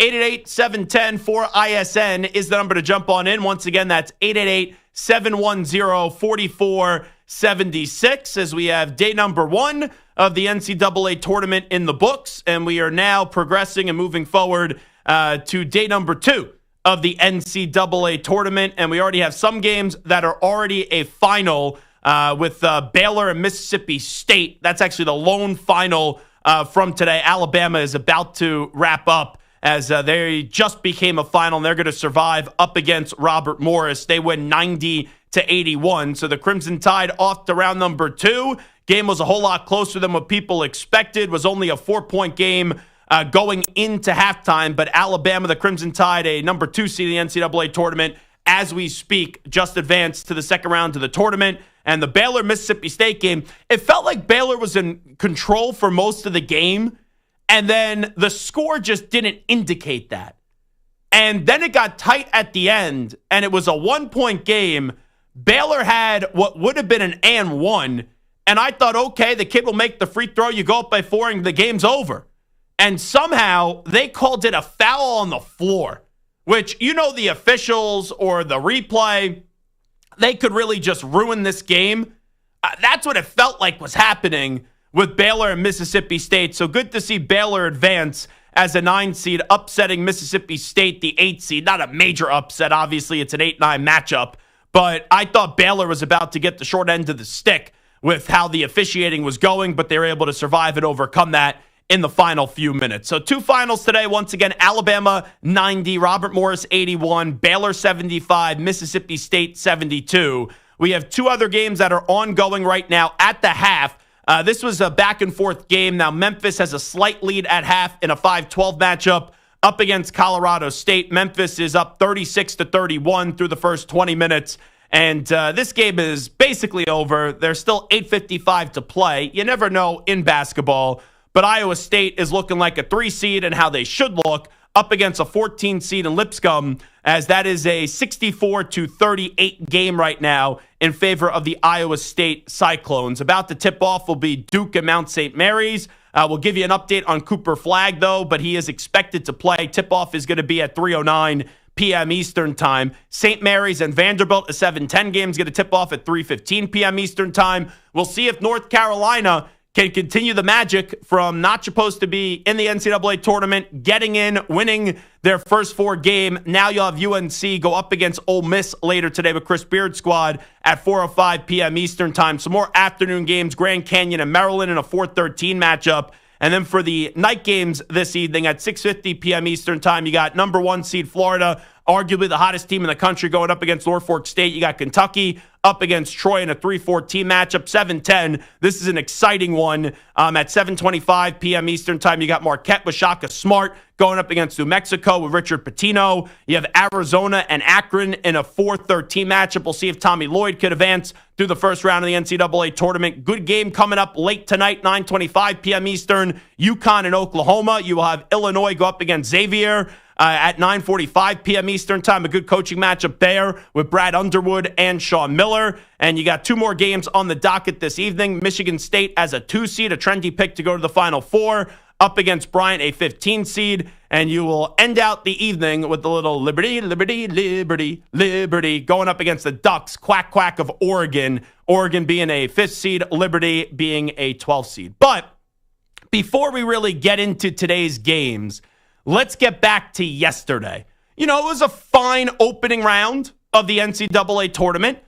888-710-4ISN is the number to jump on in. Once again, that's 888-710-4476 as we have day number 1 of the NCAA tournament in the books, and we are now progressing and moving forward to day number 2 of the NCAA tournament, and we already have some games that are already a final with Baylor and Mississippi State. That's actually the lone final from today. Alabama is about to wrap up as they just became a final, and they're going to survive up against Robert Morris. They win 90-81. So the Crimson Tide off to round number 2. Game was a whole lot closer than what people expected. Was only a 4-point game going into halftime, but Alabama, the Crimson Tide, a number 2 seed in the NCAA tournament, as we speak, just advanced to the second round of the tournament. And the Baylor-Mississippi State game, it felt like Baylor was in control for most of the game, and then the score just didn't indicate that. And then it got tight at the end, and it was a 1-point game. Baylor had what would have been an and 1, and I thought, okay, the kid will make the free throw, you go up by 4, and the game's over. And somehow they called it a foul on the floor, which, the officials or the replay, they could really just ruin this game. That's what it felt like was happening with Baylor and Mississippi State. So good to see Baylor advance as a 9 seed, upsetting Mississippi State, the 8 seed. Not a major upset, obviously. It's an 8-9 matchup. But I thought Baylor was about to get the short end of the stick with how the officiating was going, but they were able to survive and overcome that in the final few minutes. So 2 finals today. Once again, Alabama 90, Robert Morris 81, Baylor 75, Mississippi State 72. We have 2 other games that are ongoing right now at the half. This was a back-and-forth game. Now, Memphis has a slight lead at half in a 5-12 matchup up against Colorado State. Memphis is up 36-31 through the first 20 minutes. And this game is basically over. There's still 8:55 to play. You never know in basketball. But Iowa State is looking like a 3 seed and how they should look up against a 14 seed in Lipscomb, as that is a 64-38 game right now in favor of the Iowa State Cyclones. About to tip off will be Duke and Mount St. Mary's. We'll give you an update on Cooper Flagg, though, but he is expected to play. Tip-off is going to be at 3:09 p.m. Eastern Time. St. Mary's and Vanderbilt, a 7-10 game, is going to tip off at 3:15 p.m. Eastern Time. We'll see if North Carolina can continue the magic from not supposed to be in the NCAA tournament, getting in, winning their first 4 game. Now you'll have UNC go up against Ole Miss later today with Chris Beard's squad at 4:05 p.m. Eastern Time. Some more afternoon games, Grand Canyon and Maryland in a 4:13 matchup. And then for the night games this evening at 6:50 p.m. Eastern Time, you got number 1 seed Florida, arguably the hottest team in the country, going up against Norfolk State. You got Kentucky up against Troy in a 3-14 matchup, 7-10. This is an exciting one. At 7:25 p.m. Eastern Time, you got Marquette with Shaka Smart going up against New Mexico with Richard Pitino. You have Arizona and Akron in a 4-13 matchup. We'll see if Tommy Lloyd could advance through the first round of the NCAA tournament. Good game coming up late tonight, 9:25 p.m. Eastern. UConn and Oklahoma. You will have Illinois go up against Xavier at 9:45 p.m. Eastern Time. A good coaching matchup there with Brad Underwood and Sean Miller. And you got 2 more games on the docket this evening. Michigan State as a 2 seed, a trendy pick to go to the Final Four, up against Bryant, a 15 seed. And you will end out the evening with the little Liberty, going up against the Ducks, quack of Oregon. Oregon being a 5th seed, Liberty being a 12th seed. But before we really get into today's games, let's get back to yesterday. It was a fine opening round of the NCAA tournament.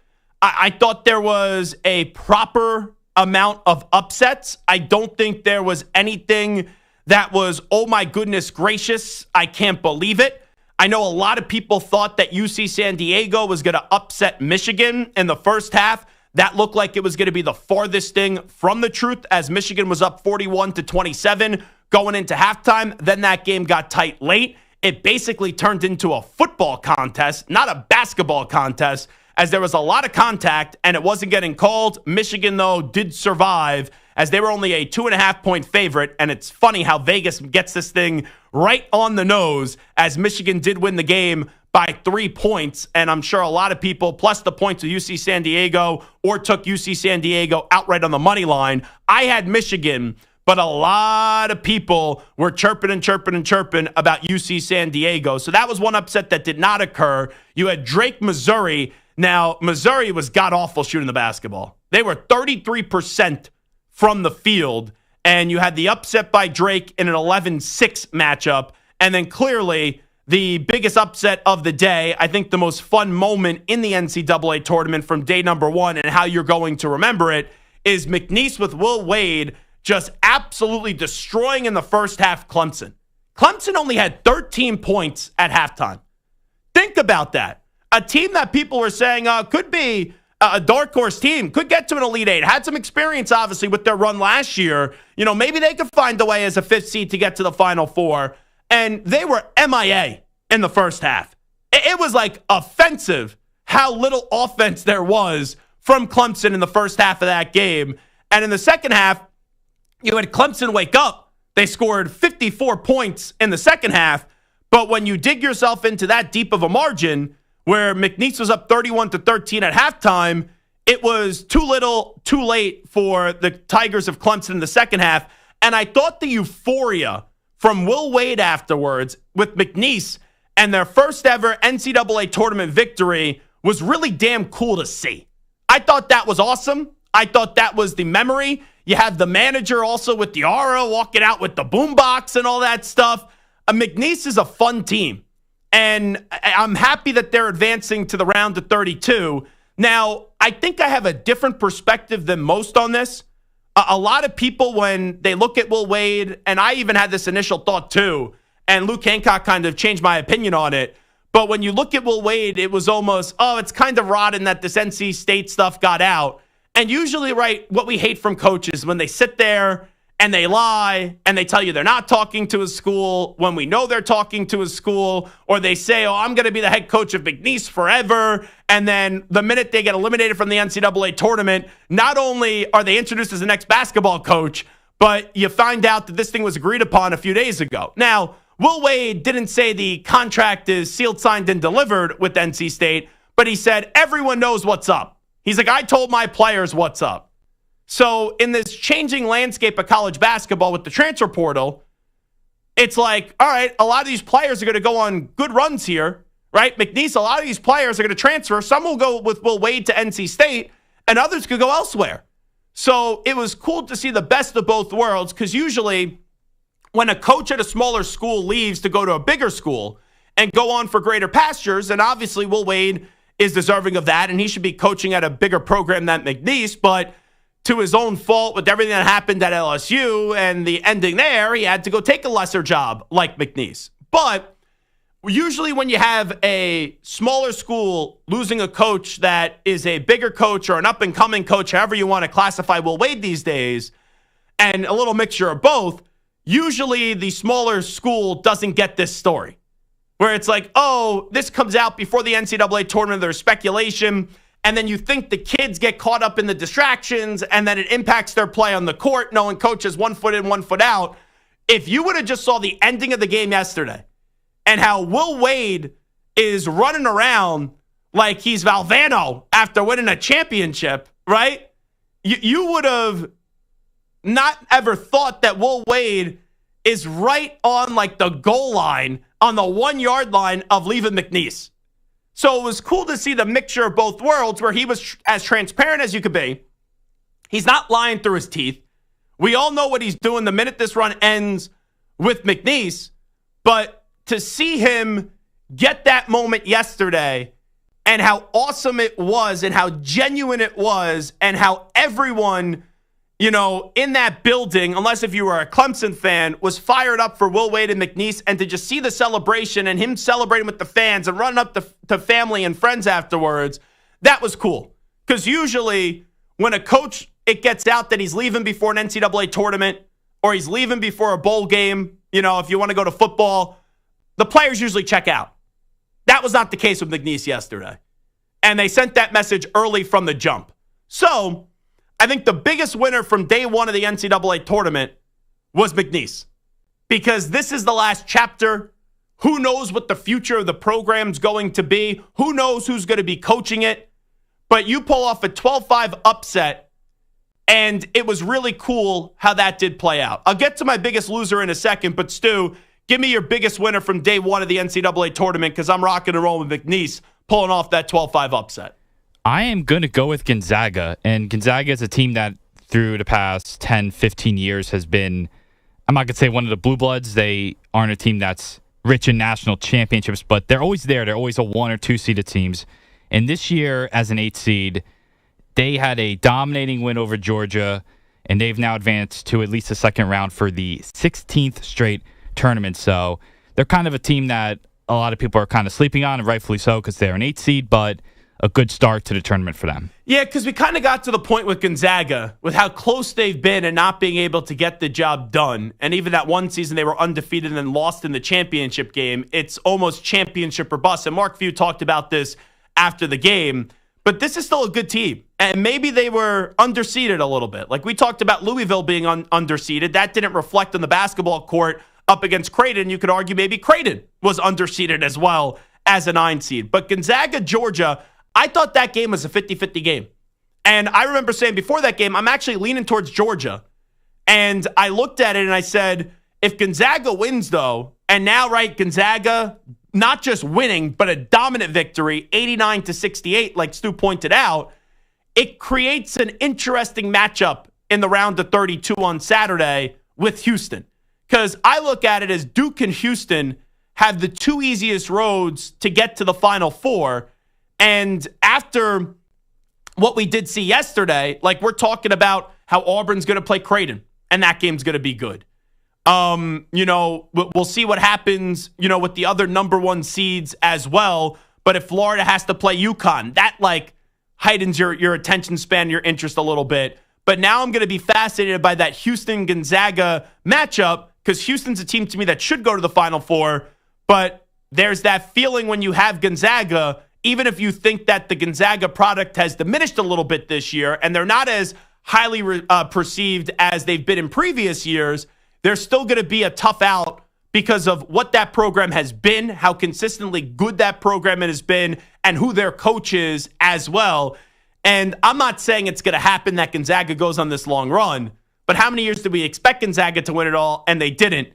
I thought there was a proper amount of upsets. I don't think there was anything that was, oh my goodness gracious, I can't believe it. I know a lot of people thought that UC San Diego was going to upset Michigan in the first half. That looked like it was going to be the farthest thing from the truth, as Michigan was up 41-27 going into halftime. Then that game got tight late. It basically turned into a football contest, not a basketball contest, as there was a lot of contact and it wasn't getting called. Michigan, though, did survive, as they were only a 2.5-point favorite. And it's funny how Vegas gets this thing right on the nose, as Michigan did win the game by 3 points. And I'm sure a lot of people, plus the points of UC San Diego, or took UC San Diego outright on the money line. I had Michigan but a lot of people were chirping and chirping and chirping about UC San Diego. So that was one upset that did not occur. You had Drake, Missouri. Now, Missouri was god-awful shooting the basketball. They were 33% from the field, and you had the upset by Drake in an 11-6 matchup. And then clearly, the biggest upset of the day, I think the most fun moment in the NCAA tournament from day number one and how you're going to remember it is McNeese with Will Wade just absolutely destroying in the first half Clemson. Clemson only had 13 points at halftime. Think about that. A team that people were saying could be a dark horse team, could get to an Elite Eight, had some experience, obviously, with their run last year. Maybe they could find a way as a fifth seed to get to the Final Four. And they were MIA in the first half. It was like offensive how little offense there was from Clemson in the first half of that game. And in the second half, you had Clemson wake up. They scored 54 points in the second half. But when you dig yourself into that deep of a margin, where McNeese was up 31-13 at halftime, it was too little, too late for the Tigers of Clemson in the second half. And I thought the euphoria from Will Wade afterwards with McNeese and their first ever NCAA tournament victory was really damn cool to see. I thought that was awesome. I thought that was the memory. You had the manager also with the aura walking out with the boombox and all that stuff. McNeese is a fun team. And I'm happy that they're advancing to the round of 32. Now, I think I have a different perspective than most on this. A lot of people, when they look at Will Wade, and I even had this initial thought too, and Luke Hancock kind of changed my opinion on it. But when you look at Will Wade, it was almost, it's kind of rotten that this NC State stuff got out. And usually, right, what we hate from coaches when they sit there and they lie and they tell you they're not talking to his school when we know they're talking to his school, or they say, I'm going to be the head coach of McNeese forever. And then the minute they get eliminated from the NCAA tournament, not only are they introduced as the next basketball coach, but you find out that this thing was agreed upon a few days ago. Now, Will Wade didn't say the contract is sealed, signed, and delivered with NC State, but he said everyone knows what's up. He's like, I told my players what's up. So in this changing landscape of college basketball with the transfer portal, it's like, all right, a lot of these players are going to go on good runs here, right? McNeese, a lot of these players are going to transfer. Some will go with Will Wade to NC State, and others could go elsewhere. So it was cool to see the best of both worlds, because usually when a coach at a smaller school leaves to go to a bigger school and go on for greater pastures, and obviously Will Wade is deserving of that, and he should be coaching at a bigger program than McNeese, but to his own fault with everything that happened at LSU and the ending there, he had to go take a lesser job like McNeese. But usually when you have a smaller school losing a coach that is a bigger coach or an up-and-coming coach, however you want to classify Will Wade these days, and a little mixture of both, usually the smaller school doesn't get this story. Where it's like, this comes out before the NCAA tournament, there's speculation, and then you think the kids get caught up in the distractions, and then it impacts their play on the court, knowing coach is 1 foot in, 1 foot out. If you would have just saw the ending of the game yesterday, and how Will Wade is running around like he's Valvano after winning a championship, right? You would have not ever thought that Will Wade is right on like the goal line, on the 1 yard line of leaving McNeese. So it was cool to see the mixture of both worlds, where he was as transparent as you could be. He's not lying through his teeth. We all know what he's doing the minute this run ends with McNeese. But to see him get that moment yesterday, and how awesome it was, and how genuine it was, and how everyone, in that building, unless if you were a Clemson fan, was fired up for Will Wade and McNeese, and to just see the celebration and him celebrating with the fans and running up to family and friends afterwards, that was cool. Because usually when a coach, it gets out that he's leaving before an NCAA tournament or he's leaving before a bowl game, if you want to go to football, the players usually check out. That was not the case with McNeese yesterday. And they sent that message early from the jump. So I think the biggest winner from day one of the NCAA tournament was McNeese, because this is the last chapter. Who knows what the future of the program's going to be? Who knows who's going to be coaching it? But you pull off a 12-5 upset And it was really cool how that did play out. I'll get to my biggest loser in a second, but Stu, give me your biggest winner from day one of the NCAA tournament, because I'm rocking and rolling with McNeese pulling off that 12-5 upset. I am going to go with Gonzaga. And Gonzaga is a team that through the past 10, 15 years has been, I'm not going to say one of the blue bloods. They aren't a team that's rich in national championships, but they're always there. They're always a 1 or 2 seeded teams. And this year, as an 8 seed, they had a dominating win over Georgia, and they've now advanced to at least the second round for the 16th straight tournament. So they're kind of a team that a lot of people are kind of sleeping on, and rightfully so, because they're an 8 seed, but a good start to the tournament for them. Yeah, because we kind of got to the point with Gonzaga, with how close they've been and not being able to get the job done. And even that one season they were undefeated and then lost in the championship game. It's almost championship or bust. And Mark Few talked about this after the game. But this is still a good team. And maybe they were underseeded a little bit. Like we talked about Louisville being underseeded. That didn't reflect on the basketball court up against Creighton. You could argue maybe Creighton was underseeded as well as a 9 seed. But Gonzaga, Georgia, I thought that game was a 50-50 game. And I remember saying before that game, I'm actually leaning towards Georgia. And I looked at it and I said, if Gonzaga wins though, and now, right, Gonzaga not just winning, but a dominant victory, 89-68, like Stu pointed out, it creates an interesting matchup in the round of 32 on Saturday with Houston. Because I look at it as Duke and Houston have the 2 easiest roads to get to the Final Four. And after what we did see yesterday, like we're talking about how Auburn's going to play Creighton, and that game's going to be good. We'll see what happens, with the other number 1 seeds as well. But if Florida has to play UConn, that heightens your attention span, your interest a little bit. But now I'm going to be fascinated by that Houston-Gonzaga matchup, because Houston's a team to me that should go to the Final Four. But there's that feeling when you have Gonzaga, even if you think that the Gonzaga product has diminished a little bit this year, and they're not as highly perceived as they've been in previous years, they're still going to be a tough out because of what that program has been, how consistently good that program has been, and who their coach is as well. And I'm not saying it's going to happen that Gonzaga goes on this long run, but how many years did we expect Gonzaga to win it all, and they didn't?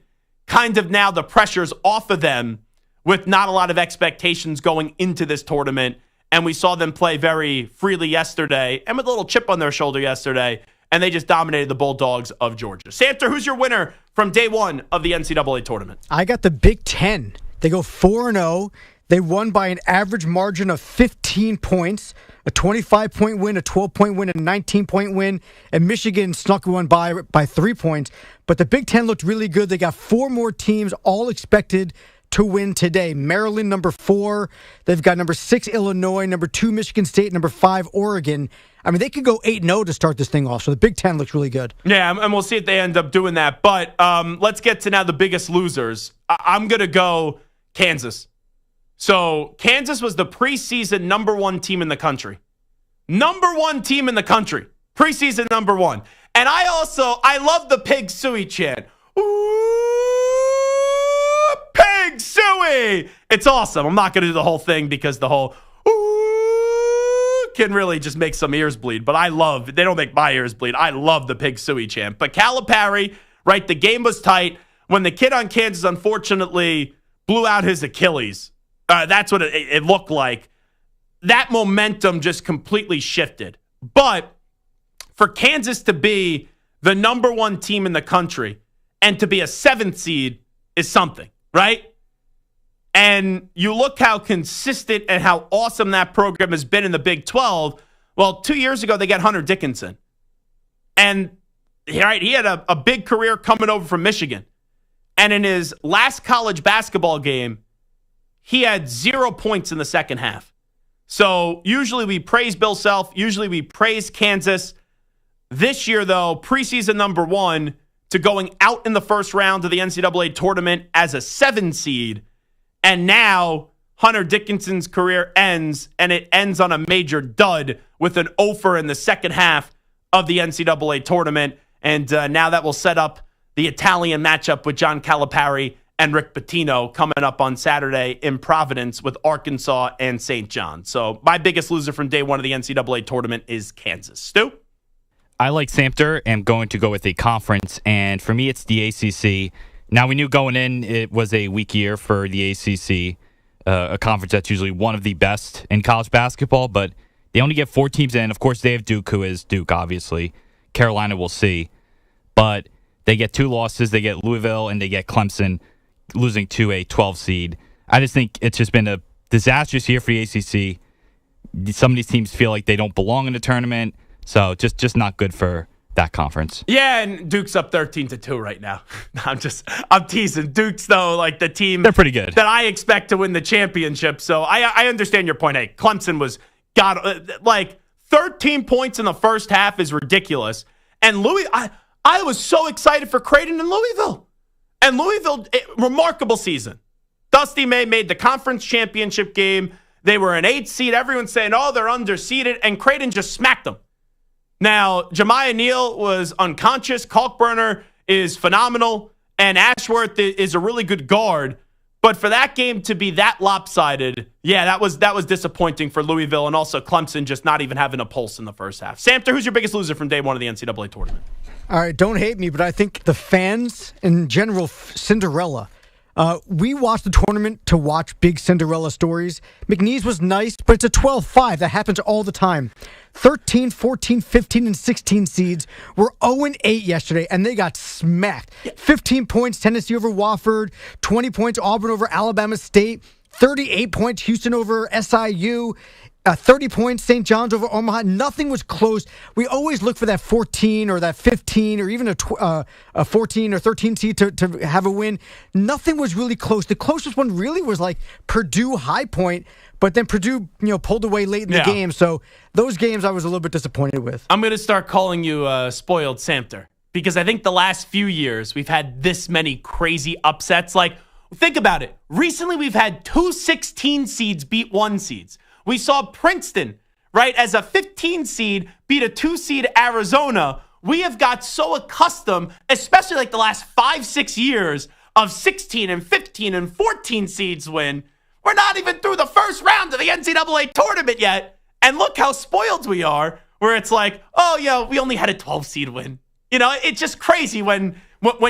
Kind of now the pressure's off of them with not a lot of expectations going into this tournament. And we saw them play very freely yesterday and with a little chip on their shoulder yesterday, and they just dominated the Bulldogs of Georgia. Santer, who's your winner from day one of the NCAA tournament? I got the Big Ten. They go 4-0. They won by an average margin of 15 points, a 25-point win, a 12-point win, and a 19-point win. And Michigan snuck one by 3 points. But the Big Ten looked really good. They got 4 more teams all expected to win today. Maryland, number 4. They've got number 6, Illinois, number 2, Michigan State, number 5, Oregon. I mean, they could go 8-0 to start this thing off. So the Big Ten looks really good. Yeah, and we'll see if they end up doing that. But let's get to now the biggest losers. I'm going to go Kansas. So Kansas was the preseason number 1 team in the country. Number 1 team in the country. Preseason number 1. And I love the Pig Suey chant. Ooh, Pig Suey! It's awesome. I'm not going to do the whole thing because the whole ooh can really just make some ears bleed. But they don't make my ears bleed. I love the Pig Suey chant. But Calipari, right, the game was tight. When the kid on Kansas, unfortunately, blew out his Achilles, that's what it looked like. That momentum just completely shifted. But for Kansas to be the number 1 team in the country and to be a 7th seed is something, right? And you look how consistent and how awesome that program has been in the Big 12. Well, 2 years ago, they got Hunter Dickinson. And he had a big career coming over from Michigan. And in his last college basketball game, he had 0 points in the second half. So usually we praise Bill Self. Usually we praise Kansas. This year, though, preseason number 1 to going out in the first round of the NCAA tournament as a 7 seed. And now Hunter Dickinson's career ends, and it ends on a major dud with an offer in the second half of the NCAA tournament. And now that will set up the Italian matchup with John Calipari and Rick Pitino coming up on Saturday in Providence with Arkansas and St. John. So my biggest loser from day one of the NCAA tournament is Kansas. Stu? I like Samter, am going to go with a conference, and for me, it's the ACC. Now, we knew going in it was a weak year for the ACC, a conference that's usually one of the best in college basketball, but they only get 4 teams in. Of course, they have Duke, who is Duke, obviously. Carolina, we'll see. But they get 2 losses. They get Louisville, and they get Clemson, losing to a 12 seed. I just think it's just been a disastrous year for the ACC. Some of these teams feel like they don't belong in the tournament, so just not good for that conference. Yeah, and Duke's up 13-2 right now. I'm teasing. Duke's, though, like the team They're pretty good that I expect to win the championship. So I understand your point. Hey, Clemson was 13 points in the first half is ridiculous. And I was so excited for Creighton and Louisville. And Louisville, remarkable season. Dusty May made the conference championship game. They were an 8 seed. Everyone's saying, oh, they're underseeded. And Creighton just smacked them. Now, Jemiah Neal was unconscious. Kalkbrenner is phenomenal. And Ashworth is a really good guard. But for that game to be that lopsided, yeah, that was disappointing for Louisville, and also Clemson just not even having a pulse in the first half. Samter, who's your biggest loser from day one of the NCAA tournament? All right, don't hate me, but I think the fans in general, Cinderella. We watched the tournament to watch big Cinderella stories. McNeese was nice, but it's a 12-5. That happens all the time. 13, 14, 15, and 16 seeds were 0-8 yesterday, and they got smacked. 15 points, Tennessee over Wofford. 20 points, Auburn over Alabama State. 38 points, Houston over SIU. 30 points, St. John's over Omaha. Nothing was close. We always look for that 14 or that 15 or even a 14 or 13 seed to have a win. Nothing was really close. The closest one really was like Purdue High Point, but then Purdue, pulled away late in the game. So those games I was a little bit disappointed with. I'm going to start calling you spoiled Samter, because I think the last few years we've had this many crazy upsets. Like, think about it. Recently we've had 2 16 seeds beat 1 seeds. We saw Princeton, right, as a 15 seed beat a 2 seed Arizona. We have got so accustomed, especially like the last 5-6 years, of 16 and 15 and 14 seeds win. We're not even through the first round of the NCAA tournament yet. And look how spoiled we are, where it's like, oh, yeah, we only had a 12 seed win. It's just crazy when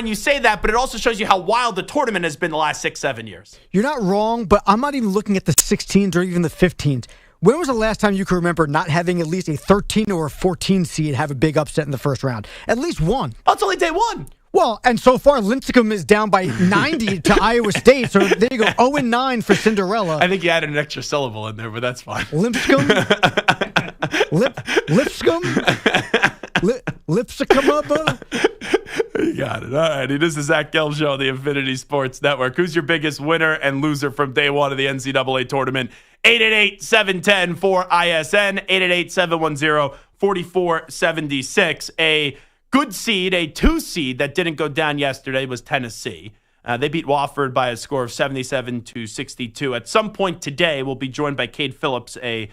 you say that, but it also shows you how wild the tournament has been the last 6-7 years. You're not wrong, but I'm not even looking at the 16s or even the 15s. When was the last time you can remember not having at least a 13 or a 14 seed have a big upset in the first round? At least one. Oh, it's only day one. Well, and so far, Lincecum is down by 90 to Iowa State. So there you go, 0-9 for Cinderella. I think you added an extra syllable in there, but that's fine. Lipscomb? Lipscomb? Lipscomb? You got it. All righty. This is Zach Gelb Show on the Infinity Sports Network. Who's your biggest winner and loser from day one of the NCAA tournament? 888-710-4ISN, 888-710-4476. A good seed, a 2 seed that didn't go down yesterday was Tennessee. They beat Wofford by a score of 77-62. At some point today, we'll be joined by Cade Phillips, a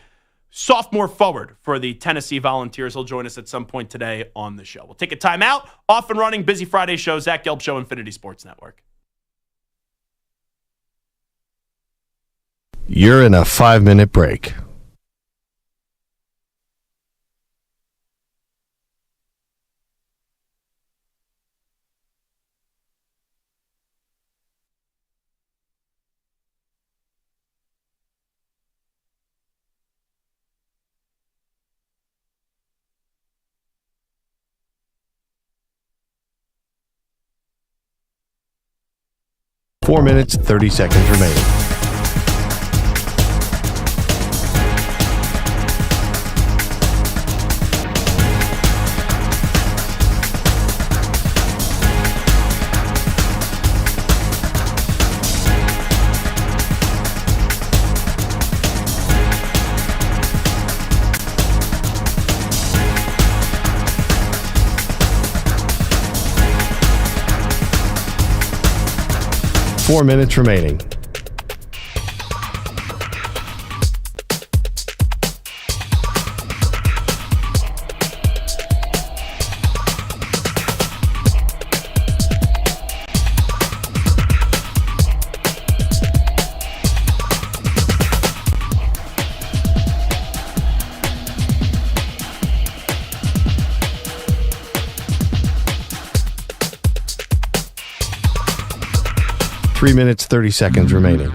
sophomore forward for the Tennessee Volunteers. He'll join us at some point today on the show. We'll take a timeout. Off and running, busy Friday show. Zach Gelb Show, Infinity Sports Network. You're in a 5-minute break. Four minutes, 30 seconds remaining. Four minutes remaining. 3 minutes, 30 seconds remaining.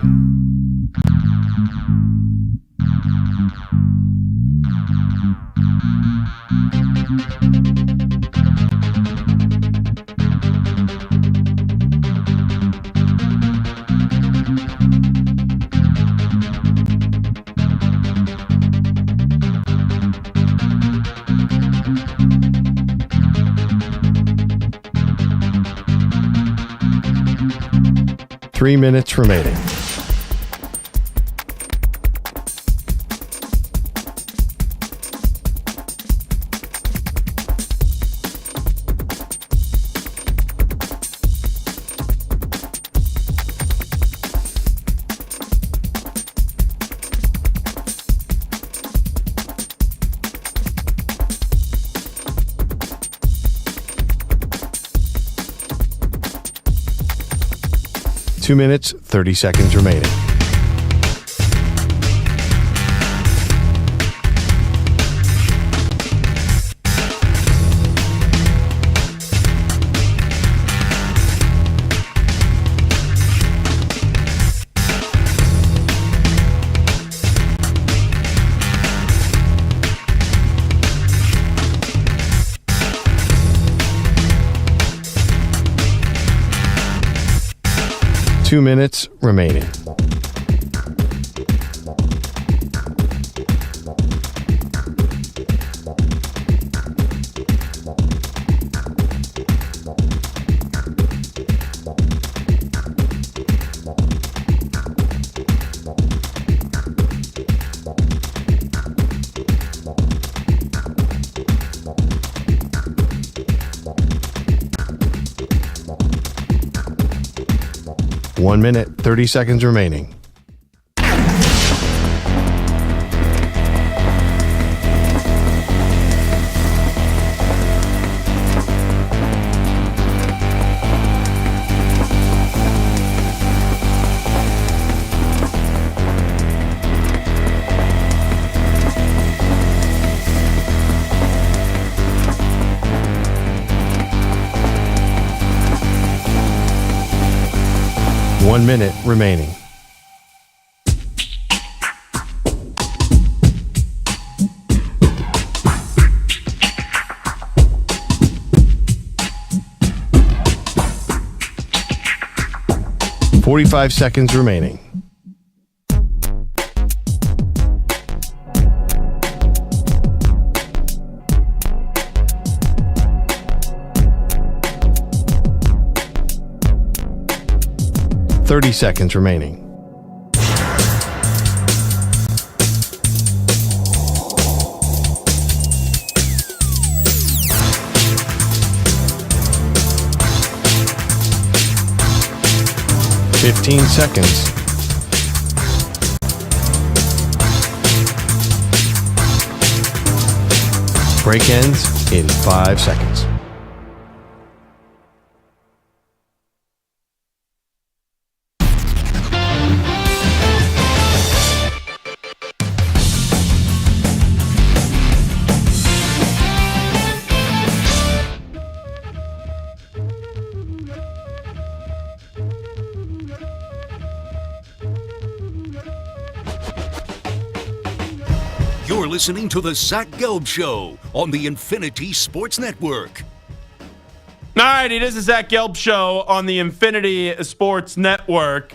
Three minutes remaining. Two minutes, 30 seconds remaining. Two minutes remaining. One minute, 30 seconds remaining. One minute remaining. .45 seconds remaining. .30 seconds remaining. .15 seconds. Break ends in 5 seconds. You're listening to the Zach Gelb Show on the Infinity Sports Network. All righty, this is Zach Gelb Show on the Infinity Sports Network.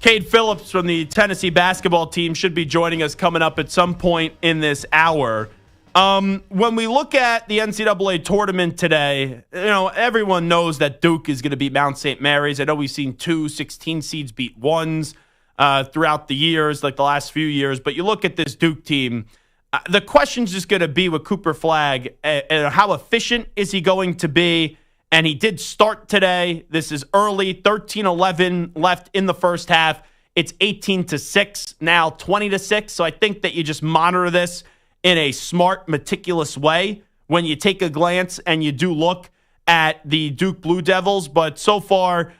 Cade Phillips from the Tennessee basketball team should be joining us coming up at some point in this hour. When we look at the NCAA tournament today, everyone knows that Duke is going to beat Mount St. Mary's. I know we've seen 2 16 seeds beat ones throughout the years, like the last few years. But you look at this Duke team, the question's just going to be with Cooper Flagg, and how efficient is he going to be? And he did start today. This is early, 13-11 left in the first half. It's 18-6, now 20-6. So I think that you just monitor this in a smart, meticulous way when you take a glance and you do look at the Duke Blue Devils. But so far,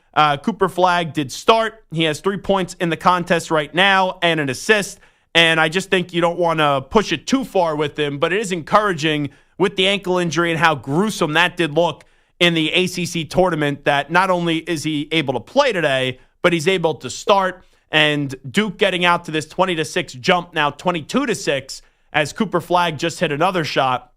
Cooper Flagg did start. He has 3 points in the contest right now and an assist. And I just think you don't want to push it too far with him. But it is encouraging with the ankle injury and how gruesome that did look in the ACC tournament, that not only is he able to play today, but he's able to start. And Duke getting out to this 20-6 jump, now 22-6, as Cooper Flagg just hit another shot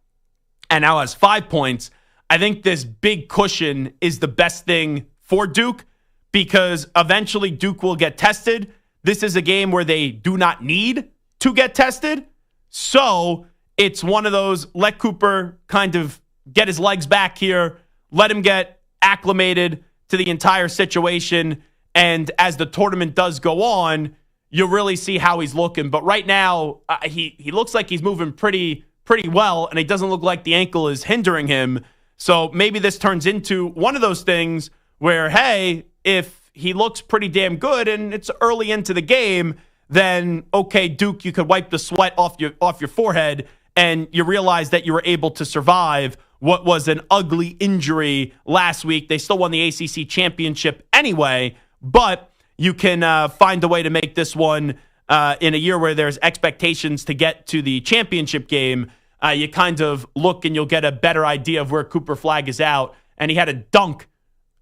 and now has 5 points. I think this big cushion is the best thing for Duke because eventually Duke will get tested. This is a game where they do not need to get tested. So it's one of those, let Cooper kind of get his legs back here, let him get acclimated to the entire situation. And as the tournament does go on, you'll really see how he's looking. But right now, he looks like he's moving pretty well, and it doesn't look like the ankle is hindering him. So maybe this turns into one of those things where, hey, if he looks pretty damn good and it's early into the game, then, okay, Duke, you could wipe the sweat off your forehead, and you realize that you were able to survive what was an ugly injury last week. They still won the ACC championship anyway, but you can find a way to make this one in a year where there's expectations to get to the championship game. You kind of look and you'll get a better idea of where Cooper Flagg is out. And he had a dunk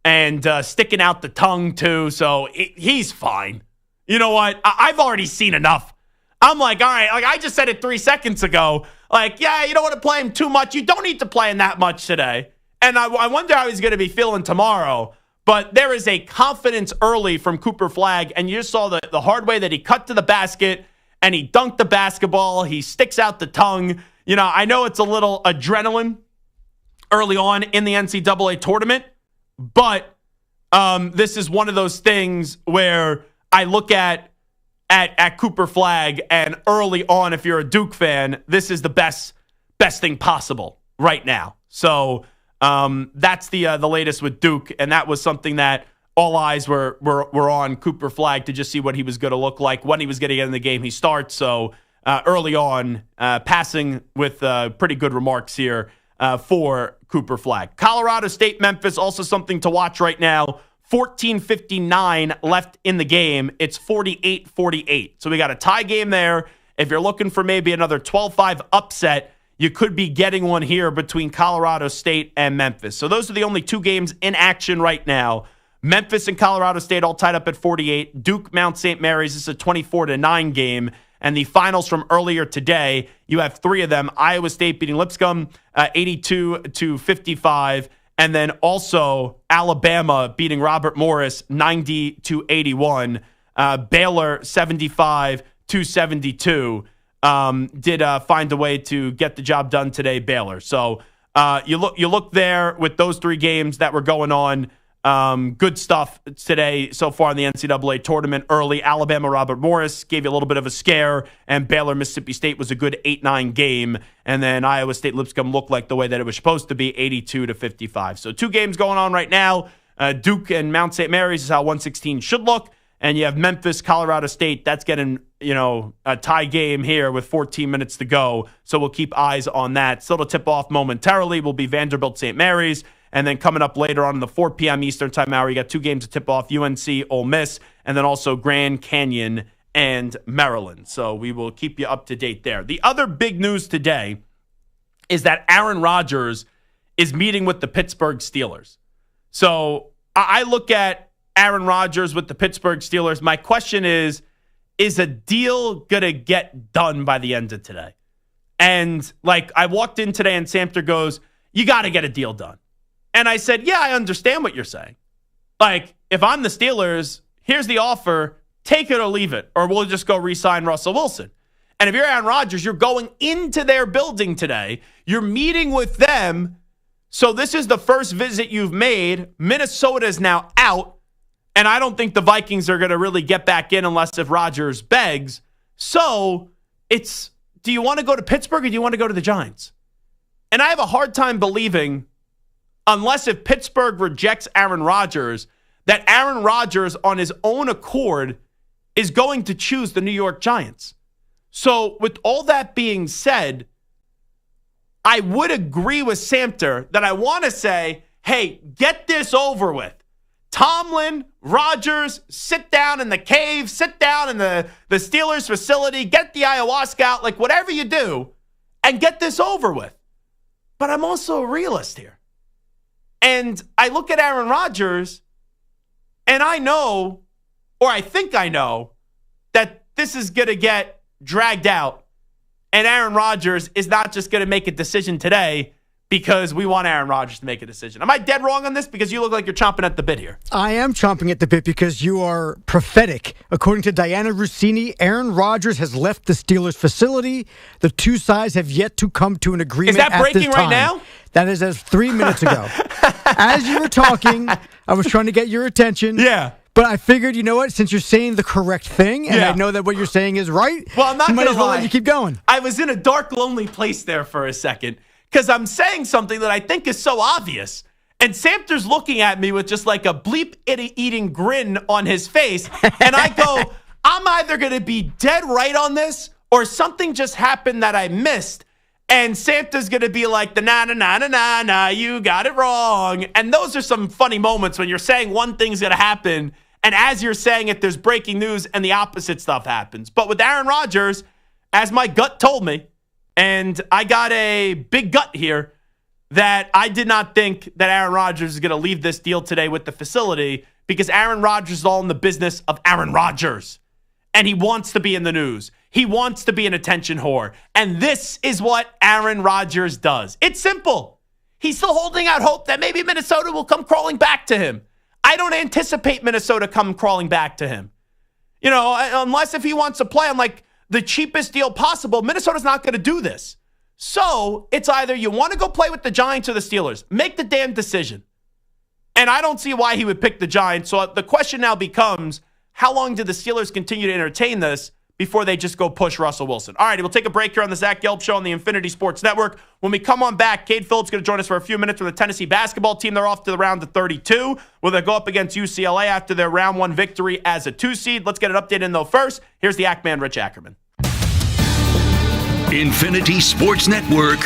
and sticking out the tongue too, so he's fine. You know what? I've already seen enough. I'm like, all right, like I just said it 3 seconds ago. Like, yeah, you don't want to play him too much. You don't need to play him that much today. And I wonder how he's going to be feeling tomorrow. But there is a confidence early from Cooper Flagg, and you just saw the hard way that he cut to the basket and he dunked the basketball. He sticks out the tongue. You know, I know it's a little adrenaline early on in the NCAA tournament, but this is one of those things where I look at Cooper Flagg, and early on, if you're a Duke fan, this is the best thing possible right now. So that's the latest with Duke, and that was something that all eyes were on Cooper Flagg to just see what he was going to look like when he was going to get in the game. He starts, so early on, passing with pretty good remarks here for Cooper Flagg. Colorado State, Memphis, also something to watch right now. 14:59 left in the game. It's 48-48. So we got a tie game there. If you're looking for maybe another 12-5 upset, you could be getting one here between Colorado State and Memphis. So those are the only two games in action right now. Memphis and Colorado State all tied up at 48. Duke, Mount St. Mary's, this is a 24-9 game. And the finals from earlier today, you have three of them. Iowa State beating Lipscomb 82-55. And then also Alabama beating Robert Morris 90-81. Baylor 75-72. Did find a way to get the job done today, Baylor. So you look there with those three games that were going on. Good stuff today so far in the NCAA tournament. Early, Alabama, Robert Morris gave you a little bit of a scare, and Baylor, Mississippi State was a good 8-9 game. And then Iowa State, Lipscomb looked like the way that it was supposed to be, 82-55. So two games going on right now. Duke and Mount St. Mary's is how 116 should look. And you have Memphis, Colorado State. That's getting, a tie game here with 14 minutes to go. So we'll keep eyes on that. Still to tip off momentarily will be Vanderbilt, St. Mary's. And then coming up later on in the 4 p.m. Eastern time hour, you got two games to tip off, UNC, Ole Miss, and then also Grand Canyon and Maryland. So we will keep you up to date there. The other big news today is that Aaron Rodgers is meeting with the Pittsburgh Steelers. So I look at Aaron Rodgers with the Pittsburgh Steelers. My question is a deal going to get done by the end of today? And I walked in today and Samter goes, you got to get a deal done. And I said, yeah, I understand what you're saying. If I'm the Steelers, here's the offer, take it or leave it, or we'll just go re-sign Russell Wilson. And if you're Aaron Rodgers, you're going into their building today. You're meeting with them. So this is the first visit you've made. Minnesota is now out. And I don't think the Vikings are going to really get back in unless if Rodgers begs. So do you want to go to Pittsburgh or do you want to go to the Giants? And I have a hard time believing, unless if Pittsburgh rejects Aaron Rodgers, that Aaron Rodgers on his own accord is going to choose the New York Giants. So with all that being said, I would agree with Samter that I want to say, hey, get this over with. Tomlin, Rodgers, sit down in the cave, sit down in the Steelers facility, get the ayahuasca out, whatever you do, and get this over with. But I'm also a realist here. And I look at Aaron Rodgers, and I know or I think I know, that this is going to get dragged out and Aaron Rodgers is not just going to make a decision today because we want Aaron Rodgers to make a decision. Am I dead wrong on this? Because you look like you're chomping at the bit here. I am chomping at the bit because you are prophetic. According to Diana Rossini, Aaron Rodgers has left the Steelers facility. The two sides have yet to come to an agreement. Is that at breaking this right time. now? That is as 3 minutes ago. As you were talking, I was trying to get your attention. Yeah. But I figured, you know what? Since you're saying the correct thing, and Yeah. I know that what you're saying is right, Well, I'm not might going to as well lie. let you keep going. I was in a dark, lonely place there for a second because I'm saying something that I think is so obvious. And Samter's looking at me with just like a bleep-eating grin on his face. And I go, I'm either going to be dead right on this or something just happened that I missed. And Santa's going to be like, na, you got it wrong. And those are some funny moments when you're saying one thing's going to happen. And as you're saying it, there's breaking news and the opposite stuff happens. But with Aaron Rodgers, as my gut told me, and I got a big gut here, that I did not think that Aaron Rodgers is going to leave this deal today with the facility because Aaron Rodgers is all in the business of Aaron Rodgers. And he wants to be in the news. He wants to be an attention whore. And this is what Aaron Rodgers does. It's simple. He's still holding out hope that maybe Minnesota will come crawling back to him. I don't anticipate Minnesota come crawling back to him. You know, unless if he wants to play on like the cheapest deal possible, Minnesota's not going to do this. So it's either you want to go play with the Giants or the Steelers. Make the damn decision. And I don't see why he would pick the Giants. So the question now becomes, how long do the Steelers continue to entertain this before they just go push Russell Wilson? All right, we'll take a break here on the Zach Gelb Show on the Infinity Sports Network. When we come on back, Cade Phillips is going to join us for a few minutes from the Tennessee basketball team. They're off to the round of 32, where they go up against UCLA after their round 1 victory as a 2 seed. Let's get an update in, though, first. Here's the Ackman, Rich Ackerman. Infinity Sports Network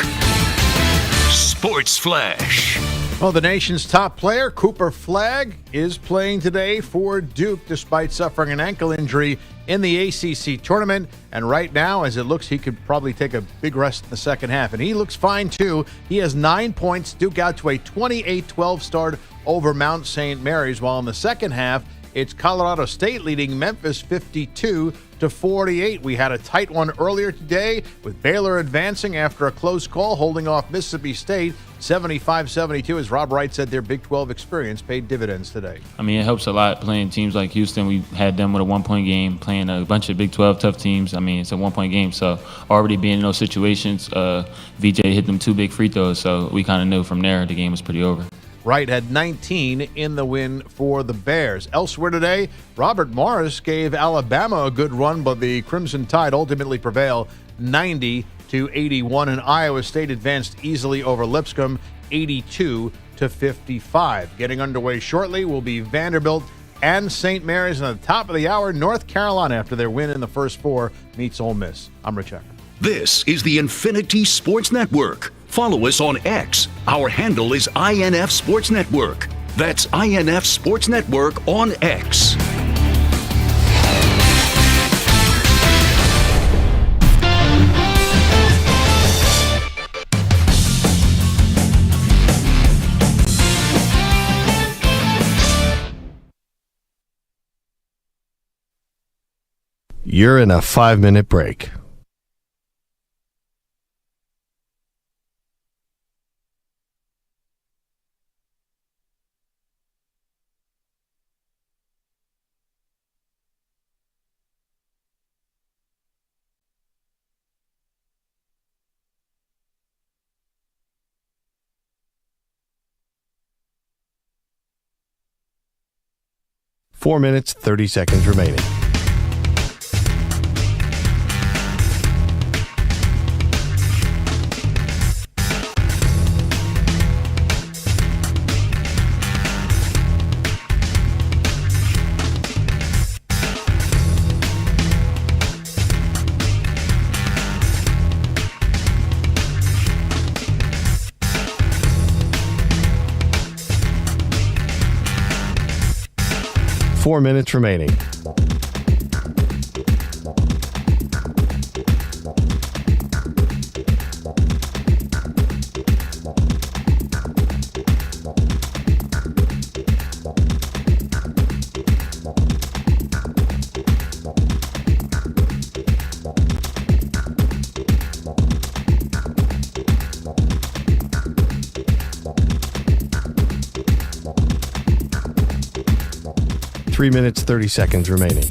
Sports Flash. Well, the nation's top player, Cooper Flagg, is playing today for Duke despite suffering an ankle injury in the ACC tournament. And right now, as it looks, he could probably take a big rest in the second half. And he looks fine, too. He has 9 points. Duke out to a 28-12 start over Mount St. Mary's, while in the second half, it's Colorado State leading Memphis 52-48. We had a tight one earlier today with Baylor advancing after a close call, holding off Mississippi State 75-72. As Rob Wright said, their Big 12 experience paid dividends today. I mean, it helps a lot playing teams like Houston. We had them with a 1-point game, playing a bunch of Big 12 tough teams. I mean, it's a 1-point game, so already being in those situations, VJ hit them 2 big free throws, so we kind of knew from there the game was pretty over. Wright had 19 in the win for the Bears. Elsewhere today, Robert Morris gave Alabama a good run, but the Crimson Tide ultimately prevail 90-81, and Iowa State advanced easily over Lipscomb 82-55. Getting underway shortly will be Vanderbilt and St. Mary's, and at the top of the hour, North Carolina, after their win in the first 4, meets Ole Miss. I'm Rich Ackerman. This is the Infinity Sports Network. Follow us on X. Our handle is INF Sports Network. That's INF Sports Network on X. You're in a 5-minute break. Four minutes, 30 seconds remaining. Four minutes remaining. 3 minutes, 30 seconds remaining.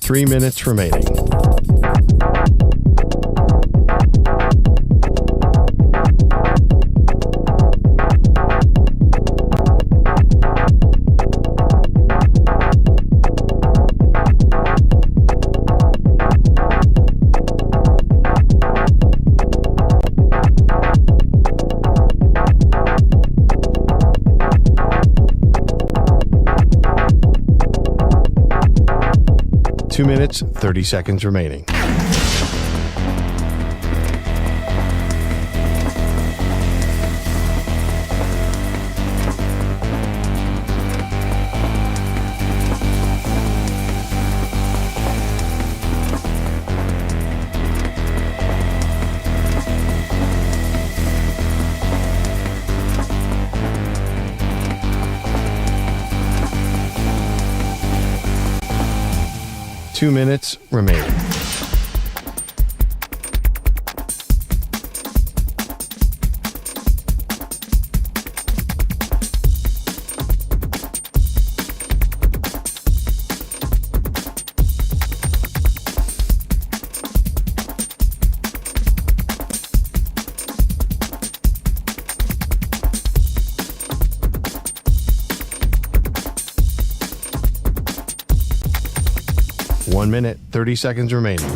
Three minutes remaining. Two minutes, 30 seconds remaining. Two minutes remaining. One minute, 30 seconds remaining.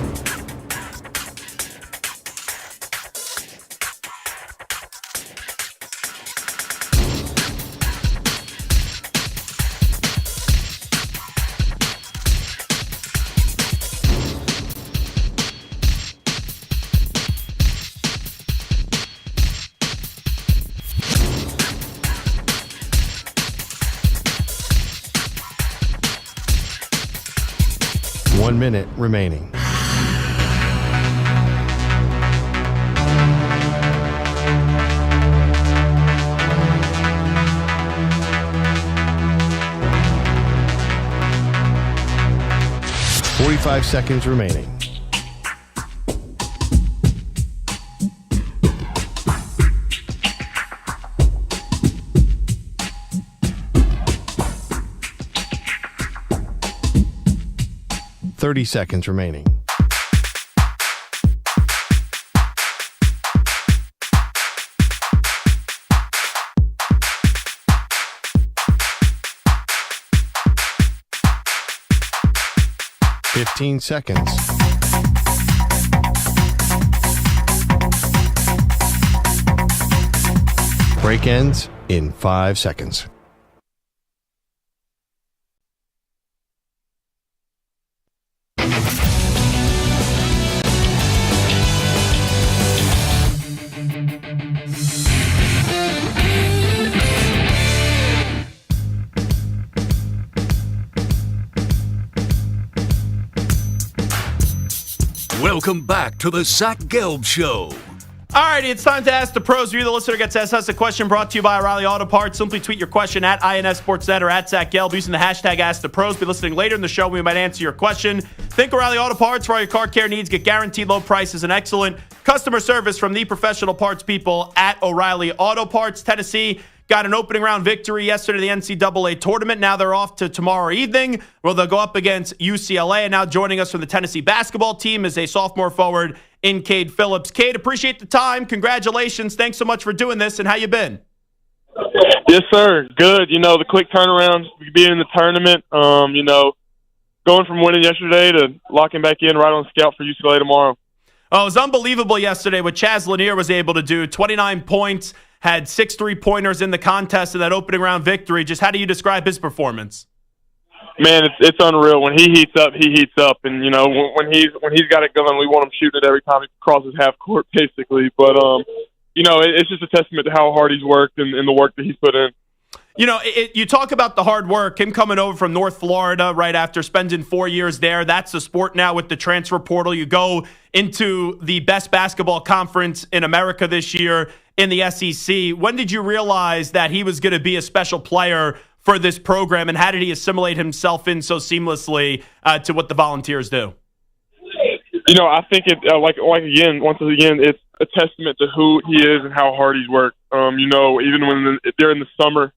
One minute remaining. Forty-five seconds remaining. Thirty seconds remaining. Fifteen seconds. Break ends in 5 seconds. Welcome back to the Zach Gelb Show. All righty, it's time to ask the pros. You, the listener, gets to ask us a question brought to you by O'Reilly Auto Parts. Simply tweet your question at INS Sportsnet or at Zach Gelb using the hashtag #AskThePros. Be listening later in the show. We might answer your question. Think O'Reilly Auto Parts for all your car care needs. Get guaranteed low prices and excellent customer service from the professional parts people at O'Reilly Auto Parts. Tennessee got an opening round victory yesterday in the NCAA Tournament. Now they're off to tomorrow evening, where they'll go up against UCLA. And now joining us from the Tennessee basketball team is a sophomore forward in Cade Phillips. Cade, appreciate the time. Congratulations. Thanks so much for doing this. And how you been? Yes, sir. Good. You know, the quick turnaround, being in the tournament, you know, going from winning yesterday to locking back in right on scout for UCLA tomorrow. Oh, it was unbelievable yesterday what Chaz Lanier was able to do. 29 points, had 6 3-pointers in the contest in that opening round victory. Just how do you describe his performance? Man, it's unreal. When he heats up, he heats up. And, you know, when he's got it going, we want him shooting it every time he crosses half court, basically. But, you know, it's just a testament to how hard he's worked and the work that he's put in. You talk about the hard work, him coming over from North Florida right after spending 4 years there. That's the sport now with the transfer portal. You go into the best basketball conference in America this year in the SEC. When did you realize that he was going to be a special player for this program, and how did he assimilate himself in so seamlessly to what the Volunteers do? I think it once again, it's a testament to who he is and how hard he's worked. Even when during the summer,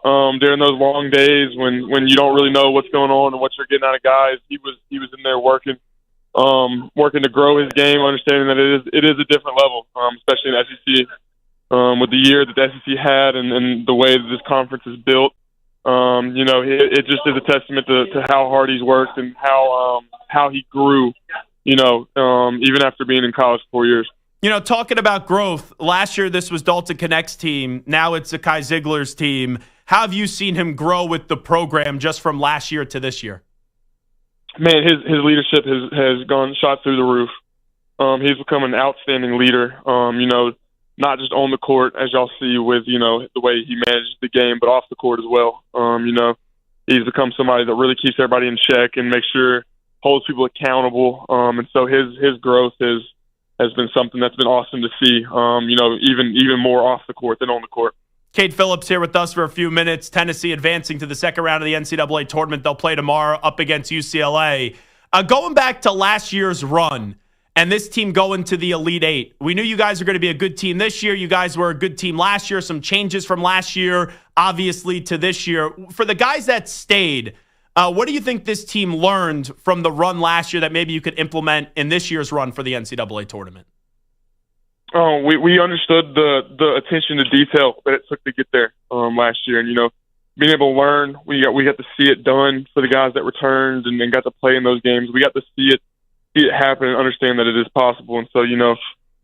during those long days when you don't really know what's going on and what you're getting out of guys, he was in there working to grow his game, understanding that it is a different level, especially in the SEC, with the year that the SEC had and the way that this conference is built. It just is a testament to how hard he's worked and how he grew. Even after being in college for 4 years. Talking about growth, last year this was Dalton Connect's team. Now it's Zakai Ziegler's team. How have you seen him grow with the program just from last year to this year? Man, his leadership has gone shot through the roof. He's become an outstanding leader. Not just on the court, as y'all see with the way he manages the game, but off the court as well. He's become somebody that really keeps everybody in check and makes sure holds people accountable. And so his growth has been something that's been awesome to see. Even more off the court than on the court. Cade Phillips here with us for a few minutes. Tennessee advancing to the second round of the NCAA tournament. They'll play tomorrow up against UCLA. Going back to last year's run and this team going to the Elite Eight, we knew you guys were going to be a good team this year. You guys were a good team last year. Some changes from last year, obviously, to this year. For the guys that stayed, what do you think this team learned from the run last year that maybe you could implement in this year's run for the NCAA tournament? Oh, we understood the attention to detail that it took to get there last year, and being able to learn. We got to see it done for the guys that returned and got to play in those games. We got to see it happen and understand that it is possible. And so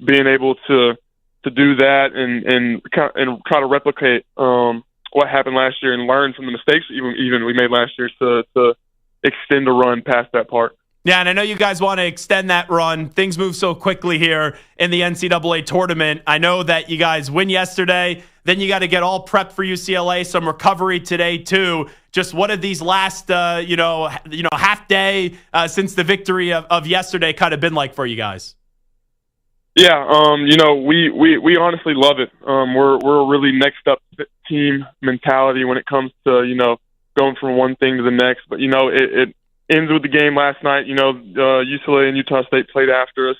being able to do that and try to replicate what happened last year and learn from the mistakes even we made last year to extend a run past that part. Yeah, and I know you guys want to extend that run. Things move so quickly here in the NCAA tournament. I know that you guys win yesterday. Then you got to get all prepped for UCLA, some recovery today too. Just what have these last, half day since the victory of yesterday kind of been like for you guys? Yeah, we honestly love it. We're a really next up team mentality when it comes to going from one thing to the next. But it ends with the game last night. UCLA and Utah State played after us.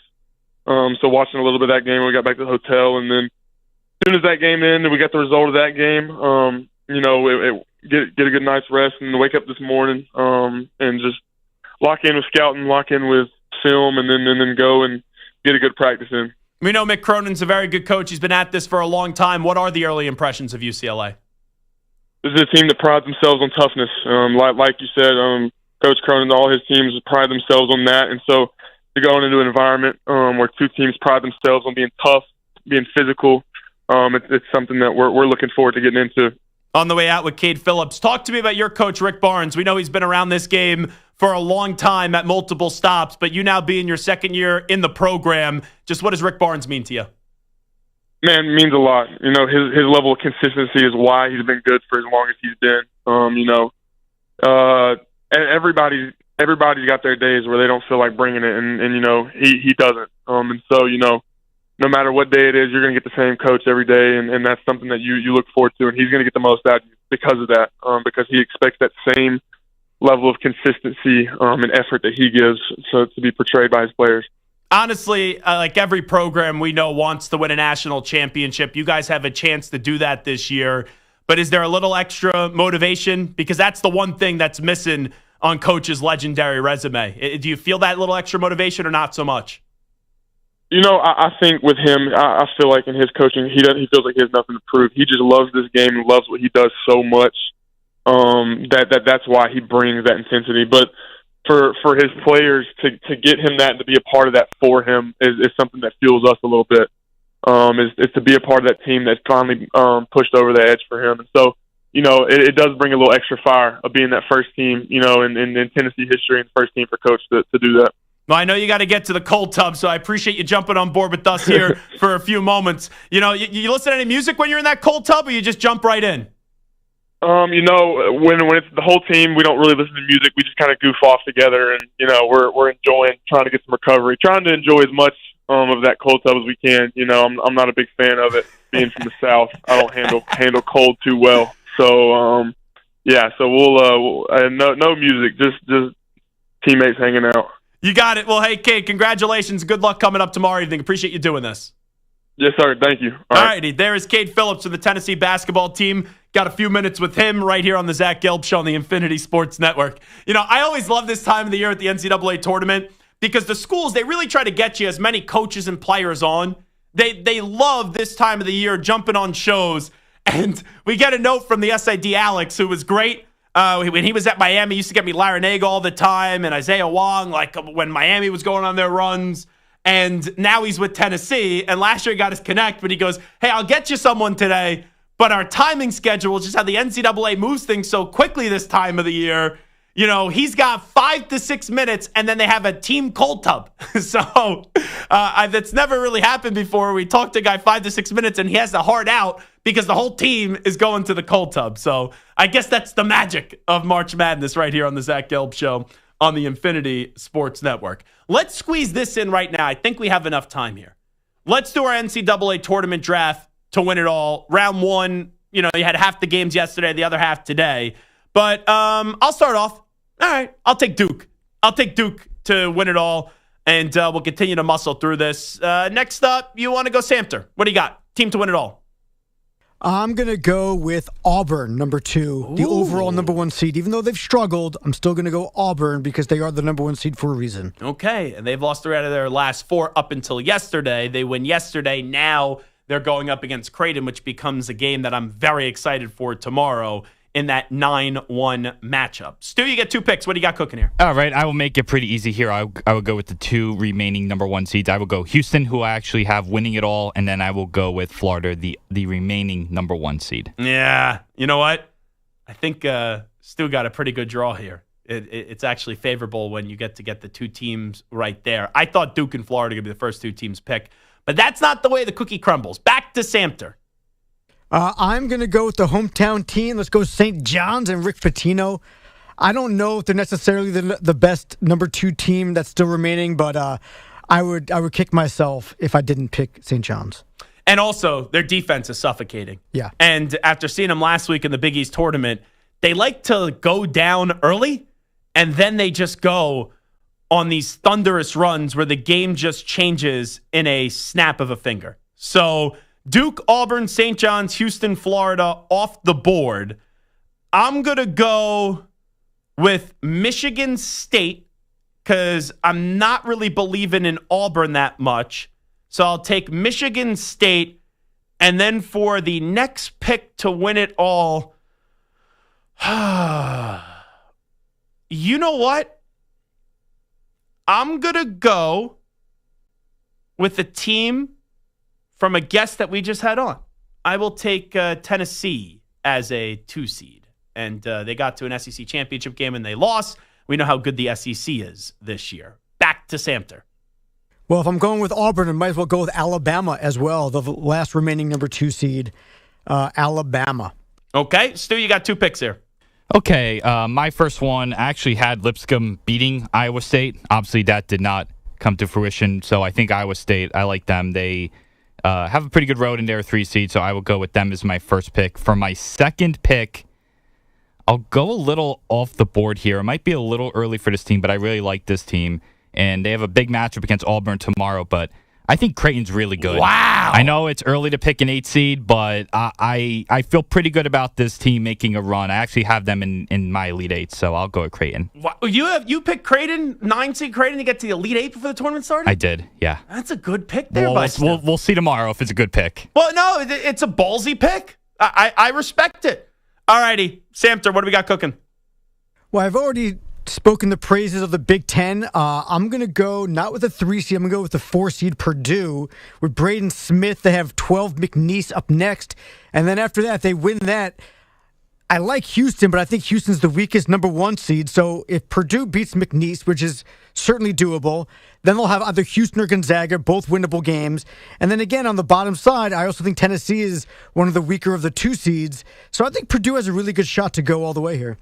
So watching a little bit of that game when we got back to the hotel, and then as soon as that game ended, we got the result of that game. Get a good night's rest and wake up this morning and just lock in with scouting, lock in with film, and then go and get a good practice in. We know Mick Cronin's a very good coach. He's been at this for a long time. What are the early impressions of UCLA? This is a team that prides themselves on toughness. Like you said, Coach Cronin, all his teams pride themselves on that. And so to go into an environment where two teams pride themselves on being tough, being physical, it's something that we're looking forward to getting into. On the way out with Cade Phillips, talk to me about your coach, Rick Barnes. We know he's been around this game for a long time at multiple stops, but you now being your second year in the program, just what does Rick Barnes mean to you? Man, it means a lot. His level of consistency is why he's been good for as long as he's been. Everybody's got their days where they don't feel like bringing it, and he doesn't. And so no matter what day it is, you're going to get the same coach every day, and that's something that you look forward to, and he's going to get the most out of you because of that, because he expects that same level of consistency and effort that he gives to be portrayed by his players. Honestly, like every program we know wants to win a national championship. You guys have a chance to do that this year, but is there a little extra motivation? Because that's the one thing that's missing on Coach's legendary resume. Do you feel that little extra motivation or not so much? I think with him, I feel like in his coaching, he feels like he has nothing to prove. He just loves this game and loves what he does so much that's why he brings that intensity. But for his players to get him that and to be a part of that for him is something that fuels us a little bit. Is to be a part of that team that's finally pushed over the edge for him. And so, it does bring a little extra fire of being that first team, in Tennessee history and first team for Coach to do that. Well, I know you got to get to the cold tub, so I appreciate you jumping on board with us here for a few moments. You listen to any music when you're in that cold tub, or you just jump right in? When it's the whole team, we don't really listen to music. We just kind of goof off together, and we're enjoying, trying to get some recovery, trying to enjoy as much of that cold tub as we can. I'm not a big fan of it. Being from the South, I don't handle cold too well. So so we'll no music, just teammates hanging out. You got it. Well, hey, Cade, congratulations. Good luck coming up tomorrow evening. Appreciate you doing this. Yes, sir. Thank you. All righty. There is Cade Phillips from the Tennessee basketball team. Got a few minutes with him right here on the Zach Gelb Show on the Infinity Sports Network. I always love this time of the year at the NCAA Tournament because the schools, they really try to get you as many coaches and players on. They love this time of the year jumping on shows. And we get a note from the SID Alex, who was great. When he was at Miami, he used to get me Larinaga all the time and Isaiah Wong, like when Miami was going on their runs. And now he's with Tennessee. And last year he got his connect, but he goes, hey, I'll get you someone today. But our timing schedule, just how the NCAA moves things so quickly this time of the year, he's got 5 to 6 minutes, and then they have a team cold tub. So that's never really happened before. We talk to a guy 5 to 6 minutes, and he has to hard out because the whole team is going to the cold tub. So I guess that's the magic of March Madness right here on the Zach Gelb Show on the Infinity Sports Network. Let's squeeze this in right now. I think we have enough time here. Let's do our NCAA tournament draft to win it all. Round one, you had half the games yesterday, the other half today. But I'll start off. All right, I'll take Duke. I'll take Duke to win it all, and we'll continue to muscle through this. Next up, you want to go Samter. What do you got? Team to win it all. I'm going to go with Auburn, number 2, the overall number 1 seed. Even though they've struggled, I'm still going to go Auburn because they are the number 1 seed for a reason. Okay, and they've lost 3 out of their last 4 up until yesterday. They win yesterday. Now they're going up against Creighton, which becomes a game that I'm very excited for tomorrow in that 9-1 matchup. Stu, you get 2 picks. What do you got cooking here? All right, I will make it pretty easy here. I will go with the 2 remaining number 1 seeds. I will go Houston, who I actually have winning it all, and then I will go with Florida, the remaining number 1 seed. Yeah, you know what? I think Stu got a pretty good draw here. It's actually favorable when you get the 2 teams right there. I thought Duke and Florida would be the first 2 teams picked, but that's not the way the cookie crumbles. Back to Samter. I'm going to go with the hometown team. Let's go St. John's and Rick Pitino. I don't know if they're necessarily the best number 2 team that's still remaining, but I would kick myself if I didn't pick St. John's. And also, their defense is suffocating. Yeah. And after seeing them last week in the Big East tournament, they like to go down early, and then they just go on these thunderous runs where the game just changes in a snap of a finger. So Duke, Auburn, St. John's, Houston, Florida off the board. I'm going to go with Michigan State because I'm not really believing in Auburn that much. So I'll take Michigan State. And then for the next pick to win it all, you know what? I'm going to go with the team from a guest that we just had on. I will take Tennessee as a 2 seed. And they got to an SEC championship game and they lost. We know how good the SEC is this year. Back to Samter. Well, if I'm going with Auburn, I might as well go with Alabama as well, the last remaining number 2 seed, Alabama. Okay, Stu, you got 2 picks here. Okay, my first one, I actually had Lipscomb beating Iowa State. Obviously, that did not come to fruition, so I think Iowa State, I like them. They have a pretty good road in their 3 seed, so I will go with them as my first pick. For my second pick, I'll go a little off the board here. It might be a little early for this team, but I really like this team. And they have a big matchup against Auburn tomorrow, but I think Creighton's really good. Wow. I know it's early to pick an 8 seed, but I feel pretty good about this team making a run. I actually have them in my Elite 8, so I'll go with Creighton. Wow. You picked Creighton, 9 seed Creighton to get to the Elite 8 before the tournament started? I did, yeah. That's a good pick there. We'll see tomorrow if it's a good pick. Well, no, it's a ballsy pick. I respect it. All righty, Samter, what do we got cooking? Well, I've already spoken the praises of the Big Ten. I'm going to go not with the 3 seed. I'm going to go with the 4 seed Purdue. With Braden Smith, they have 12 McNeese up next. And then after that, they win that. I like Houston, but I think Houston's the weakest number 1 seed. So if Purdue beats McNeese, which is certainly doable, then they'll have either Houston or Gonzaga, both winnable games. And then again, on the bottom side, I also think Tennessee is one of the weaker of the 2 seeds. So I think Purdue has a really good shot to go all the way here.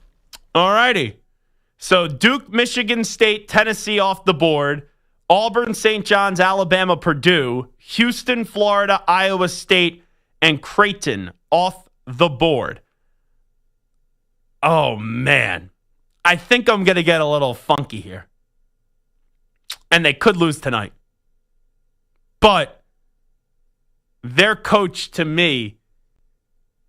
All righty. So Duke, Michigan State, Tennessee off the board. Auburn, St. John's, Alabama, Purdue. Houston, Florida, Iowa State, and Creighton off the board. Oh, man. I think I'm going to get a little funky here. And they could lose tonight. But their coach, to me,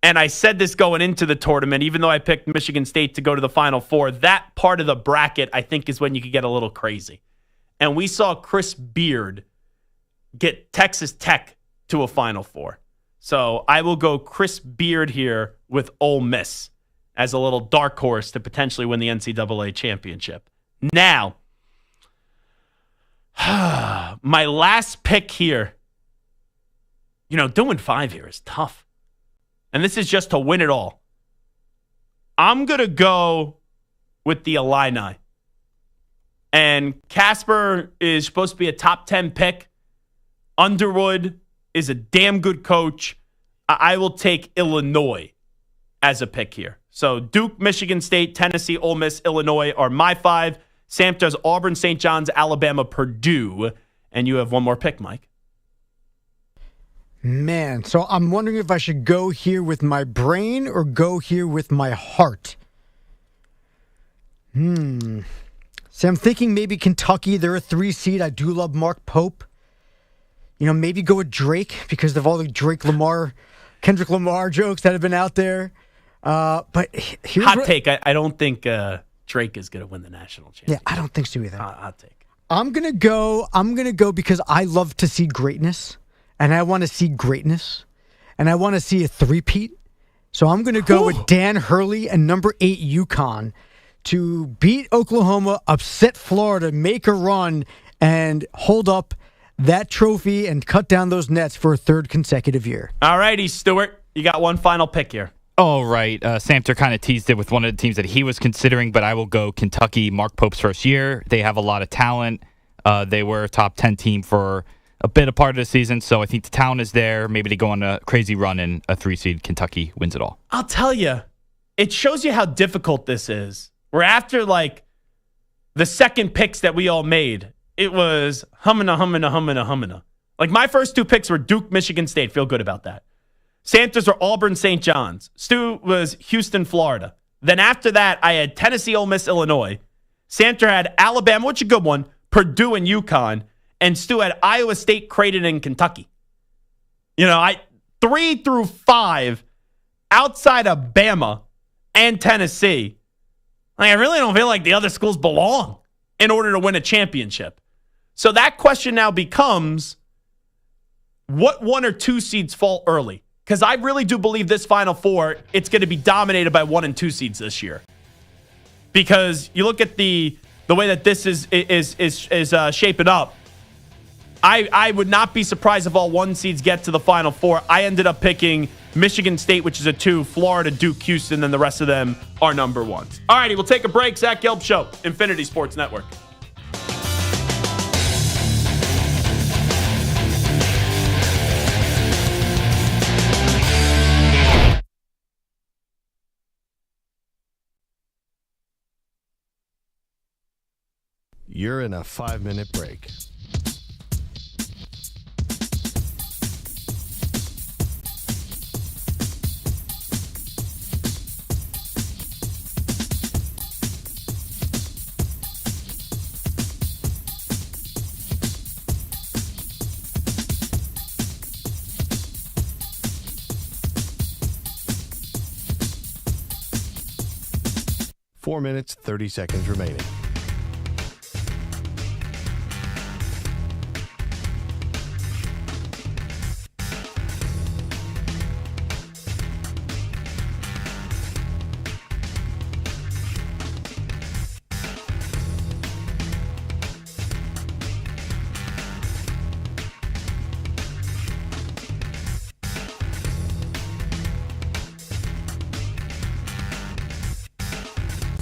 and I said this going into the tournament, even though I picked Michigan State to go to the Final Four, that part of the bracket, I think, is when you could get a little crazy. And we saw Chris Beard get Texas Tech to a Final Four. So I will go Chris Beard here with Ole Miss as a little dark horse to potentially win the NCAA championship. Now, my last pick here. Doing 5 here is tough. And this is just to win it all. I'm going to go with the Illini. And Casper is supposed to be a top 10 pick. Underwood is a damn good coach. I will take Illinois as a pick here. So Duke, Michigan State, Tennessee, Ole Miss, Illinois are my 5. Sam does Auburn, St. John's, Alabama, Purdue. And you have one more pick, Mike. Man, so I'm wondering if I should go here with my brain or go here with my heart. So I'm thinking maybe Kentucky. They're a 3 seed. I do love Mark Pope. Maybe go with Drake because of all the Kendrick Lamar jokes that have been out there. But here's hot take. I don't think Drake is going to win the national championship. Yeah, I don't think so either. Hot take. I'm gonna go because I love to see greatness, and I want to see greatness, and I want to see a three-peat. So I'm gonna go with Dan Hurley and number 8 UConn to beat Oklahoma, upset Florida, make a run, and hold up that trophy and cut down those nets for a 3rd consecutive year. All righty, Stuart. You got one final pick here. Oh, right. Samter kind of teased it with one of the teams that he was considering, but I will go Kentucky, Mark Pope's first year. They have a lot of talent. They were a top 10 team for a bit of part of the season, so I think the talent is there. Maybe they go on a crazy run and a 3-seed Kentucky wins it all. I'll tell you, it shows you how difficult this is. Where after, the second picks that we all made, it was hummina. Like, my first 2 picks were Duke, Michigan State. Feel good about that. Santos or Auburn, St. John's. Stu was Houston, Florida. Then after that, I had Tennessee, Ole Miss, Illinois. Santer had Alabama, which is a good one, Purdue and UConn. And Stu had Iowa State, Creighton, and Kentucky. 3 through 5 outside of Bama and Tennessee. I really don't feel like the other schools belong in order to win a championship. So that question now becomes, what 1 or 2 seeds fall early? Because I really do believe this Final Four, it's going to be dominated by 1 and 2 seeds this year. Because you look at the way that this is shaping up, I would not be surprised if all 1 seeds get to the Final Four. I ended up picking Michigan State, which is a 2, Florida, Duke, Houston, and the rest of them are number 1s. All righty, we'll take a break. Zach Gelb Show, Infinity Sports Network. You're in a 5-minute break. Four minutes, 30 seconds remaining.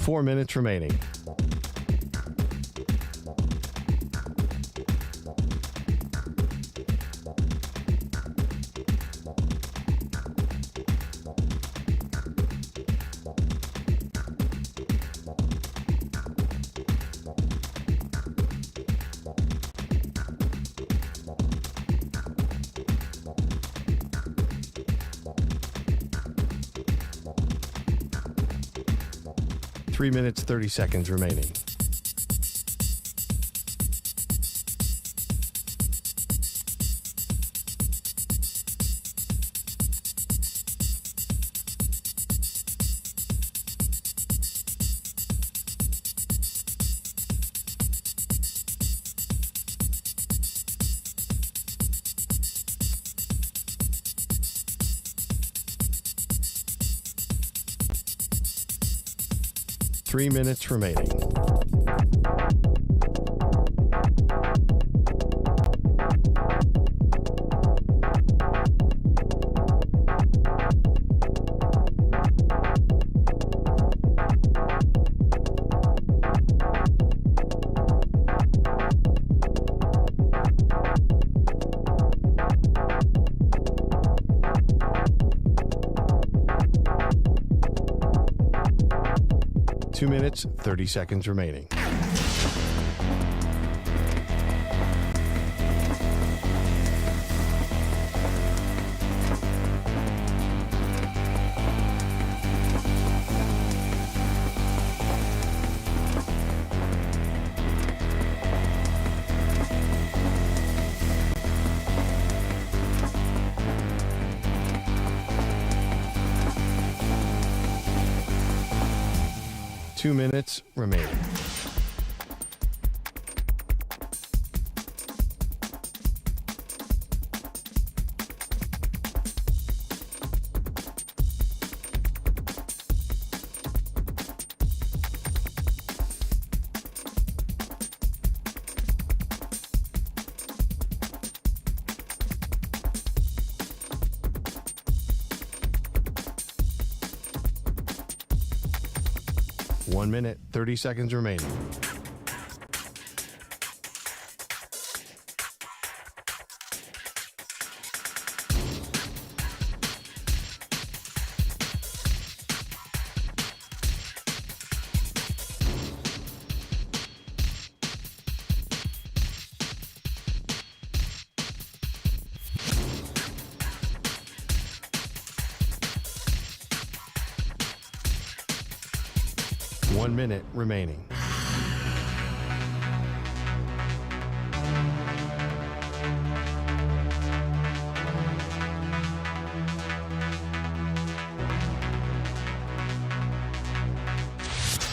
4 minutes remaining. Three minutes, 30 seconds remaining. Three minutes remaining. Two minutes, 30 seconds remaining. Two minutes remaining. One minute, 30 seconds remaining. One minute remaining.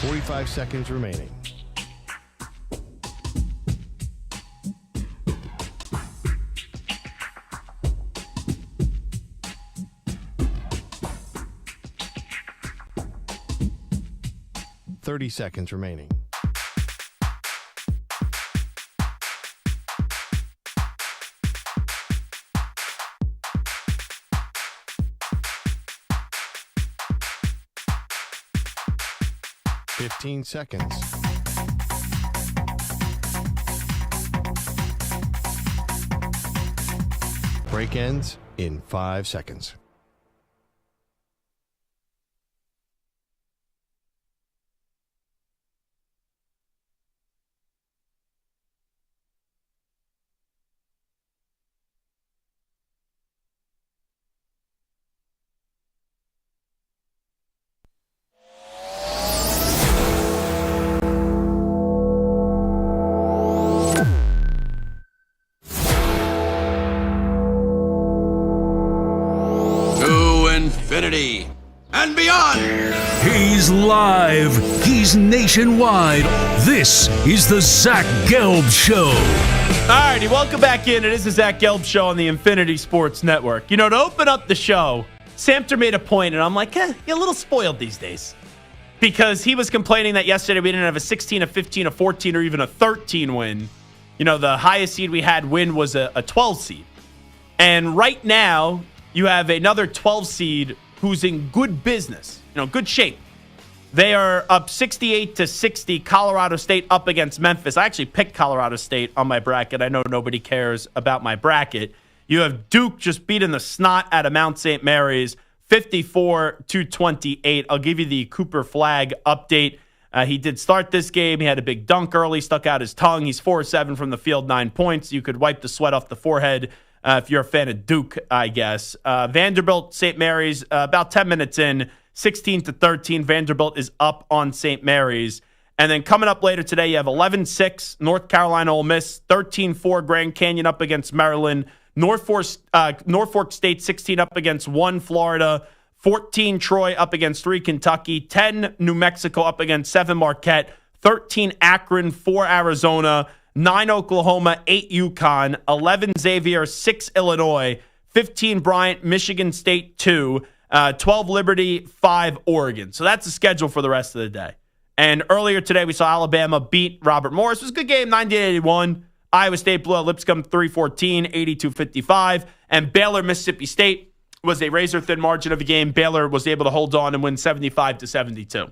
Forty-five seconds remaining. Thirty seconds remaining. Fifteen seconds. Break ends in 5 seconds. Infinity and beyond. He's live. He's nationwide. This is the Zach Gelb Show. All righty, welcome back in. It is the Zach Gelb Show on the Infinity Sports Network. You know, to open up the show, Samter made a point, and I'm like, you're a little spoiled these days. Because he was complaining that yesterday we didn't have a 16, a 15, a 14, or even a 13 win. You know, the highest seed we had win was a 12 seed. And right now, you have another 12 seed who's in good business, good shape. They are up 68-60. Colorado State up against Memphis. I actually picked Colorado State on my bracket. I know nobody cares about my bracket. You have Duke just beating the snot out of Mount St. Mary's, 54-28. I'll give you the Cooper Flagg update. He did start this game. He had a big dunk early, stuck out his tongue. He's 4-7 from the field, 9 points. You could wipe the sweat off the forehead if you're a fan of Duke, I guess. Vanderbilt, St. Mary's, about 10 minutes in, 16-13. Vanderbilt is up on St. Mary's. And then coming up later today, you have 11-6 North Carolina Ole Miss, 13-4 Grand Canyon up against Maryland, Norfolk State 16 up against 1 Florida, 14 Troy up against 3 Kentucky, 10 New Mexico up against 7 Marquette, 13 Akron, 4 Arizona, 9 Oklahoma, 8 UConn, 11 Xavier, 6 Illinois, 15 Bryant, Michigan State 2, 12 Liberty, 5 Oregon. So that's the schedule for the rest of the day. And earlier today, we saw Alabama beat Robert Morris. It was a good game, 98-81. Iowa State blew out Lipscomb 3-14, 82-55. And Baylor, Mississippi State was a razor-thin margin of a game. Baylor was able to hold on and win 75-72.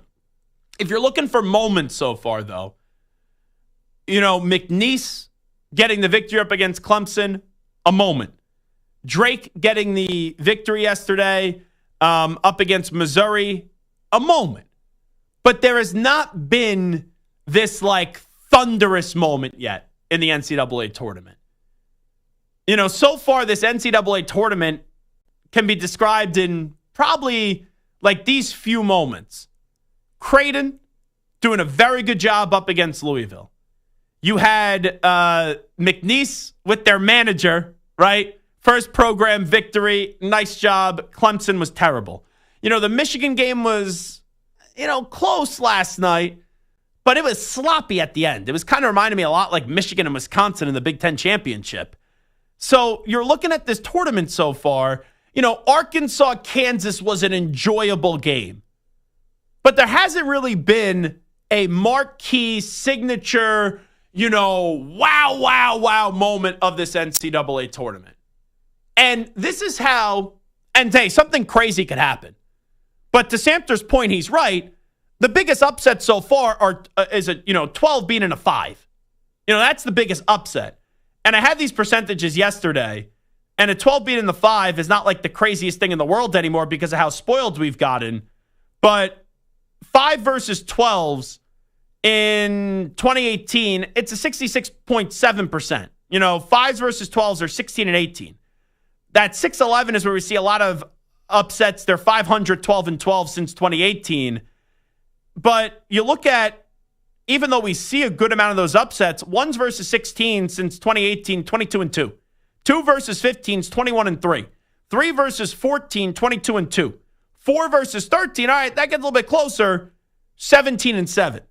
If you're looking for moments so far, though, McNeese getting the victory up against Clemson, a moment. Drake getting the victory yesterday up against Missouri, a moment. But there has not been this thunderous moment yet in the NCAA tournament. So far this NCAA tournament can be described in probably these few moments. Creighton doing a very good job up against Louisville. You had McNeese with their manager, right? First program victory. Nice job. Clemson was terrible. The Michigan game was, close last night, but it was sloppy at the end. It was kind of reminding me a lot like Michigan and Wisconsin in the Big Ten championship. So you're looking at this tournament so far. Arkansas, Kansas was an enjoyable game, but there hasn't really been a marquee signature, wow moment of this NCAA tournament. And this is how, and hey, something crazy could happen. But to Samter's point, he's right. The biggest upset so far is 12 beating a 5. That's the biggest upset. And I had these percentages yesterday, and a 12 beating the 5 is not the craziest thing in the world anymore because of how spoiled we've gotten. But 5 versus 12s in 2018, it's a 66.7%. 5s versus 12s are 16 and 18. That 6-11 is where we see a lot of upsets. They're 500, 12 and 12 since 2018. But you look at, even though we see a good amount of those upsets, 1s versus 16 since 2018, 22 and 2. 2 versus 15s, 21 and 3. 3 versus 14, 22 and 2. 4 versus 13, all right, that gets a little bit closer, 17 and 7.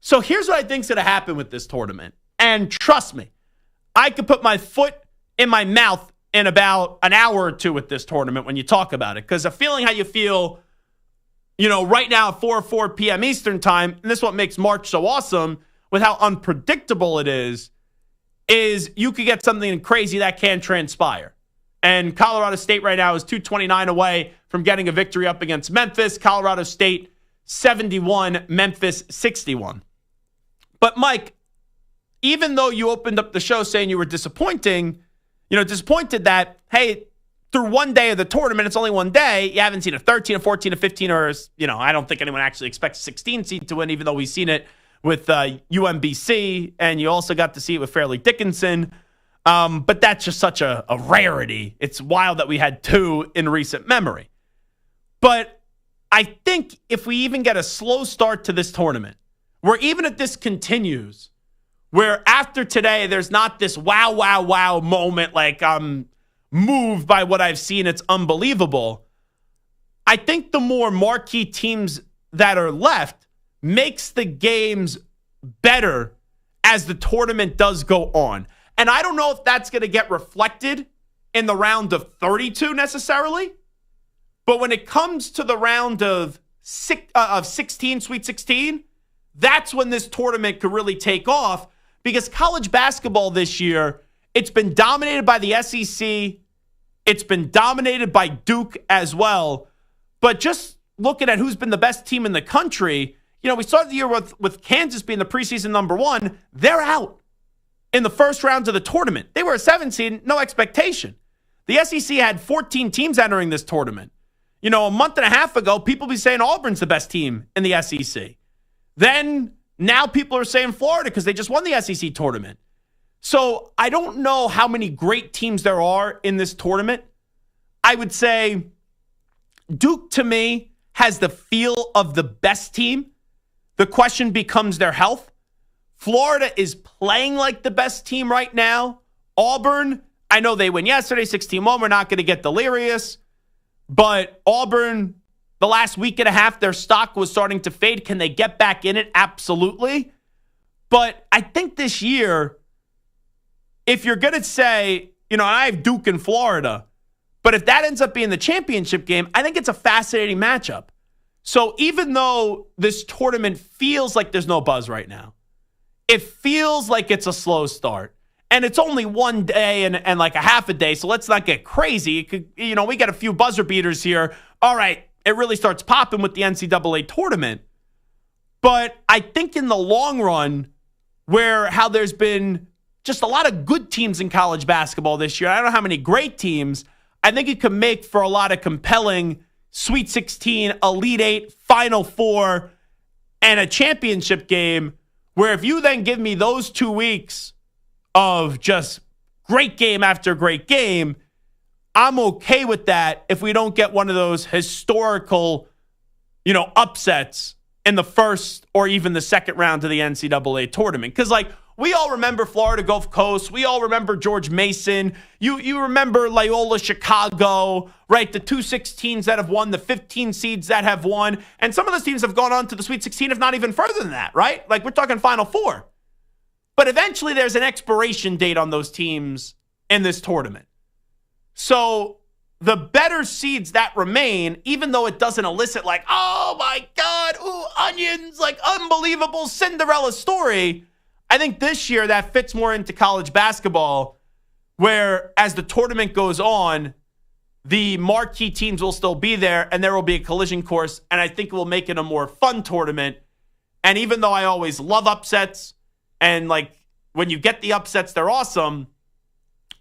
So here's what I think's going to happen with this tournament. And trust me, I could put my foot in my mouth in about an hour or two with this tournament when you talk about it. Because a feeling how you feel, right now at 4 p.m. Eastern time, and this is what makes March so awesome with how unpredictable it is you could get something crazy that can transpire. And Colorado State right now is 229 away from getting a victory up against Memphis. Colorado State 71, Memphis 61. But Mike, even though you opened up the show saying you were disappointed that, hey, through one day of the tournament, it's only one day, you haven't seen a 13, a 14, a 15, or, I don't think anyone actually expects a 16 seed to win, even though we've seen it with UMBC, and you also got to see it with Fairleigh Dickinson. But that's just such a rarity. It's wild that we had 2 in recent memory. But I think if we even get a slow start to this tournament, where even if this continues, where after today there's not this wow moment like I'm moved by what I've seen, it's unbelievable, I think the more marquee teams that are left makes the games better as the tournament does go on. And I don't know if that's going to get reflected in the round of 32 necessarily, but when it comes to the round of 16, Sweet 16, that's when this tournament could really take off, because college basketball this year, it's been dominated by the SEC. It's been dominated by Duke as well. But just looking at who's been the best team in the country, we started the year with Kansas being the preseason number 1. They're out in the first round of the tournament. They were a 7 seed, no expectation. The SEC had 14 teams entering this tournament. A month and a half ago, people be saying Auburn's the best team in the SEC. Then now people are saying Florida because they just won the SEC tournament. So I don't know how many great teams there are in this tournament. I would say Duke, to me, has the feel of the best team. The question becomes their health. Florida is playing like the best team right now. Auburn, I know they win yesterday, 16-1. We're not going to get delirious. But Auburn, the last week and a half, their stock was starting to fade. Can they get back in it? Absolutely. But I think this year, if you're going to say, I have Duke in Florida, but if that ends up being the championship game, I think it's a fascinating matchup. So even though this tournament feels like there's no buzz right now, it feels like it's a slow start. And it's only one day and like a half a day, so let's not get crazy. It could, we got a few buzzer beaters here. All right, it really starts popping with the NCAA tournament. But I think in the long run, how there's been just a lot of good teams in college basketball this year, I don't know how many great teams, I think it could make for a lot of compelling Sweet 16, Elite 8, Final Four, and a championship game where if you then give me those 2 weeks of just great game after great game, I'm okay with that if we don't get one of those historical, upsets in the first or even the second round of the NCAA tournament. Because, we all remember Florida Gulf Coast. We all remember George Mason. You remember Loyola Chicago, right? The 2-16s that have won, the 15 seeds that have won. And some of those teams have gone on to the Sweet 16, if not even further than that, right? We're talking Final Four. But eventually there's an expiration date on those teams in this tournament. So the better seeds that remain, even though it doesn't elicit oh my God, ooh, onions, unbelievable Cinderella story, I think this year that fits more into college basketball, where as the tournament goes on, the marquee teams will still be there and there will be a collision course. And I think it will make it a more fun tournament. And even though I always love upsets and when you get the upsets, they're awesome,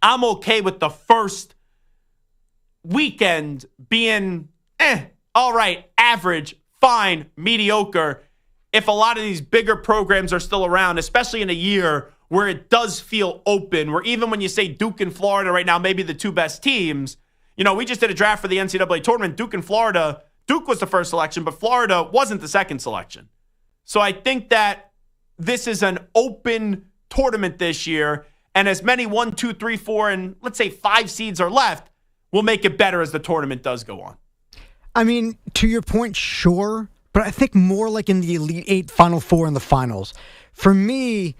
I'm okay with the first weekend being, all right, average, fine, mediocre. If a lot of these bigger programs are still around, especially in a year where it does feel open, where even when you say Duke and Florida right now, maybe the two best teams, we just did a draft for the NCAA tournament. Duke and Florida, Duke was the first selection, but Florida wasn't the second selection. So I think that this is an open tournament this year, and as many 1, 2, 3, 4, and let's say 5 seeds are left, will make it better as the tournament does go on. I mean, to your point, sure. But I think more in the Elite 8, Final Four, and the finals. For me,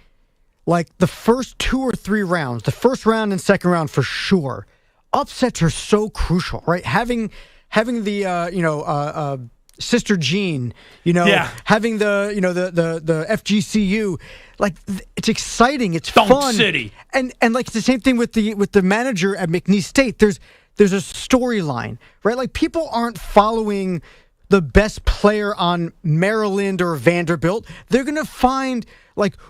the first 2 or 3 rounds, the first round and second round for sure, upsets are so crucial, right? Having the Sister Jean, having the FGCU, it's exciting, it's Dunk fun, City, and it's the same thing with the manager at McNeese State. There's a storyline, right? People aren't following the best player on Maryland or Vanderbilt. They're going to find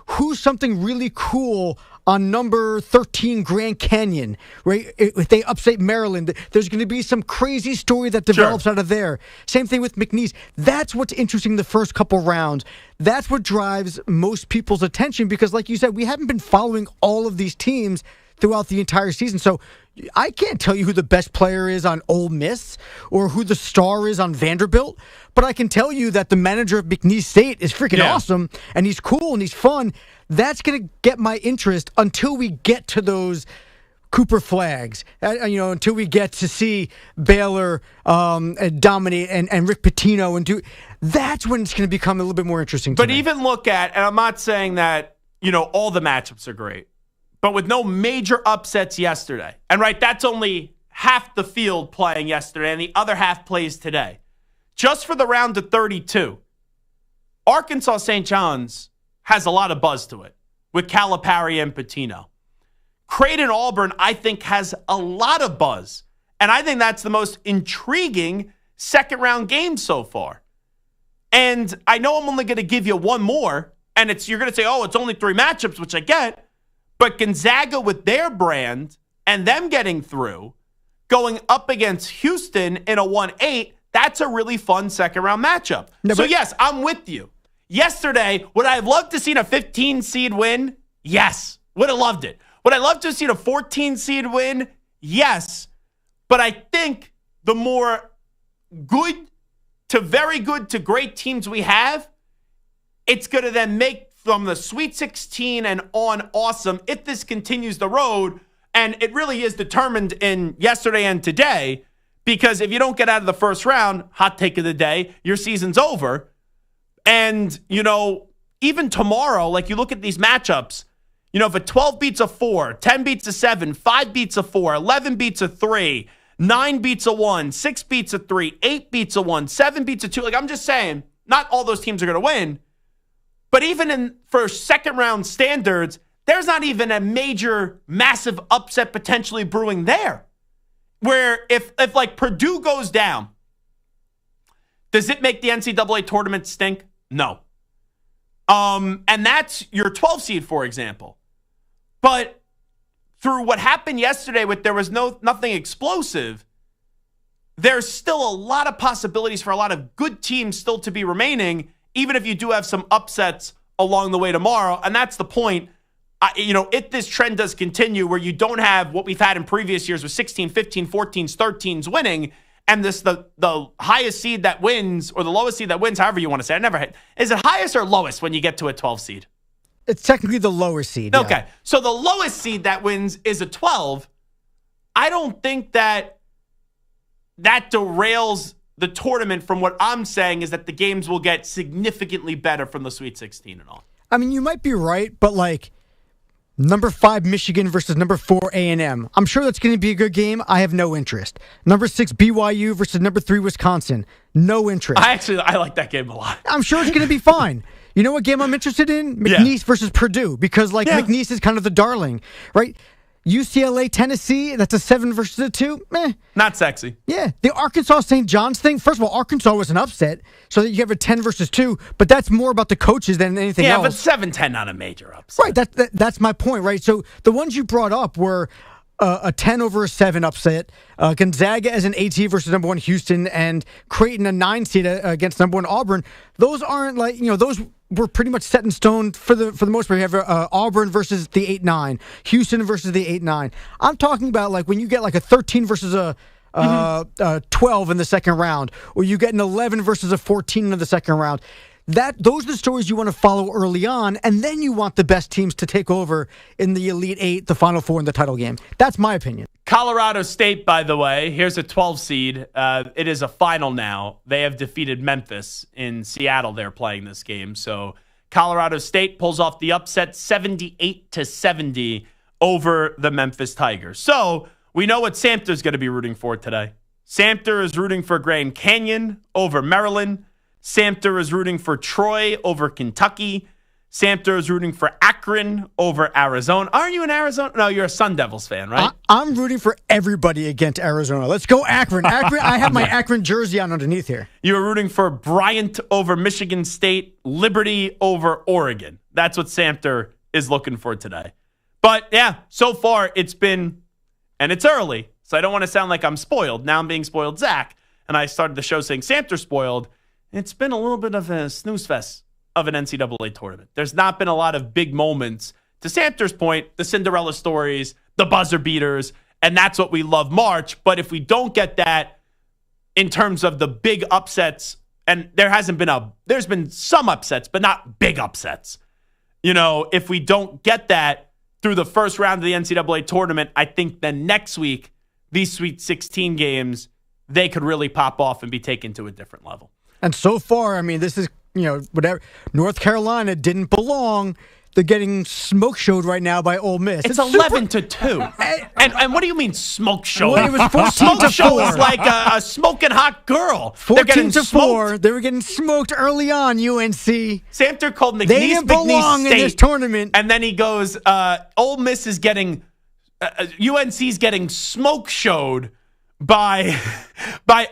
who's something really cool on number 13 Grand Canyon, right? If they upstate Maryland, there's going to be some crazy story that develops out of there. Same thing with McNeese. That's what's interesting the first couple rounds. That's what drives most people's attention because, like you said, we haven't been following all of these teams throughout the entire season. So I can't tell you who the best player is on Ole Miss or who the star is on Vanderbilt, but I can tell you that the manager of McNeese State is freaking awesome, and he's cool and he's fun. That's going to get my interest until we get to those Cooper flags, until we get to see Baylor dominate and Rick Pitino and do. That's when it's going to become a little bit more interesting to me. But even look at, and I'm not saying that, all the matchups are great, but with no major upsets yesterday. And that's only half the field playing yesterday, and the other half plays today. Just for the round of 32, Arkansas St. John's has a lot of buzz to it with Calipari and Pitino. Creighton Auburn, I think, has a lot of buzz. And I think that's the most intriguing second-round game so far. And I know I'm only going to give you one more, and you're going to say, oh, it's only 3 matchups, which I get. But Gonzaga with their brand and them getting through, going up against Houston in a 1-8, that's a really fun second-round matchup. No, so, yes, I'm with you. Yesterday, would I have loved to see a 15-seed win? Yes. Would have loved it. Would I love to see a 14-seed win? Yes. But I think the more good to very good to great teams we have, it's going to then make from the Sweet 16 and on awesome if this continues the road. And it really is determined in yesterday and today, because if you don't get out of the first round, hot take of the day, your season's over. And, even tomorrow, like you look at these matchups, if a 12 beats a 4, 10 beats a 7, 5 beats a 4, 11 beats a 3, 9 beats a 1, 6 beats a 3, 8 beats a 1, 7 beats a 2. Like, I'm just saying, not all those teams are going to win. But even for second round standards, there's not even a major, massive upset potentially brewing there. Where if like Purdue goes down, does it make the NCAA tournament stink? No. And that's your 12 seed, for example. But through what happened yesterday with there was nothing explosive, there's still a lot of possibilities for a lot of good teams still to be remaining, even if you do have some upsets along the way tomorrow. And that's the point. If this trend does continue where you don't have what we've had in previous years with 16, 15, 14s, 13s winning, and the highest seed that wins or the lowest seed that wins, however you want to say it, is it highest or lowest when you get to a 12 seed? It's technically the lower seed. Yeah. Okay. So the lowest seed that wins is a 12. I don't think that derails the tournament from what I'm saying is that the games will get significantly better from the Sweet 16 and all. I mean, you might be right, but like number 5 Michigan versus number 4 A&M. I'm sure that's going to be a good game. I have no interest. Number 6 BYU versus number 3 Wisconsin. No interest. I like that game a lot. I'm sure it's going to be fine. You know what game I'm interested in? McNeese versus Purdue, because McNeese is kind of the darling, right? UCLA, Tennessee, that's a 7 versus a 2. Meh. Not sexy. Yeah. The Arkansas St. John's thing, first of all, Arkansas was an upset, so that you have a 10 versus 2, but that's more about the coaches than anything else. Yeah, but 7-10, not a major upset. Right, that's my point, right? So the ones you brought up were a 10 over a 7 upset, Gonzaga as an 8 seed versus number 1 Houston, and Creighton a 9 seed against number 1 Auburn. Those aren't those were pretty much set in stone for the most part. You have Auburn versus the 8-9, Houston versus the 8-9. I'm talking about like when you get like a 13 versus a 12 in the second round, or you get an 11 versus a 14 in the second round. Those are the stories you want to follow early on, and then you want the best teams to take over in the Elite Eight, the Final Four, and the title game. That's my opinion. Colorado State, by the way, here's a 12 seed. It is a final now. They have defeated Memphis in Seattle. They're playing this game. So Colorado State pulls off the upset 78-70 over the Memphis Tigers. So we know what Samter's going to be rooting for today. Samter is rooting for Grand Canyon over Maryland. Samter is rooting for Troy over Kentucky. Samter is rooting for Akron over Arizona. Aren't you in Arizona? No, you're a Sun Devils fan, right? I'm rooting for everybody against Arizona. Let's go Akron. I have my Akron jersey on underneath here. You were rooting for Bryant over Michigan State, Liberty over Oregon. That's what Samter is looking for today. But yeah, so far it's been, and it's early, so I don't want to sound like I'm spoiled. Now I'm being spoiled, Zach. And I started the show saying Samter spoiled. It's been a little bit of a snooze fest of an NCAA tournament. There's not been a lot of big moments. To Samter's point, the Cinderella stories, the buzzer beaters, and that's what we love March. But if we don't get that in terms of the big upsets, and there's been some upsets, but not big upsets. If we don't get that through the first round of the NCAA tournament, I think then next week, these Sweet 16 games, they could really pop off and be taken to a different level. And so far, I mean, this is, whatever. North Carolina didn't belong. They're getting smoke showed right now by Ole Miss. It's 11-2. And what do you mean smoke showed? Well, it was 14-4. Smoke show is like a smoking hot girl. 14-4. They were getting smoked early on, UNC. Samter called McNeese, they didn't belong State, in this tournament. And then he goes, Ole Miss is getting, UNC's getting smoke showed by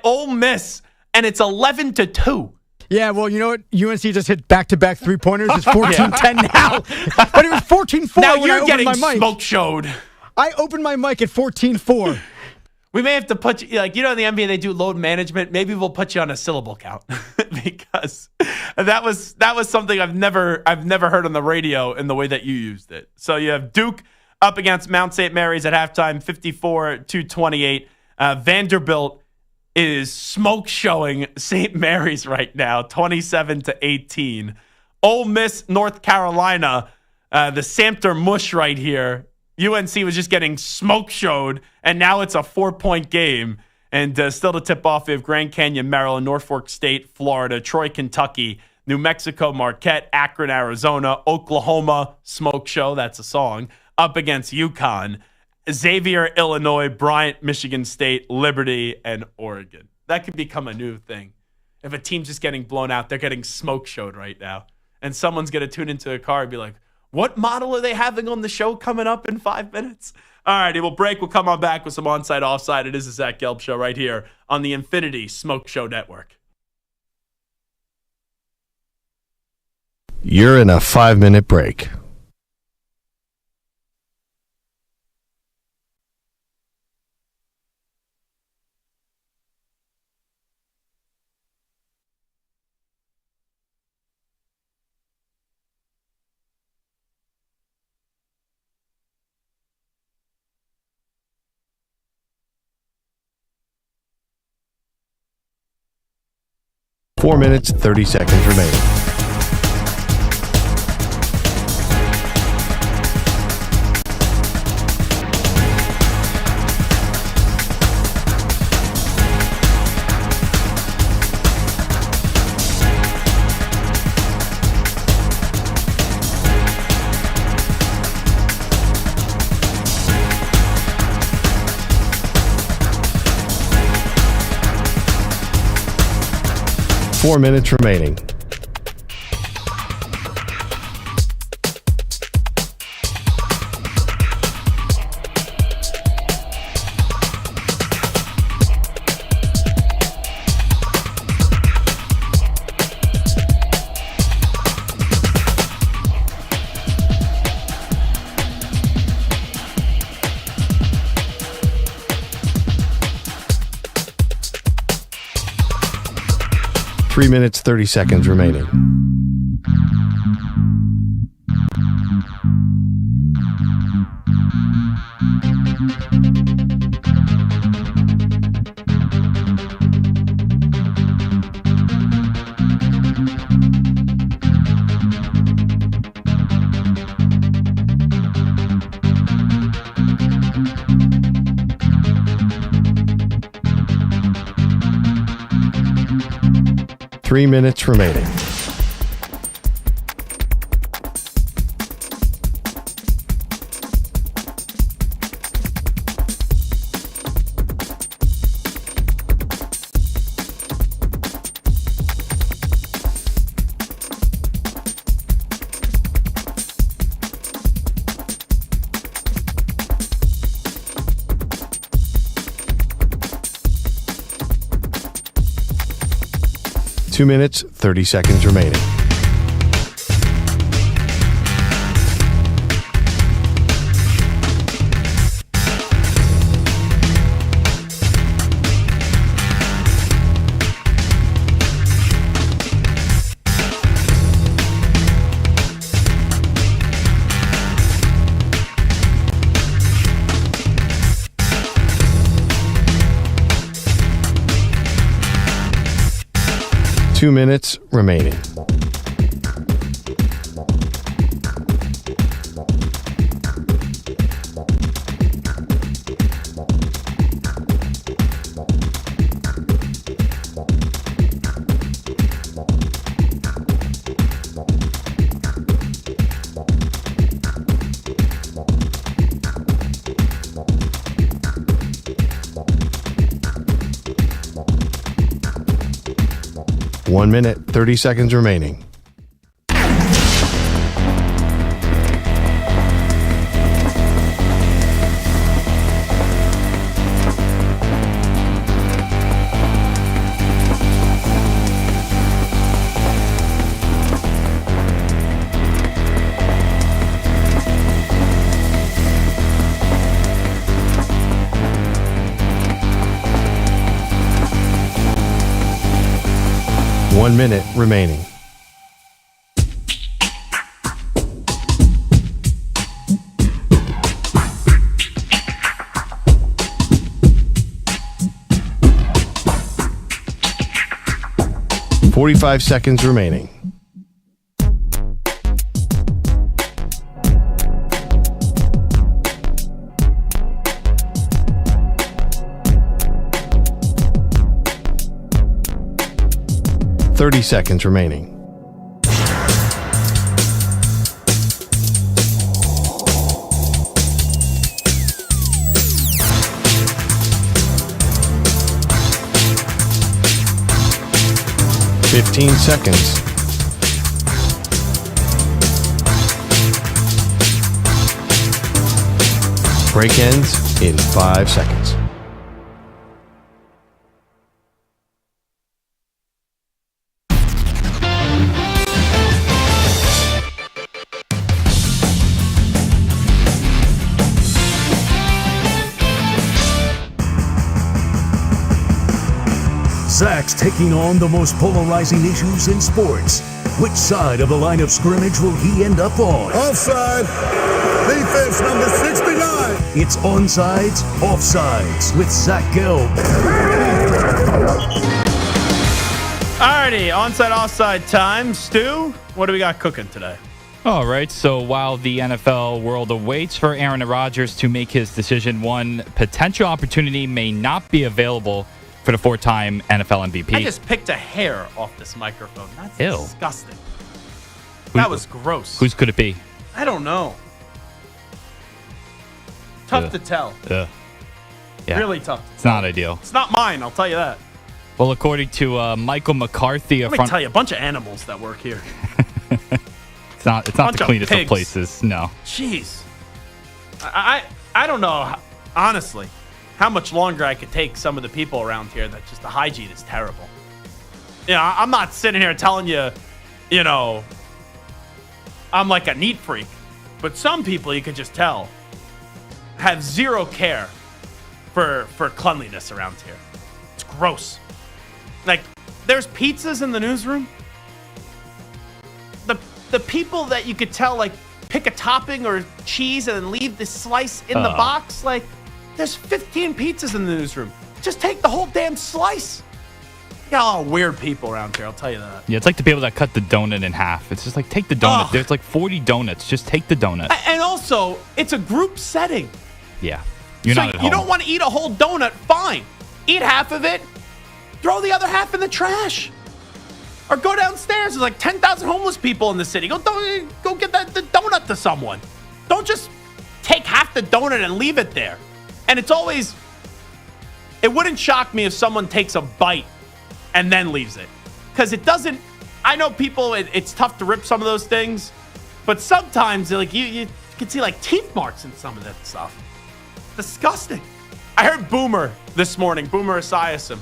Ole Miss. And it's 11-2. Yeah, well, you know what? UNC just hit back-to-back three-pointers. It's 14-10 now. But it was 14-4 Now when I you're opened getting my mic. smoke showed. I opened my mic at 14-4. We may have to put you, in the NBA they do load management. Maybe we'll put you on a syllable count because that was something I've never heard on the radio in the way that you used it. So you have Duke up against Mount St. Mary's at halftime, 54-28. Vanderbilt is smoke showing St. Mary's right now, 27-18. Ole Miss, North Carolina, the Samter mush right here. UNC was just getting smoke showed, and now it's a 4-point game. And still to tip off, we have Grand Canyon, Maryland, Norfolk State, Florida, Troy, Kentucky, New Mexico, Marquette, Akron, Arizona, Oklahoma, smoke show, that's a song, up against UConn, Xavier, Illinois, Bryant, Michigan State, Liberty, and Oregon. That could become a new thing. If a team's just getting blown out, they're getting smoke showed right now. And someone's going to tune into a car and be like, what model are they having on the show coming up in 5 minutes? All righty, we'll break. We'll come on back with some onside, offside. It is the Zach Gelb Show right here on the Infinity Smoke Show Network. You're in a 5-minute break. Four minutes, 30 seconds remaining. Four minutes remaining. Three minutes, 30 seconds remaining. Three minutes remaining. Two minutes, 30 seconds remaining. Two minutes remaining. One minute, 30 seconds remaining. 1 minute remaining. "45 seconds remaining. "30 seconds remaining. "15 seconds. Break ends in 5 seconds. Zach's taking on the most polarizing issues in sports. Which side of the line of scrimmage will he end up on? Offside. Defense number 69. It's Onsides, Offsides with Zach Gelb. Alrighty, onside, offside time. Stu, what do we got cooking today? All right, so while the NFL world awaits for Aaron Rodgers to make his decision, one potential opportunity may not be available for the four-time NFL MVP. I just picked a hair off this microphone. That's Ew. disgusting. That was gross. Whose could it be? I don't know. Tough to tell. Yeah. Really tough to It's tell. not ideal. It's not mine, I'll tell you that. Well, according to Michael McCarthy, Let me tell you, a bunch of animals that work here. it's not bunch the of cleanest of pigs. places. No. Jeez. I don't know, honestly, how much longer I could take some of the people around here that just the hygiene is terrible. You know, I'm not sitting here telling you, you know, I'm like a neat freak. But some people, you could just tell, have zero care for cleanliness around here. It's gross. Like, there's pizzas in the newsroom. The people that you could tell, like, pick a topping or cheese and then leave the slice in the box, like, there's 15 pizzas in the newsroom. Just take the whole damn slice. You got a lot of weird people around here, I'll tell you that. Yeah, it's like the people that cut the donut in half. It's just like, take the donut. There's like 40 donuts. Just take the donut. And also, it's a group setting. Yeah. You're not at home. You don't want to eat a whole donut, fine. Eat half of it, throw the other half in the trash. Or go downstairs. There's like 10,000 homeless people in the city. Go get the donut to someone. Don't just take half the donut and leave it there. And it's always, it wouldn't shock me if someone takes a bite and then leaves it. Because it doesn't, I know people, it's tough to rip some of those things. But sometimes, like, you can see like teeth marks in some of that stuff. Disgusting. I heard Boomer this morning, Boomer Esiason.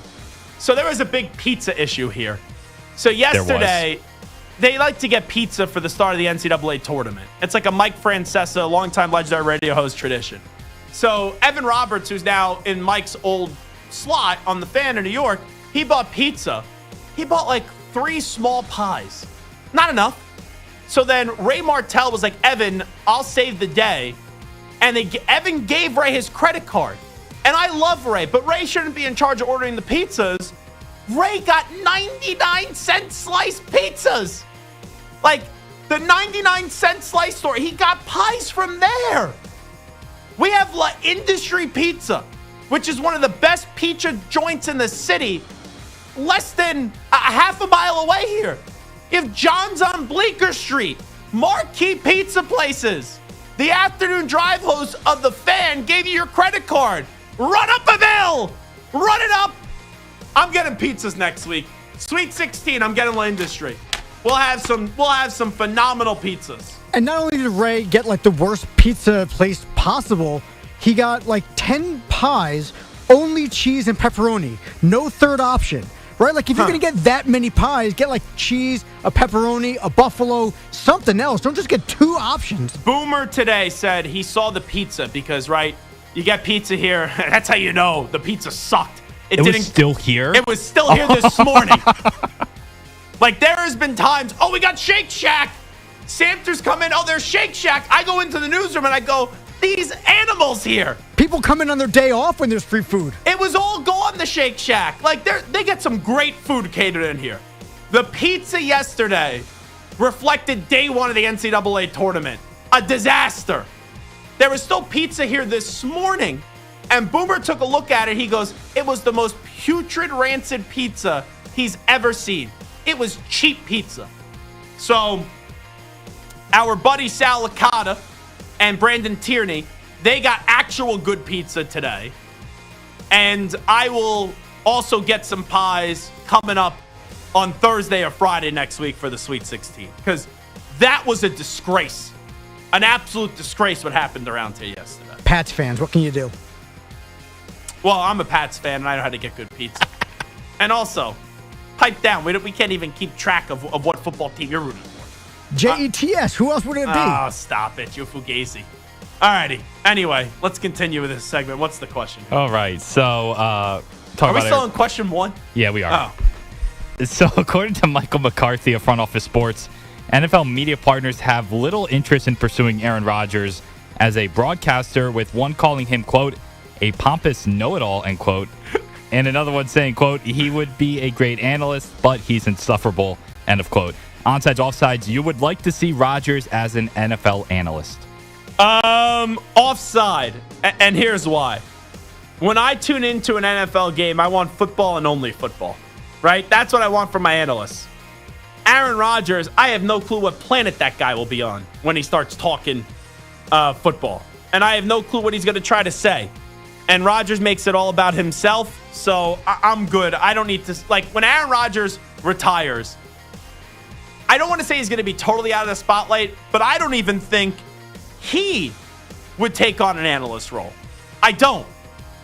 So there was a big pizza issue here. So yesterday, they like to get pizza for the start of the NCAA tournament. It's like a Mike Francesa, longtime legendary radio host tradition. So Evan Roberts, who's now in Mike's old slot on the Fan in New York, he bought pizza. He bought like 3 small pies. Not enough. So then Ray Martell was like, Evan, I'll save the day. And Evan gave Ray his credit card. And I love Ray, but Ray shouldn't be in charge of ordering the pizzas. Ray got 99-cent slice pizzas. Like, the 99-cent slice store, he got pies from there. We have La Industry Pizza, which is one of the best pizza joints in the city, less than a half a mile away here. You have John's on Bleecker Street, marquee pizza places. The afternoon drive host of The Fan gave you your credit card. Run up a bill. Run it up. I'm getting pizzas next week. Sweet 16, I'm getting La Industry. We'll have some phenomenal pizzas. And not only did Ray get like the worst pizza place possible, he got like 10 pies, only cheese and pepperoni. No third option. Right? Like if you're going to get that many pies, get like cheese, a pepperoni, a buffalo, something else. Don't just get 2 options. Boomer today said he saw the pizza because, right, you get pizza here. That's how you know the pizza sucked. It was still here? It was still here this morning. Like, there has been times, we got Shake Shack. Samters come in, there's Shake Shack. I go into the newsroom and I go, these animals here. People come in on their day off when there's free food. It was all gone, the Shake Shack. Like, they get some great food catered in here. The pizza yesterday reflected day one of the NCAA tournament. A disaster. There was still pizza here this morning, and Boomer took a look at it. He goes, it was the most putrid, rancid pizza he's ever seen. It was cheap pizza. So, our buddy Sal Licata and Brandon Tierney, they got actual good pizza today. And I will also get some pies coming up on Thursday or Friday next week for the Sweet 16. Because that was a disgrace. An absolute disgrace what happened around here yesterday. Pats fans, what can you do? Well, I'm a Pats fan, and I know how to get good pizza. And also, pipe down. We can't even keep track of what football team you're rooting for. Jets. Who else would it be? Oh, stop it. You're Fugazi. All righty. Anyway, let's continue with this segment. What's the question? All right. So, are we still on question one? Yeah, we are. So, according to Michael McCarthy of Front Office Sports, NFL media partners have little interest in pursuing Aaron Rodgers as a broadcaster, with one calling him, quote, a pompous know-it-all, end quote, and another one saying, quote, he would be a great analyst, but he's insufferable, end of quote. Onsides, offsides, you would like to see Rodgers as an NFL analyst? Offside, and here's why. When I tune into an NFL game, I want football and only football, right? That's what I want from my analysts. Aaron Rodgers, I have no clue what planet that guy will be on when he starts talking football. And I have no clue what he's going to try to say. And Rodgers makes it all about himself, so I'm good. I don't need to, like, when Aaron Rodgers retires, I don't want to say he's going to be totally out of the spotlight, but I don't even think he would take on an analyst role. I don't.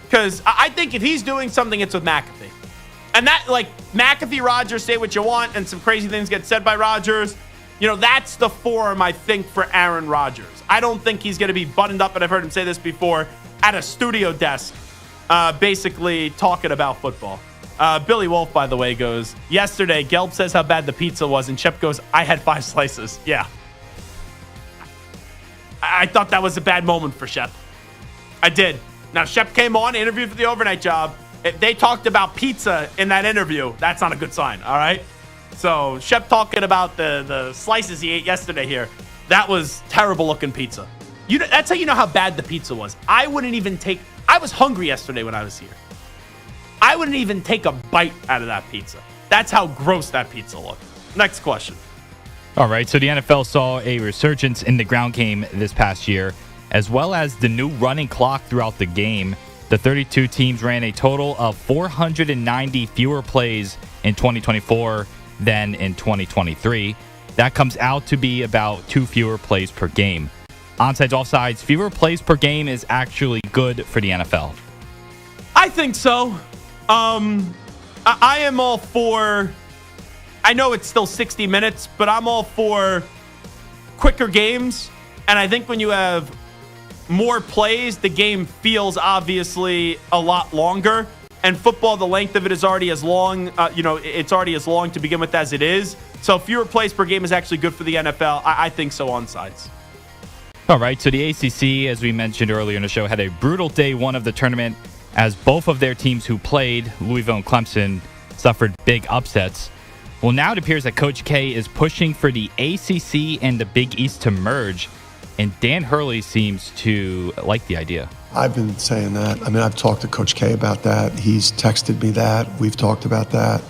Because I think if he's doing something, it's with McAfee. And that, like, McAfee, Rodgers, say what you want, and some crazy things get said by Rodgers. You know, that's the form, I think, for Aaron Rodgers. I don't think he's going to be buttoned up, and I've heard him say this before, at a studio desk, basically talking about football. Billy Wolf, by the way, goes, yesterday, Gelb says how bad the pizza was, and Shep goes, I had 5 slices. Yeah. I thought that was a bad moment for Shep. I did. Now, Shep came on, interviewed for the overnight job. If they talked about pizza in that interview, that's not a good sign, all right? So, Shep talking about the slices he ate yesterday here, that was terrible-looking pizza. That's how you know how bad the pizza was. I was hungry yesterday when I was here. I wouldn't even take a bite out of that pizza. That's how gross that pizza looked. Next question. All right, so the NFL saw a resurgence in the ground game this past year, as well as the new running clock throughout the game. The 32 teams ran a total of 490 fewer plays in 2024 than in 2023. That comes out to be about 2 fewer plays per game. Onsides, offsides, fewer plays per game is actually good for the NFL. I think so. I am all for, I know it's still 60 minutes, but I'm all for quicker games. And I think when you have more plays, the game feels obviously a lot longer. And football, the length of it is already as long. It's already as long to begin with as it is. So fewer plays per game is actually good for the NFL. I think so on sides. All right, so the ACC, as we mentioned earlier in the show, had a brutal day one of the tournament as both of their teams who played, Louisville and Clemson, suffered big upsets. Well, now it appears that Coach K is pushing for the ACC and the Big East to merge, and Dan Hurley seems to like the idea. I've been saying that. I mean, I've talked to Coach K about that. He's texted me that. We've talked about that.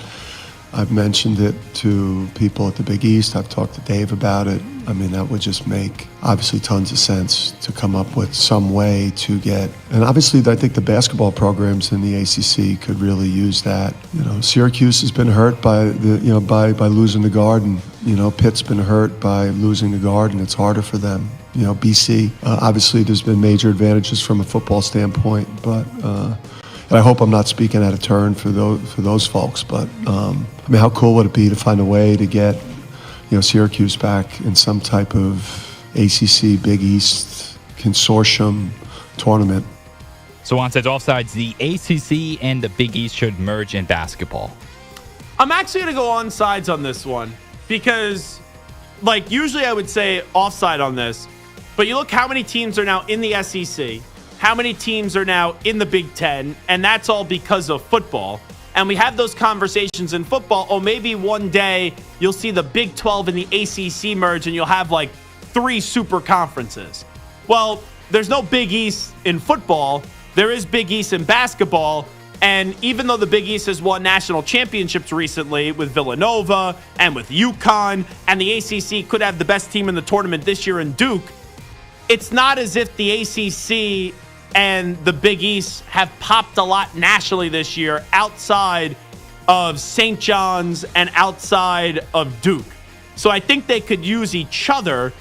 I've mentioned it to people at the Big East. I've talked to Dave about it. I mean, that would just make, obviously, tons of sense to come up with some way to get, and obviously, I think the basketball programs in the ACC could really use that. You know, Syracuse has been hurt by by losing the Garden. You know, Pitt's been hurt by losing the Garden. It's harder for them. You know, BC, obviously, there's been major advantages from a football standpoint, but. And I hope I'm not speaking out of turn for those folks, but I mean, how cool would it be to find a way to get, Syracuse back in some type of ACC Big East consortium tournament? So onsides, offsides, the ACC and the Big East should merge in basketball. I'm actually going to go on sides on this one because, like, usually I would say offside on this, but you look how many teams are now in the SEC, how many teams are now in the Big Ten, and that's all because of football. And we have those conversations in football. Oh, maybe one day you'll see the Big 12 and the ACC merge and you'll have like 3 super conferences. Well, there's no Big East in football. There is Big East in basketball. And even though the Big East has won national championships recently with Villanova and with UConn, and the ACC could have the best team in the tournament this year in Duke, it's not as if the ACC and the Big East have popped a lot nationally this year outside of St. John's and outside of Duke. So I think they could use each other.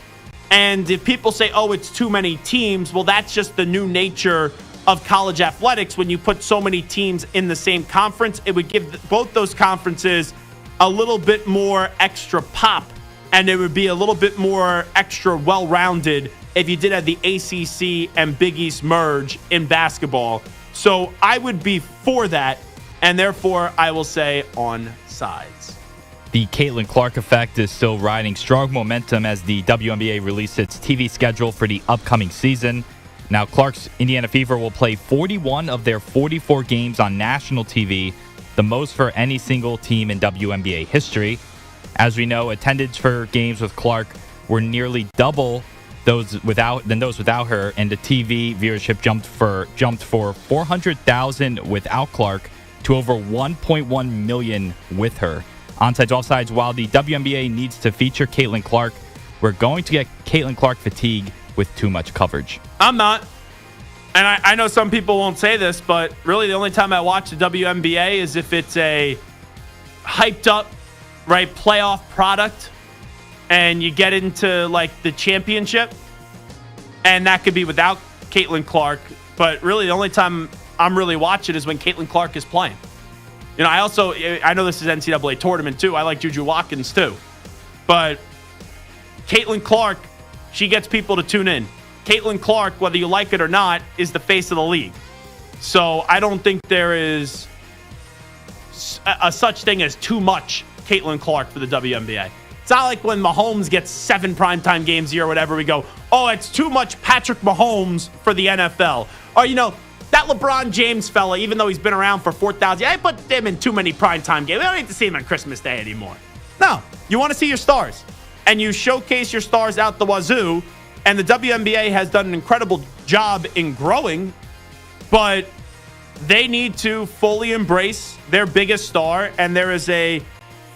And if people say, oh, it's too many teams, well, that's just the new nature of college athletics. When you put so many teams in the same conference, it would give both those conferences a little bit more extra pop, and it would be a little bit more extra well-rounded if you did have the ACC and Big East merge in basketball. So I would be for that, and therefore I will say on sides. The Caitlin Clark effect is still riding strong momentum as the WNBA released its TV schedule for the upcoming season. Now, Clark's Indiana Fever will play 41 of their 44 games on national TV, the most for any single team in WNBA history. As we know, attendance for games with Clark were nearly double those without her, and the TV viewership jumped for 400,000 without Clark to over 1.1 million with her. Onsides, offsides, while the WNBA needs to feature Caitlin Clark, we're going to get Caitlin Clark fatigue with too much coverage. I'm not. And I know some people won't say this, but really the only time I watch the WNBA is if it's a hyped up, right, playoff product and you get into like the championship, and that could be without Caitlin Clark. But really the only time I'm really watching is when Caitlin Clark is playing. You know, I know this is NCAA tournament too. I like Juju Watkins too. But Caitlin Clark, she gets people to tune in. Caitlin Clark, whether you like it or not, is the face of the league. So I don't think there is a such thing as too much Caitlin Clark for the WNBA. It's not like when Mahomes gets 7 primetime games a year or whatever, we go, oh, it's too much Patrick Mahomes for the NFL. Or, you know, that LeBron James fella, even though he's been around for 4,000, I put him in too many primetime games. We don't need to see him on Christmas Day anymore. No, you want to see your stars. And you showcase your stars out the wazoo. And the WNBA has done an incredible job in growing, but they need to fully embrace their biggest star. And there is a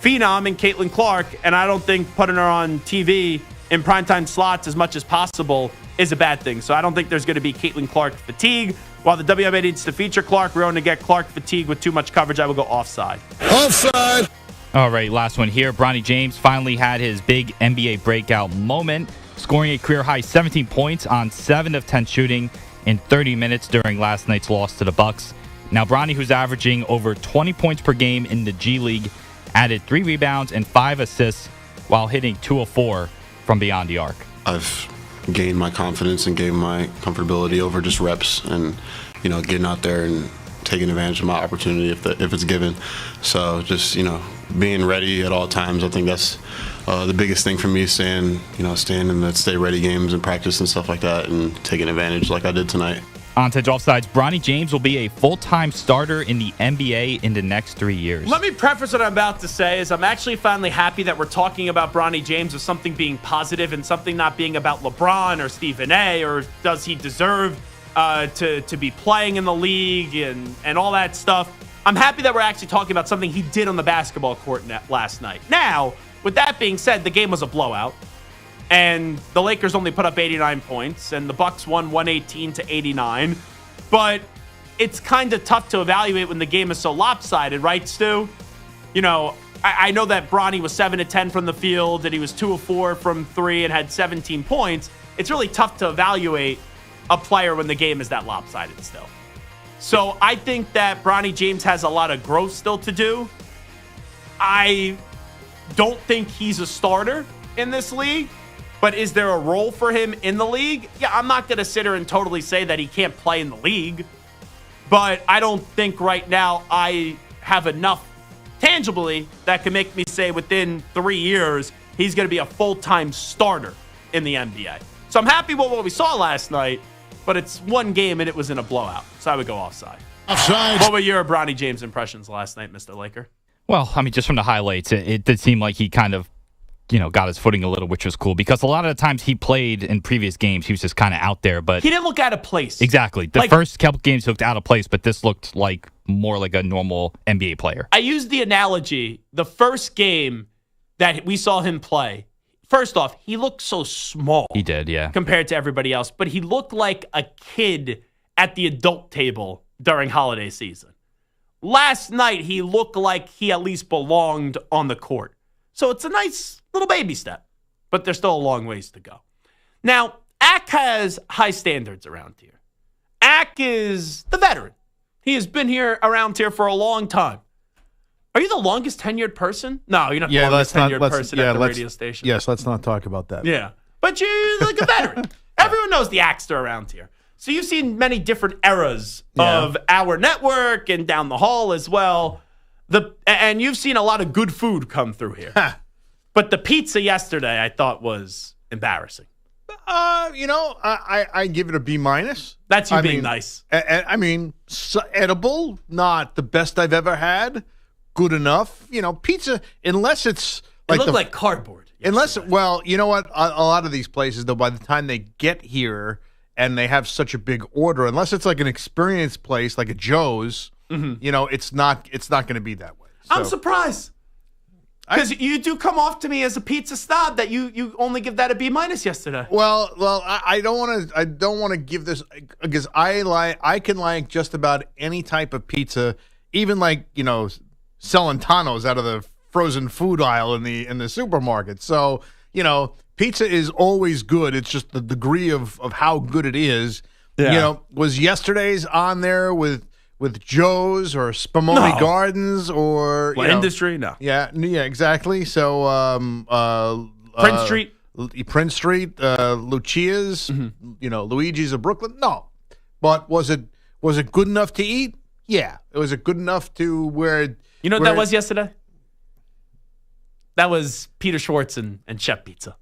phenom in Caitlin Clark, and I don't think putting her on TV in primetime slots as much as possible is a bad thing. So I don't think there's going to be Caitlin Clark fatigue. While the WNBA needs to feature Clark, we're going to get Clark fatigue with too much coverage. I will go offside. Offside. All right, last one here. Bronny James finally had his big NBA breakout moment, scoring a career-high 17 points on 7 of 10 shooting in 30 minutes during last night's loss to the Bucks. Now, Bronny, who's averaging over 20 points per game in the G League, added 3 rebounds and 5 assists while hitting 2 of 4 from beyond the arc. I've gained my confidence and gained my comfortability over just reps and, you know, getting out there and taking advantage of my opportunity if it's given. So just, you know, being ready at all times, I think that's the biggest thing for me, staying in the stay ready games and practice and stuff like that and taking advantage like I did tonight. On to offsides, Bronny James will be a full-time starter in the NBA in the next 3 years. Let me preface what I'm about to say is I'm actually finally happy that we're talking about Bronny James as something being positive and something not being about LeBron or Stephen A. or does he deserve to be playing in the league and all that stuff. I'm happy that we're actually talking about something he did on the basketball court last night. Now, with that being said, the game was a blowout. And the Lakers only put up 89 points, and the Bucks won 118-89. But it's kind of tough to evaluate when the game is so lopsided, right, Stu? You know, I know that Bronny was 7 of 10 from the field, and he was 2 of 4 from 3 and had 17 points. It's really tough to evaluate a player when the game is that lopsided still. So I think that Bronny James has a lot of growth still to do. I don't think he's a starter in this league. But is there a role for him in the league? Yeah, I'm not going to sit here and totally say that he can't play in the league. But I don't think right now I have enough tangibly that can make me say within 3 years he's going to be a full-time starter in the NBA. So I'm happy with what we saw last night, but it's one game and it was in a blowout. So I would go offside. Offside. What were your Bronny James impressions last night, Mr. Laker? Well, I mean, just from the highlights, it did seem like he kind of, got his footing a little, which was cool because a lot of the times he played in previous games, he was just kind of out there. But he didn't look out of place. Exactly. The first couple games looked out of place, but this looked like more like a normal NBA player. I used the analogy, the first game that we saw him play, first off, he looked so small. He did, yeah. Compared to everybody else, but he looked like a kid at the adult table during holiday season. Last night, he looked like he at least belonged on the court. So it's a nice little baby step, but there's still a long ways to go. Now, Ak has high standards around here. Ak is the veteran. He has been here around here for a long time. Are you the longest tenured person? No, you're not the longest tenured person at the radio station. Yes, let's not talk about that. Yeah, but you're like a veteran. Everyone knows the Akster around here. So you've seen many different eras of our network and down the hall as well. And you've seen a lot of good food come through here. But the pizza yesterday I thought was embarrassing. I give it a B-. That's you being nice. Edible, not the best I've ever had. Good enough. Pizza, unless it's like it looked like cardboard. Unless, well, you know what? A lot of these places, though, by the time they get here and they have such a big order, unless it's like an experience place, like a Joe's, it's not going to be that way. So, I'm surprised. Because you do come off to me as a pizza snob that you only give that a B- yesterday. Well, I don't want to give this because I can like just about any type of pizza, even like Celentanos out of the frozen food aisle in the supermarket. So pizza is always good. It's just the degree of how good it is. Yeah. Was yesterday's on there with Joe's or Spumoni Gardens or Industry? No. Yeah, exactly. So Prince Street, Lucia's, Luigi's of Brooklyn. No, but was it good enough to eat? Yeah, was it good enough to where? You know what that was yesterday? That was Peter Schwartz and Shep Pizza.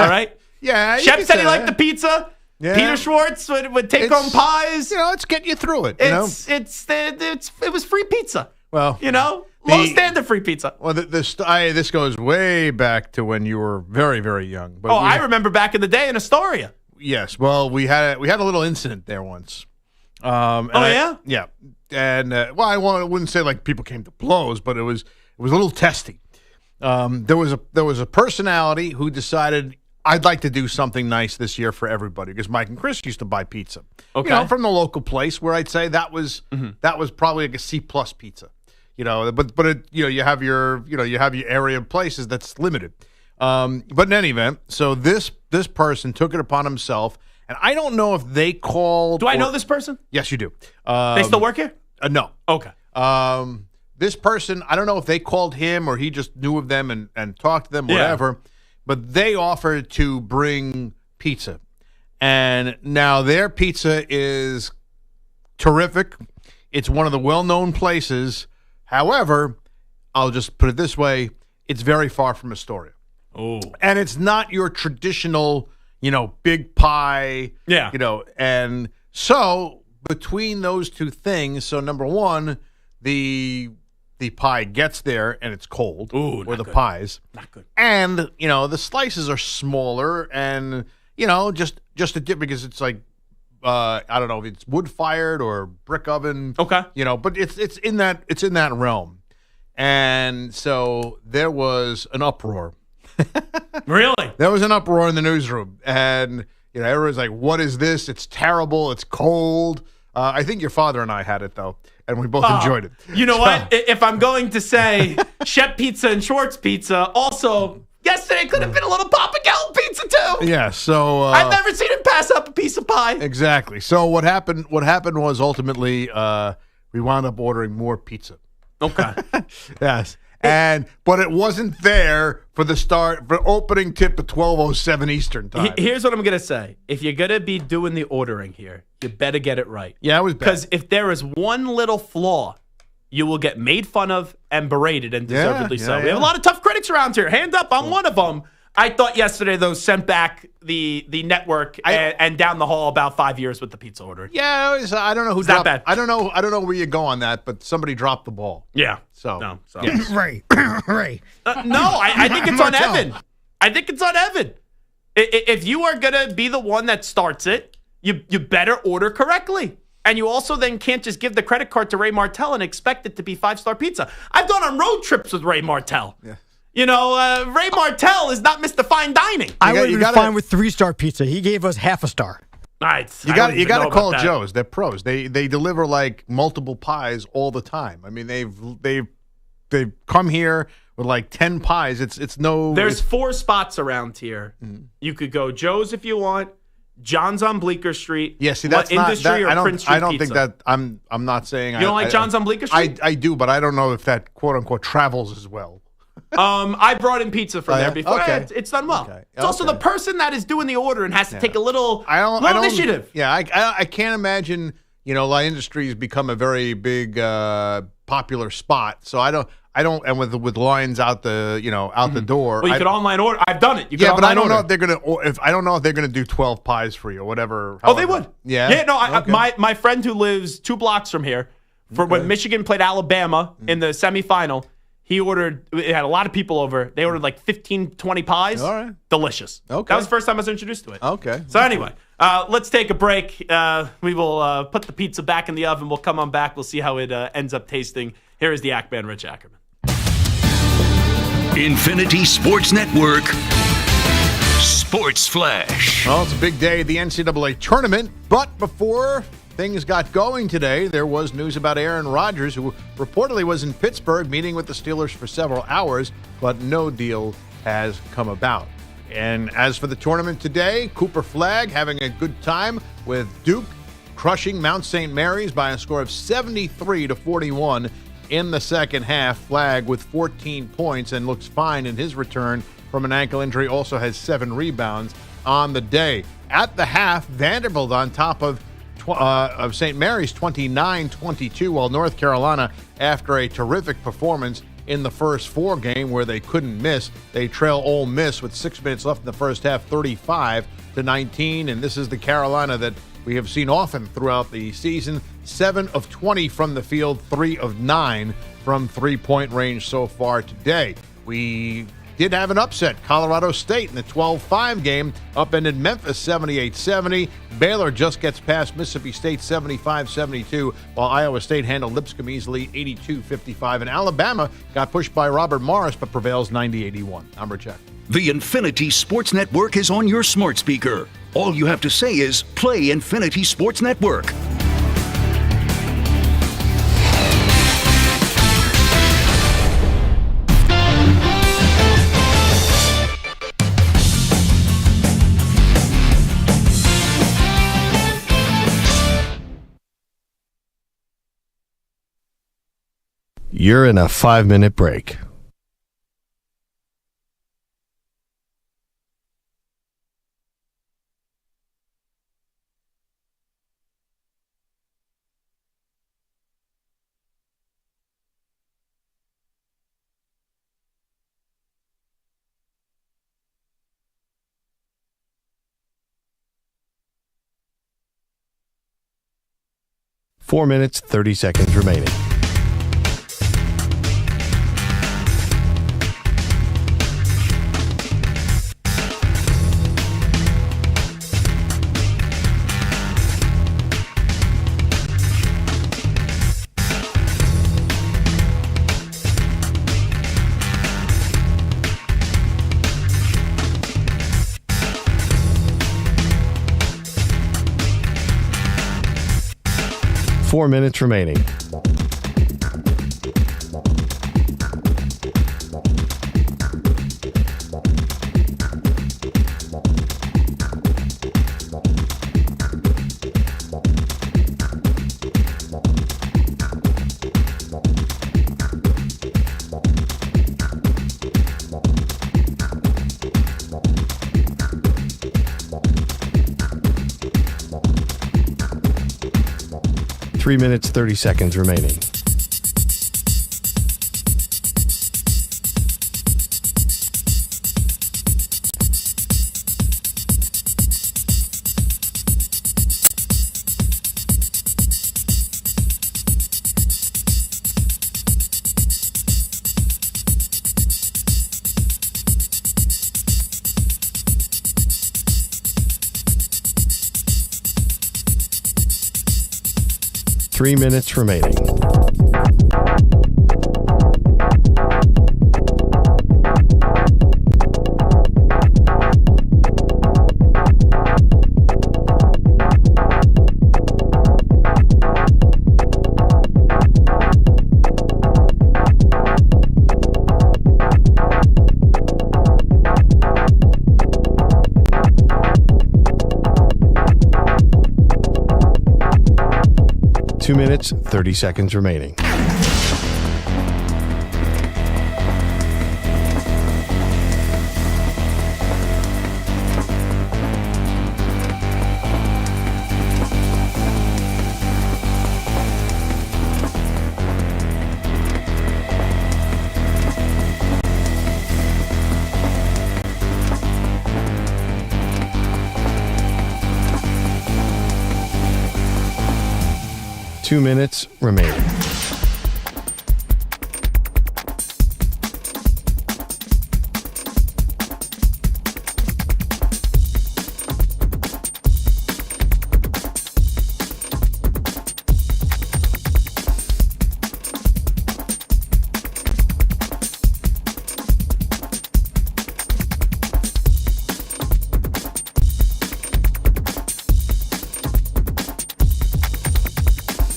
All right. Yeah. Shep said he liked the pizza. Yeah. Peter Schwartz would take home pies. It's getting you through it. It was free pizza. Well, low standard free pizza. Well, this goes way back to when you were very, very young. But I remember back in the day in Astoria. Yes. Well, we had a little incident there once. Yeah. Yeah. And I wouldn't say like people came to blows, but it was a little testy. There was a personality who decided, I'd like to do something nice this year for everybody because Mike and Chris used to buy pizza. Okay. From the local place where I'd say that was probably like a C+ pizza. But it, you have your area of places that's limited. But in any event, so this person took it upon himself, and I don't know if they called. Do I know this person? Yes, you do. They still work here? No. Okay. This person, I don't know if they called him or he just knew of them and talked to them, whatever. Yeah. But they offered to bring pizza. And now their pizza is terrific. It's one of the well-known places. However, I'll just put it this way. It's very far from Astoria. Oh. And it's not your traditional, big pie. Yeah. And so between those two things, so number one, the pie gets there and it's cold. Ooh, or the good. pies. Not good. And, the slices are smaller and, just a dip because it's like, I don't know if it's wood fired or brick oven. Okay. But it's in that realm. And so there was an uproar. Really? There was an uproar in the newsroom. And, everyone's like, what is this? It's terrible. It's cold. I think your father and I had it, though, and we both enjoyed it. You know what? If I'm going to say Shep Pizza and Schwartz Pizza, also, yesterday could have been a little Papa Gelb Pizza, too. Yeah, so... I've never seen him pass up a piece of pie. Exactly. So what happened was ultimately we wound up ordering more pizza. Okay. Yes. But it wasn't there for opening tip at 12:07 Eastern time. Here's what I'm going to say. If you're going to be doing the ordering here, you better get it right. Yeah, it was bad. Because if there is one little flaw you will get made fun of and berated, and deservedly so. We have a yeah. lot of tough critics around here. Hand up, I'm one of them. I thought yesterday, though, sent back the network and down the hall about 5 years with the pizza ordering. Yeah, I don't know who It's dropped. that bad. I don't know where you go on that, but somebody dropped the ball. Yeah. So Yes. Ray. No, I think it's on Evan. I think it's on Evan. If you are going to be the one that starts it, you better order correctly. And you also then can't just give the credit card to Ray Martell and expect it to be 5-star pizza. I've gone on road trips with Ray Martell. Yeah. You know, Ray Martell is not Mr. Fine Dining. I would have been fine with 3-star pizza. He gave us half a star. All right. You got to call Joe's. They're pros. They deliver like multiple pies all the time. I mean, they've come here with like 10 pies. It's no. There's 4 spots around here. You could go Joe's if you want. John's on Bleecker Street. Yeah, see, that's not. Industry That, or Prince Street I don't Pizza. think that. I'm not saying. You don't like John's on Bleecker Street? I do, but I don't know if that quote unquote travels as well. I brought in pizza from there before. Okay. It's done well. Okay. It's also the person that is doing the order and has to take a little initiative. Yeah, I can't imagine. You know, La Industry has become a very big, popular spot. So I don't, and with lines out the door. Well, you could online order. I've done it. You could but I don't order. know if they're gonna. I don't know if they're gonna do 12 pies for you or whatever. Oh, they would. Yeah. Yeah. No, my friend who lives 2 blocks from here, when Michigan played Alabama in the semifinal, he ordered. It had a lot of people over. They ordered like 15, 20 pies. All right. Delicious. Okay. That was the first time I was introduced to it. Okay. So anyway, let's take a break. We will put the pizza back in the oven. We'll come on back. We'll see how it ends up tasting. Here is the Ackman, Rich Ackerman. Infinity Sports Network Sports Flash. Well, it's a big day at the NCAA Tournament, but before things got going today, there was news about Aaron Rodgers, who reportedly was in Pittsburgh meeting with the Steelers for several hours, but no deal has come about. And as for the tournament today, Cooper Flagg having a good time with Duke, crushing Mount St. Mary's by a score of 73-41 in the second half. Flagg with 14 points and looks fine in his return from an ankle injury, also has 7 rebounds on the day. At the half, Vanderbilt on top of St. Mary's 29-22, while North Carolina, after a terrific performance in the first 4 game where they couldn't miss, they trail Ole Miss with 6 minutes left in the first half, 35-19. And this is the Carolina that we have seen often throughout the season. 7 of 20 from the field, 3 of 9 from three-point range so far today. We did have an upset. Colorado State in the 12-5 game upended Memphis 78-70. Baylor just gets past Mississippi State 75-72, while Iowa State handled Lipscomb easily 82-55. And Alabama got pushed by Robert Morris but prevails 90-81. I'm Rich Eck. The Infinity Sports Network is on your smart speaker. All you have to say is play Infinity Sports Network. You're in a 5-minute break. Four minutes, 30 seconds remaining. Four minutes remaining. Three minutes, 30 seconds remaining. 3 minutes remaining. Two minutes, 30 seconds remaining. Two minutes remaining.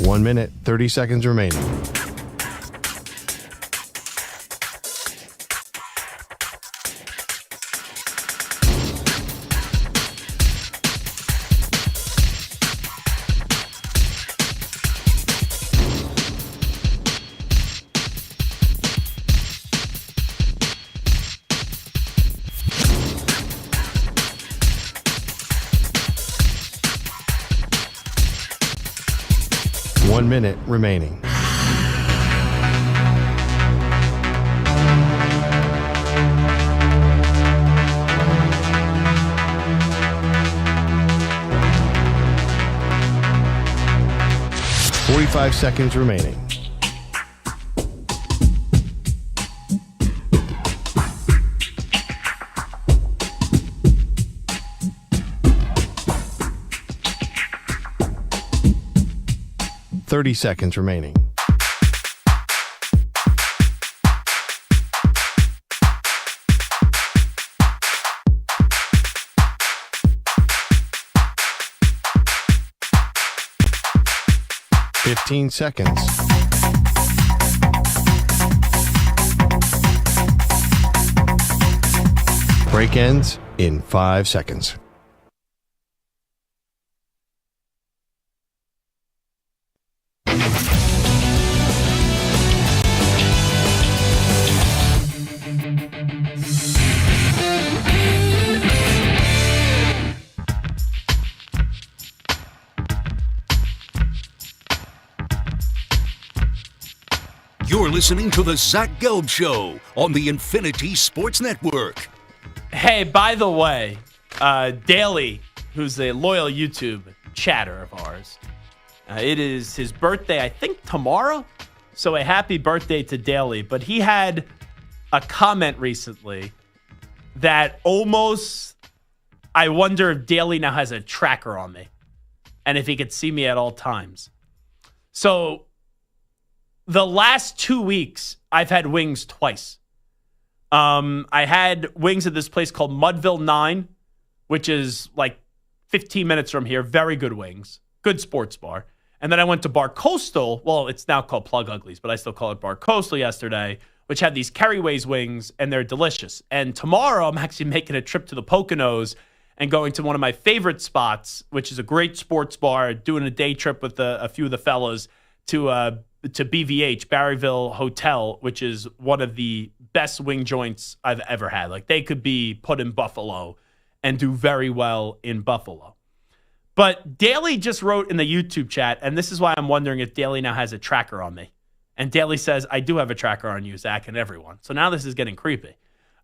One minute, 30 seconds remaining. One minute remaining. Forty-five seconds remaining. Thirty seconds remaining. Fifteen seconds. Break ends in 5 seconds. You're listening to the Zach Gelb Show on the Infinity Sports Network. Hey, by the way, Daly, who's a loyal YouTube chatter of ours, it is his birthday, I think, tomorrow. So a happy birthday to Daly. But he had a comment recently that almost, I wonder if Daly now has a tracker on me and if he could see me at all times. So the last 2 weeks, I've had wings twice. I had wings at this place called Mudville 9, which is like 15 minutes from here. Very good wings. Good sports bar. And then I went to Bar Coastal. Well, it's now called Plug Uglies, but I still call it Bar Coastal yesterday, which had these Kerryways wings, and they're delicious. And tomorrow, I'm actually making a trip to the Poconos and going to one of my favorite spots, which is a great sports bar, doing a day trip with a few of the fellas to BVH, Barryville Hotel, which is one of the best wing joints I've ever had. Like, they could be put in Buffalo and do very well in Buffalo. But Daly just wrote in the YouTube chat, and this is why I'm wondering if Daly now has a tracker on me. And Daly says, I do have a tracker on you, Zach, and everyone. So now this is getting creepy.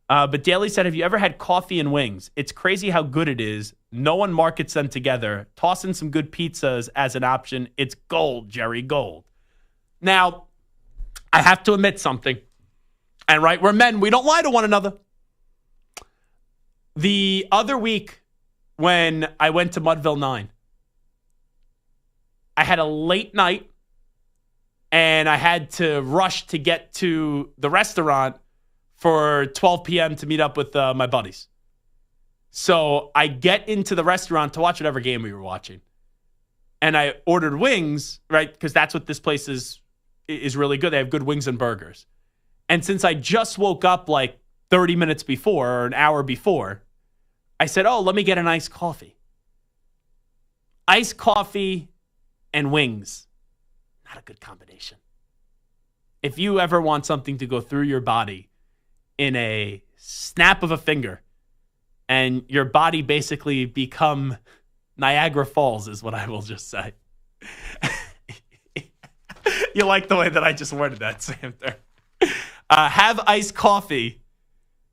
But Daly said, have you ever had coffee and wings? It's crazy how good it is. No one markets them together. Toss in some good pizzas as an option. It's gold, Jerry, gold. Now, I have to admit something. And right, we're men. We don't lie to one another. The other week when I went to Mudville 9, I had a late night and I had to rush to get to the restaurant for 12 p.m. to meet up with my buddies. So I get into the restaurant to watch whatever game we were watching. And I ordered wings, right? Because that's what this place is really good. They have good wings and burgers. And since I just woke up like 30 minutes before or an hour before, I said, oh, let me get an iced coffee. Iced coffee and wings. Not a good combination. If you ever want something to go through your body in a snap of a finger and your body basically become Niagara Falls is what I will just say. You like the way that I just worded that, Sam? Have iced coffee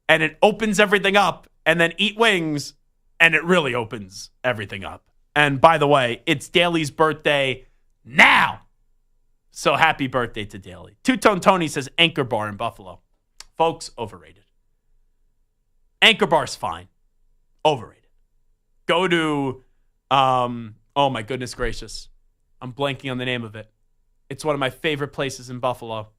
and it opens everything up, and then eat wings and it really opens everything up. And by the way, it's Daly's birthday now. So happy birthday to Daly. Two-Tone Tony says Anchor Bar in Buffalo. Folks, overrated. Anchor Bar's fine. Overrated. Go to, oh my goodness gracious. I'm blanking on the name of it. It's one of my favorite places in Buffalo.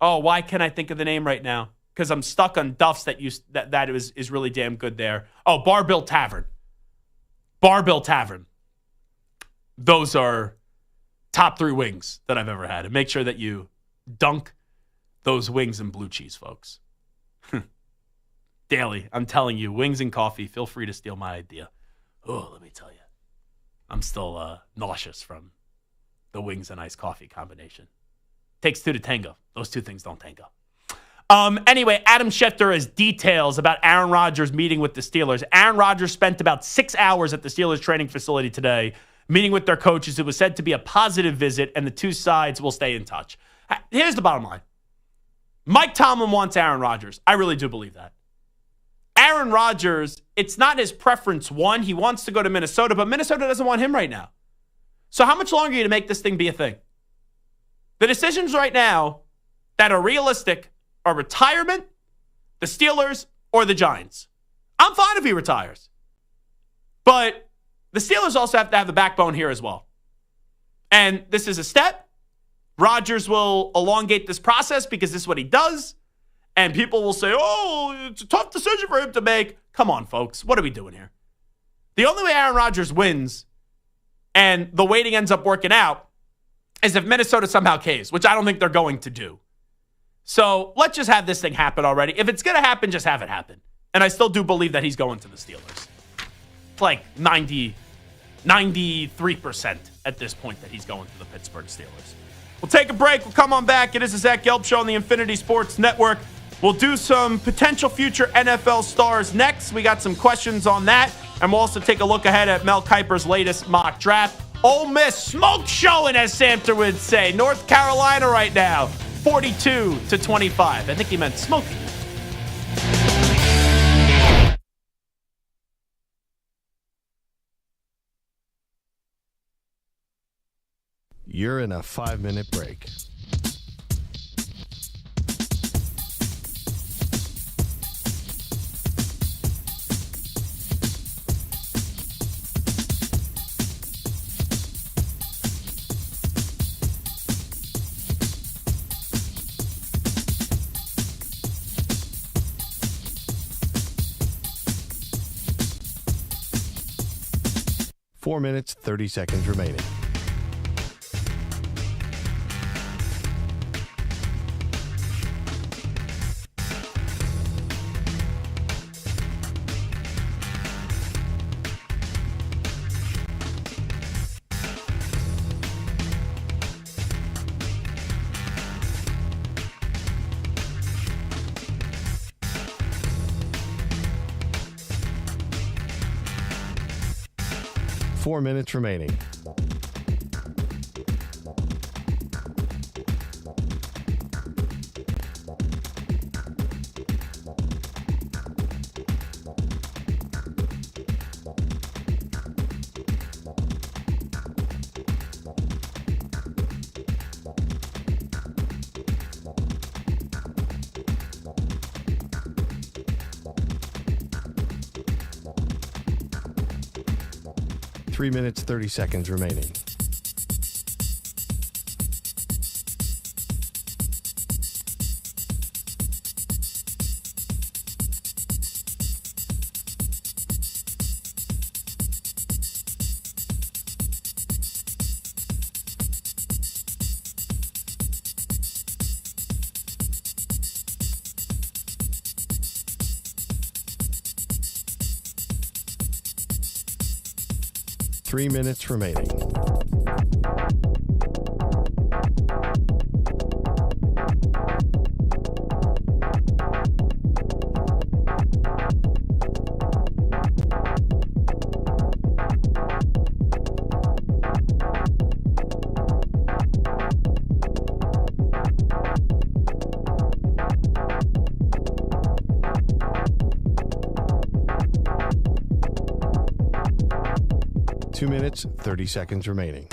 Oh, why can't I think of the name right now? Because I'm stuck on Duff's that is really damn good there. Oh, Bar Bill Tavern. Bar Bill Tavern. Those are top 3 wings that I've ever had. And make sure that you dunk those wings in blue cheese, folks. Daily, I'm telling you, wings and coffee, feel free to steal my idea. Oh, let me tell you. I'm still nauseous from the wings and iced coffee combination. Takes 2 to tango. Those 2 things don't tango. Anyway, Adam Schefter has details about Aaron Rodgers meeting with the Steelers. Aaron Rodgers spent about 6 hours at the Steelers training facility today, meeting with their coaches. It was said to be a positive visit, and the 2 sides will stay in touch. Here's the bottom line. Mike Tomlin wants Aaron Rodgers. I really do believe that. Aaron Rodgers, it's not his preference one. He wants to go to Minnesota, but Minnesota doesn't want him right now. So how much longer are you to make this thing be a thing? The decisions right now that are realistic are retirement, the Steelers, or the Giants. I'm fine if he retires. But the Steelers also have to have the backbone here as well. And this is a step. Rodgers will elongate this process because this is what he does. And people will say, oh, it's a tough decision for him to make. Come on, folks. What are we doing here? The only way Aaron Rodgers wins and the waiting ends up working out is if Minnesota somehow caves, which I don't think they're going to do. So let's just have this thing happen already. If it's going to happen, just have it happen. And I still do believe that he's going to the Steelers. It's like 93% at this point that he's going to the Pittsburgh Steelers. We'll take a break. We'll come on back. It is the Zach Gelb Show on the Infinity Sports Network. We'll do some potential future NFL stars next. We got some questions on that. And we'll also take a look ahead at Mel Kiper's latest mock draft. Ole Miss smoke showing, as Samter would say. North Carolina right now, 42-25. I think he meant smoking. You're in a 5-minute break. Four minutes, 30 seconds remaining. Four minutes remaining. Three minutes, 30 seconds remaining. 3 minutes remaining. Two minutes, 30 seconds remaining.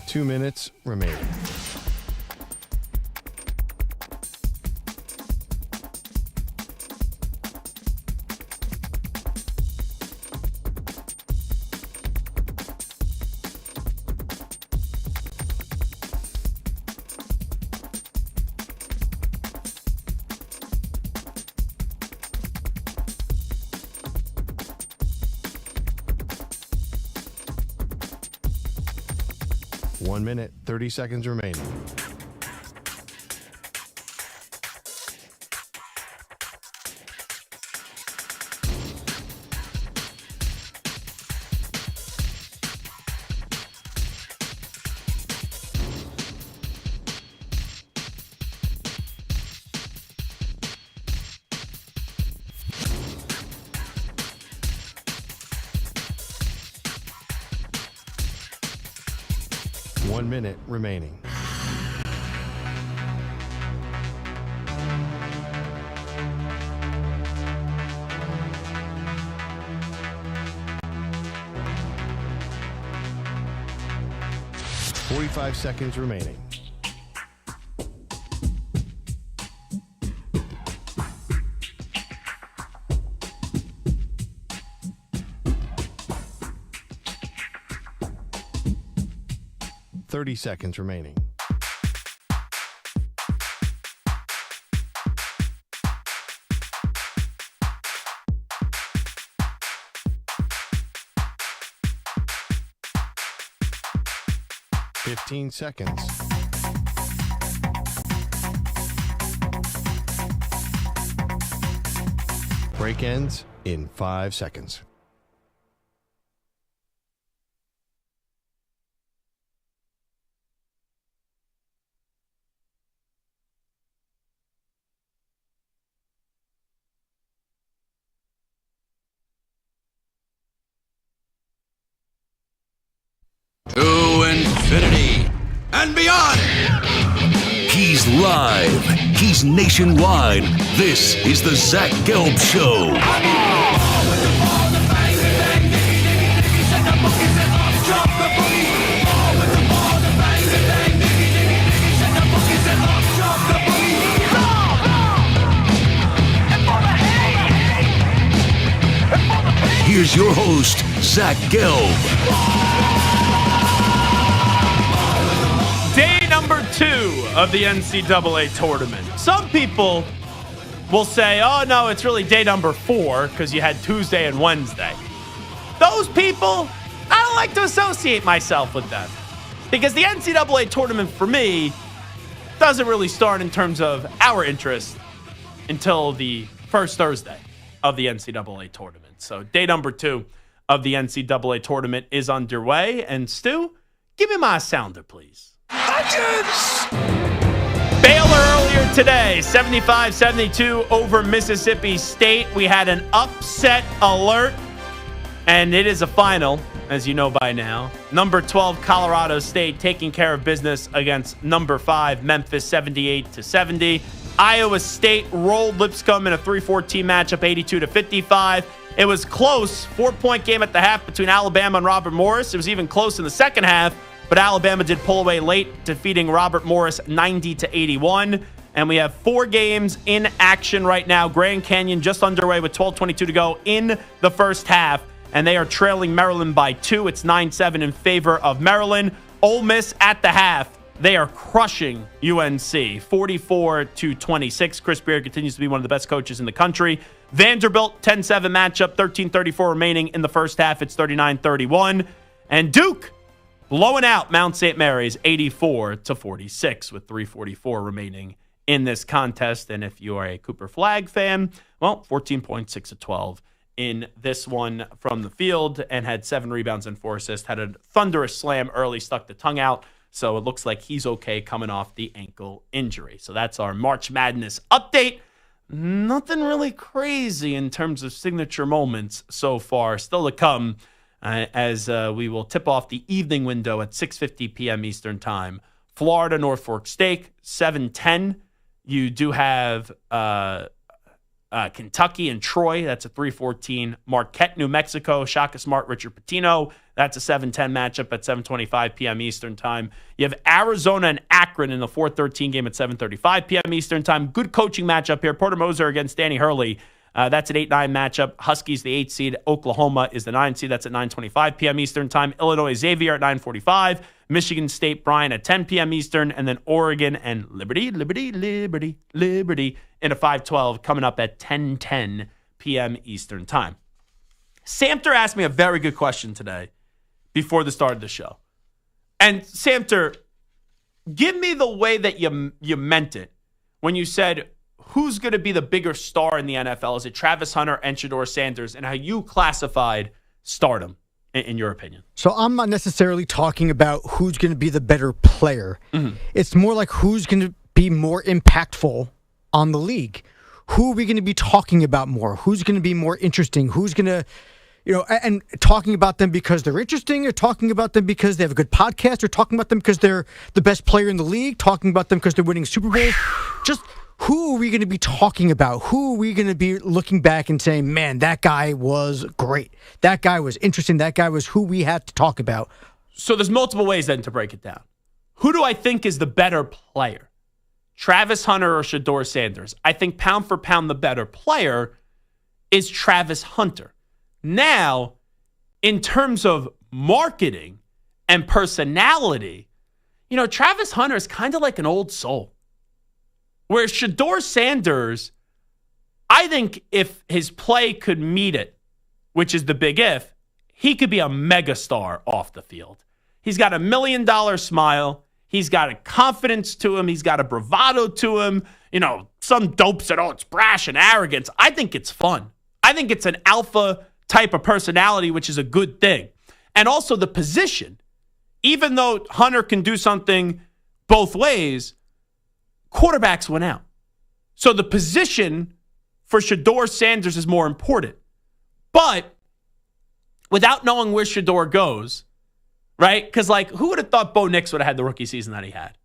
Two minutes remaining. One minute, 30 seconds remaining. One minute remaining. Forty-five seconds remaining. Thirty seconds remaining. Fifteen seconds. Break ends in 5 seconds. To infinity and beyond. He's live. He's nationwide. This is the Zach Gelb Show. Here's your host, Zach Gelb. Day number 2 of the NCAA tournament. Some people will say, oh, no, it's really day number 4 because you had Tuesday and Wednesday. Those people, I don't like to associate myself with them because the NCAA tournament for me doesn't really start in terms of our interest until the first Thursday of the NCAA tournament. So day number 2 of the NCAA tournament is underway. And Stu, give me my sounder, please. Baylor earlier today, 75-72 over Mississippi State. We had an upset alert, and it is a final, as you know by now. Number 12, Colorado State, taking care of business against number 5, Memphis, 78-70. Iowa State rolled Lipscomb in a 3-14 matchup, 82-55. It was close, 4-point game at the half between Alabama and Robert Morris. It was even close in the second half. But Alabama did pull away late, defeating Robert Morris 90-81. And we have 4 games in action right now. Grand Canyon just underway with 12:22 to go in the first half. And they are trailing Maryland by 2. It's 9-7 in favor of Maryland. Ole Miss at the half. They are crushing UNC, 44-26. Chris Beard continues to be one of the best coaches in the country. Vanderbilt, 10-7 matchup, 13:34 remaining in the first half. It's 39-31. And Duke blowing out Mount St. Mary's, 84-46 with 3:44 remaining in this contest. And if you are a Cooper Flag fan, well, 14 points, 6 of 12 in this one from the field, and had 7 rebounds and 4 assists. Had a thunderous slam early, stuck the tongue out. So it looks like he's okay coming off the ankle injury. So that's our March Madness update. Nothing really crazy in terms of signature moments so far. Still to come as we will tip off the evening window at 6:50 p.m. Eastern Time. Florida, Norfolk State, 7:10. You do have Kentucky and Troy. That's a 3:14. Marquette, New Mexico, Shaka Smart, Richard Pitino. That's a 7:10 matchup at 7:25 p.m. Eastern Time. You have Arizona and Akron in the 4:13 game at 7:35 p.m. Eastern Time. Good coaching matchup here. Porter Moser against Danny Hurley. That's an 8-9 matchup. Huskies, the 8 seed. Oklahoma is the 9 seed. That's at 9:25 p.m. Eastern Time. Illinois, Xavier at 9:45. Michigan State, Bryant at 10 p.m. Eastern. And then Oregon and Liberty in a 5:12 coming up at 10:10 p.m. Eastern Time. Samter asked me a very good question today before the start of the show. And Samter, give me the way that you meant it when you said, who's going to be the bigger star in the NFL? Is it Travis Hunter and Shedeur Sanders? And how you classified stardom, in your opinion. So I'm not necessarily talking about who's going to be the better player. Mm-hmm. It's more like who's going to be more impactful on the league. Who are we going to be talking about more? Who's going to be more interesting? Who's going to, and talking about them because they're interesting, or talking about them because they have a good podcast, or talking about them because they're the best player in the league, talking about them because they're winning Super Bowls. Just who are we going to be talking about? Who are we going to be looking back and saying, man, that guy was great. That guy was interesting. That guy was who we had to talk about. So there's multiple ways then to break it down. Who do I think is the better player? Travis Hunter or Shedeur Sanders? I think pound for pound the better player is Travis Hunter. Now, in terms of marketing and personality, Travis Hunter is kind of like an old soul. Whereas Shedeur Sanders, I think if his play could meet it, which is the big if, he could be a megastar off the field. He's got $1 million smile. He's got a confidence to him. He's got a bravado to him. Some dope said, it's brash and arrogance. I think it's fun. I think it's an alpha type of personality, which is a good thing. And also the position. Even though Hunter can do something both ways, quarterbacks went out. So the position for Shedeur Sanders is more important. But without knowing where Shedeur goes, right? Because, who would have thought Bo Nix would have had the rookie season that he had?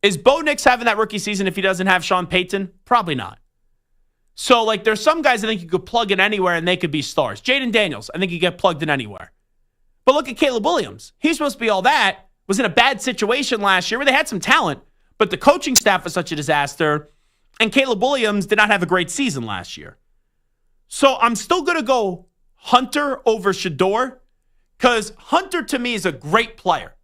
Is Bo Nix having that rookie season if he doesn't have Sean Payton? Probably not. So, there's some guys I think you could plug in anywhere and they could be stars. Jaden Daniels, I think you get plugged in anywhere. But look at Caleb Williams. He's supposed to be all that. Was in a bad situation last year where they had some talent, but the coaching staff was such a disaster, and Caleb Williams did not have a great season last year. So I'm still going to go Hunter over Shedeur, because Hunter, to me, is a great player.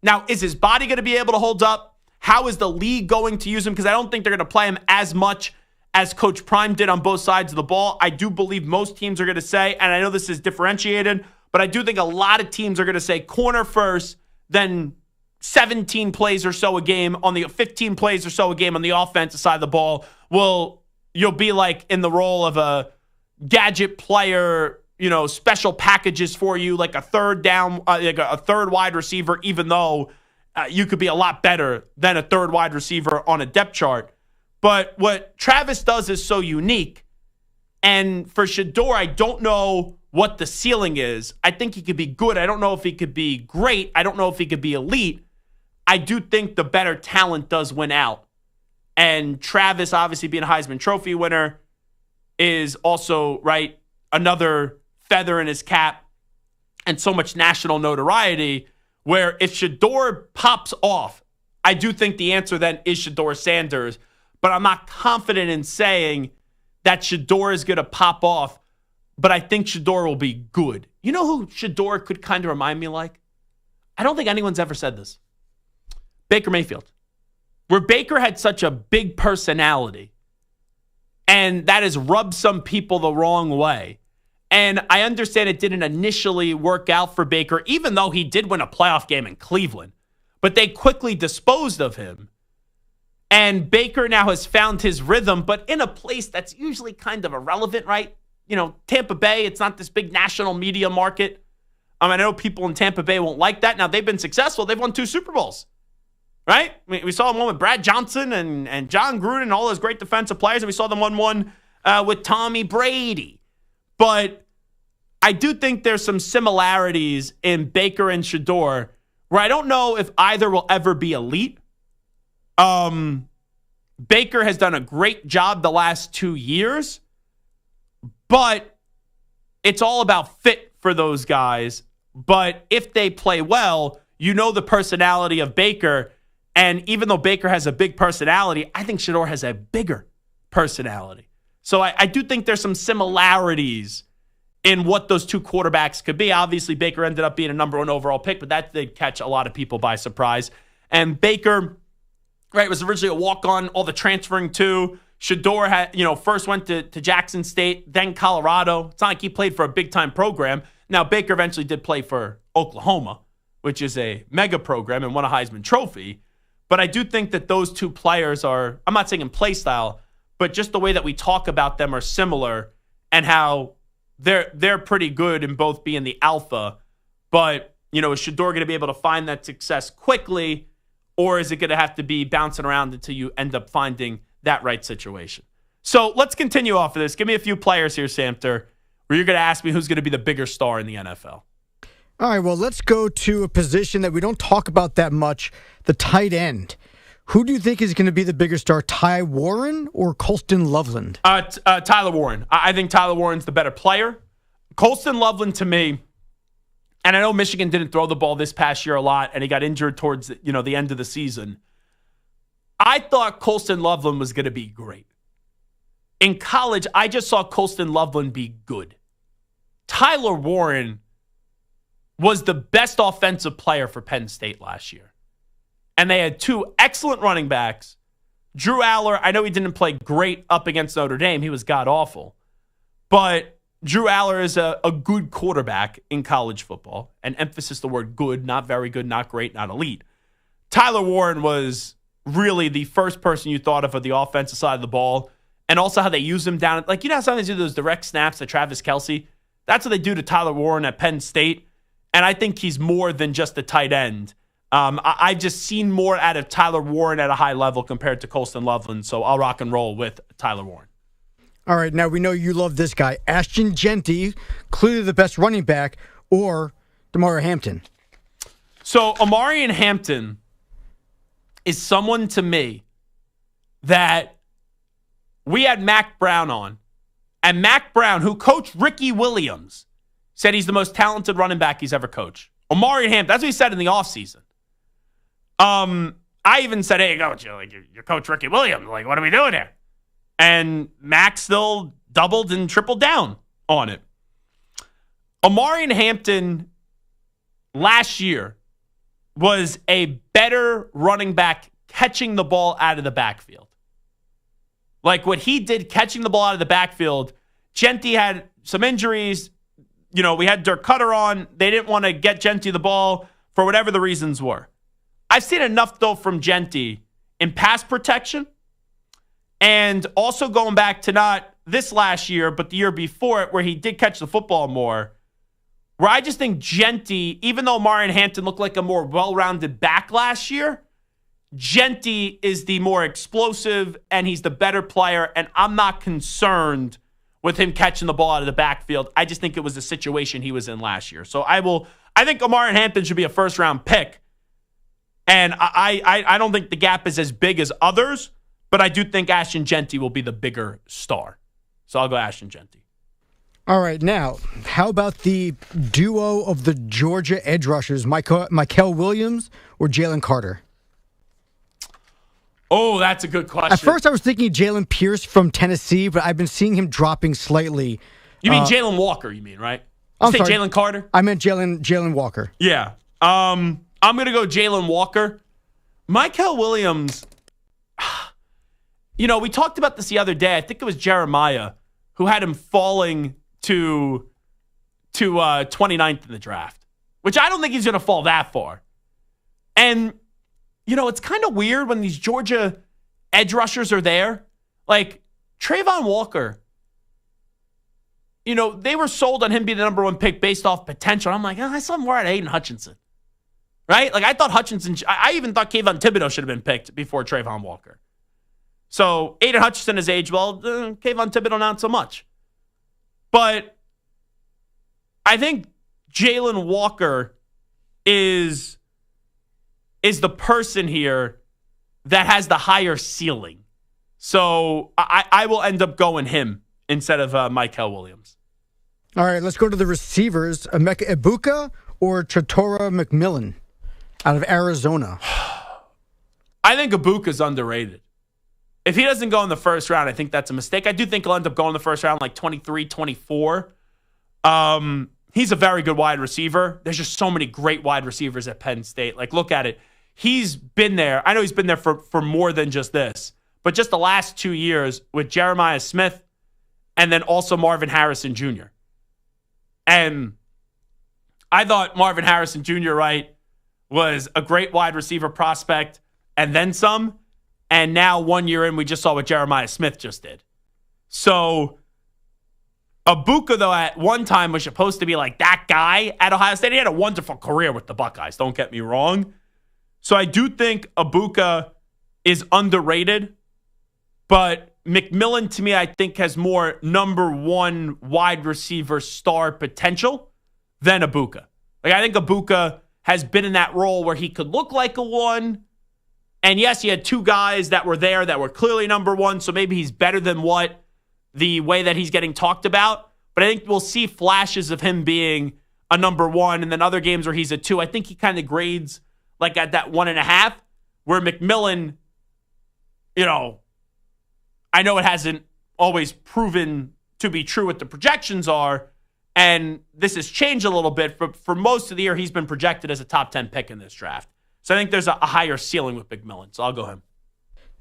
Now, is his body going to be able to hold up? How is the league going to use him? Because I don't think they're going to play him as much as Coach Prime did on both sides of the ball. I do believe most teams are going to say, and I know this is differentiated, but I do think a lot of teams are going to say corner first, then 17 plays or so a game on the 15 plays or so a game on the offensive side of the ball. You'll be like in the role of a gadget player, special packages for you, like a third down, like a third wide receiver, even though you could be a lot better than a third wide receiver on a depth chart. But what Travis does is so unique. And for Shedeur, I don't know what the ceiling is. I think he could be good. I don't know if he could be great. I don't know if he could be elite. I do think the better talent does win out. And Travis, obviously being a Heisman Trophy winner, is also, right, another feather in his cap and so much national notoriety, where if Shedeur pops off, I do think the answer then is Shedeur Sanders. But I'm not confident in saying that Shedeur is going to pop off, but I think Shedeur will be good. You know who Shedeur could kind of remind me like? I don't think anyone's ever said this. Baker Mayfield. Where Baker had such a big personality, and that has rubbed some people the wrong way. And I understand it didn't initially work out for Baker, even though he did win a playoff game in Cleveland. But they quickly disposed of him. And Baker now has found his rhythm, but in a place that's usually kind of irrelevant, right? You know, Tampa Bay, it's not this big national media market. I know people in Tampa Bay won't like that. Now, they've been successful. They've won 2 Super Bowls, right? We saw them one with Brad Johnson and John Gruden and all those great defensive players, and we saw them win one with Tommy Brady. But I do think there's some similarities in Baker and Shedeur where I don't know if either will ever be elite. Baker has done a great job the last 2 years, but it's all about fit for those guys. But if they play well, you know the personality of Baker. And even though Baker has a big personality, I think Shedeur has a bigger personality. So I do think there's some similarities in what those 2 quarterbacks could be. Obviously, Baker ended up being a number 1 overall pick, but that did catch a lot of people by surprise. And Baker, right, was originally a walk-on, all the transferring to. Shedeur had, first went to Jackson State, then Colorado. It's not like he played for a big-time program. Now, Baker eventually did play for Oklahoma, which is a mega program and won a Heisman Trophy. But I do think that those 2 players are, I'm not saying in play style, but just the way that we talk about them are similar and how they're pretty good in both being the alpha. But, is Shedeur going to be able to find that success quickly, or is it going to have to be bouncing around until you end up finding that right situation? So let's continue off of this. Give me a few players here, Samter, where you're going to ask me who's going to be the bigger star in the NFL. All right, well, let's go to a position that we don't talk about that much, the tight end. Who do you think is going to be the bigger star, Ty Warren or Colston Loveland? Tyler Warren. I think Tyler Warren's the better player. Colston Loveland, to me, and I know Michigan didn't throw the ball this past year a lot, and he got injured towards the end of the season. I thought Colston Loveland was going to be great. In college, I just saw Colston Loveland be good. Tyler Warren was the best offensive player for Penn State last year. And they had 2 excellent running backs. Drew Aller, I know he didn't play great up against Notre Dame. He was god-awful. But Drew Aller is a good quarterback in college football. And emphasis the word good, not very good, not great, not elite. Tyler Warren was really the first person you thought of the offensive side of the ball. And also how they use him down. Like, how sometimes they do those direct snaps to Travis Kelce? That's what they do to Tyler Warren at Penn State. And I think he's more than just a tight end. I've just seen more out of Tyler Warren at a high level compared to Colston Loveland, so I'll rock and roll with Tyler Warren. All right, now we know you love this guy. Ashton Jeanty, clearly the best running back, or Damari Hampton? So Omarion Hampton is someone to me that we had Mac Brown on, and Mac Brown, who coached Ricky Williams, said he's the most talented running back he's ever coached. Omarion Hampton, that's what he said in the offseason. I even said, hey, coach, you're Coach Ricky Williams. Like, what are we doing here? And Max still doubled and tripled down on it. Omarion Hampton last year was a better running back catching the ball out of the backfield. Like what he did catching the ball out of the backfield, Jeanty had some injuries. We had Dirk Cutter on. They didn't want to get Jeanty the ball for whatever the reasons were. I've seen enough, though, from Jeanty in pass protection and also going back to not this last year, but the year before it, where he did catch the football more, where I just think Jeanty, even though Omarion Hampton looked like a more well-rounded back last year, Jeanty is the more explosive, and he's the better player, and I'm not concerned with him catching the ball out of the backfield. I just think it was the situation he was in last year. So I think Omarion Hampton should be a first-round pick. And I don't think the gap is as big as others, but I do think Ashton Jeanty will be the bigger star. So I'll go Ashton Jeanty. All right, now, how about the duo of the Georgia edge rushers, Mykel Williams or Jalen Carter? Oh, that's a good question. At first, I was thinking Jalen Pierce from Tennessee, but I've been seeing him dropping slightly. You mean Jalen Walker, you mean, right? I'm say sorry. Jalen Carter? I meant Jalen Walker. Yeah. I'm going to go Jalen Walker. Michael Williams, we talked about this the other day. I think it was Jeremiah who had him falling to 29th in the draft, which I don't think he's going to fall that far. And, it's kind of weird when these Georgia edge rushers are there. Like, Trayvon Walker, they were sold on him being the number one pick based off potential. I'm like, I saw him more at Aiden Hutchinson. Right? Like, I thought I even thought Kayvon Thibodeau should have been picked before Trayvon Walker. So, Aiden Hutchinson is age, Kayvon Thibodeau not so much. But I think Jalen Walker is the person here that has the higher ceiling. So, I will end up going him instead of Michael Williams. All right, let's go to the receivers. Emeka Egbuka or Tratora McMillan out of Arizona? I think Ibuka's underrated. If he doesn't go in the first round, I think that's a mistake. I do think he'll end up going in the first round like 23, 24. He's a very good wide receiver. There's just so many great wide receivers at Penn State. Like, look at it. He's been there. I know he's been there for more than just this. But just the last 2 years with Jeremiah Smith and then also Marvin Harrison Jr. And I thought Marvin Harrison Jr., right, was a great wide receiver prospect and then some. And now 1 year in, we just saw what Jeremiah Smith just did. So Egbuka, though, at one time was supposed to be like that guy at Ohio State. He had a wonderful career with the Buckeyes, don't get me wrong. So I do think Egbuka is underrated. But McMillan, to me, I think has more number one wide receiver star potential than Egbuka. Like, I think Egbuka has been in that role where he could look like a one. And yes, he had two guys that were there that were clearly number one, so maybe he's better than what the way that he's getting talked about. But I think we'll see flashes of him being a number one, and then other games where he's a two. I think he kind of grades like at that 1.5, where McMillan, I know it hasn't always proven to be true what the projections are, and this has changed a little bit. But for most of the year, he's been projected as a top 10 pick in this draft. So I think there's a higher ceiling with McMillan. So I'll go him.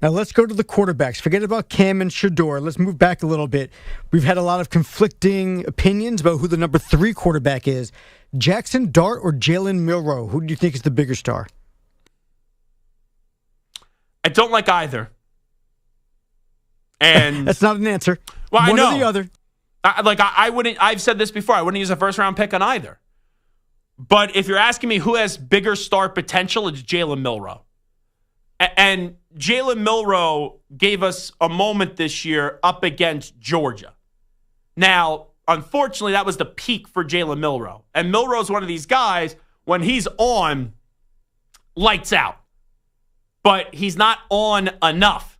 Now let's go to the quarterbacks. Forget about Cam and Shador. Let's move back a little bit. We've had a lot of conflicting opinions about who the number 3 quarterback is. Jackson Dart or Jalen Milroe? Who do you think is the bigger star? I don't like either. And that's not an answer. Well, one I know. or the other. I wouldn't. I've said this before. I wouldn't use a first round pick on either. But if you're asking me who has bigger star potential, it's Jalen Milroe. And Jalen Milroe gave us a moment this year up against Georgia. Now, unfortunately, that was the peak for Jalen Milroe. And Milroe's one of these guys, when he's on, lights out. But he's not on enough.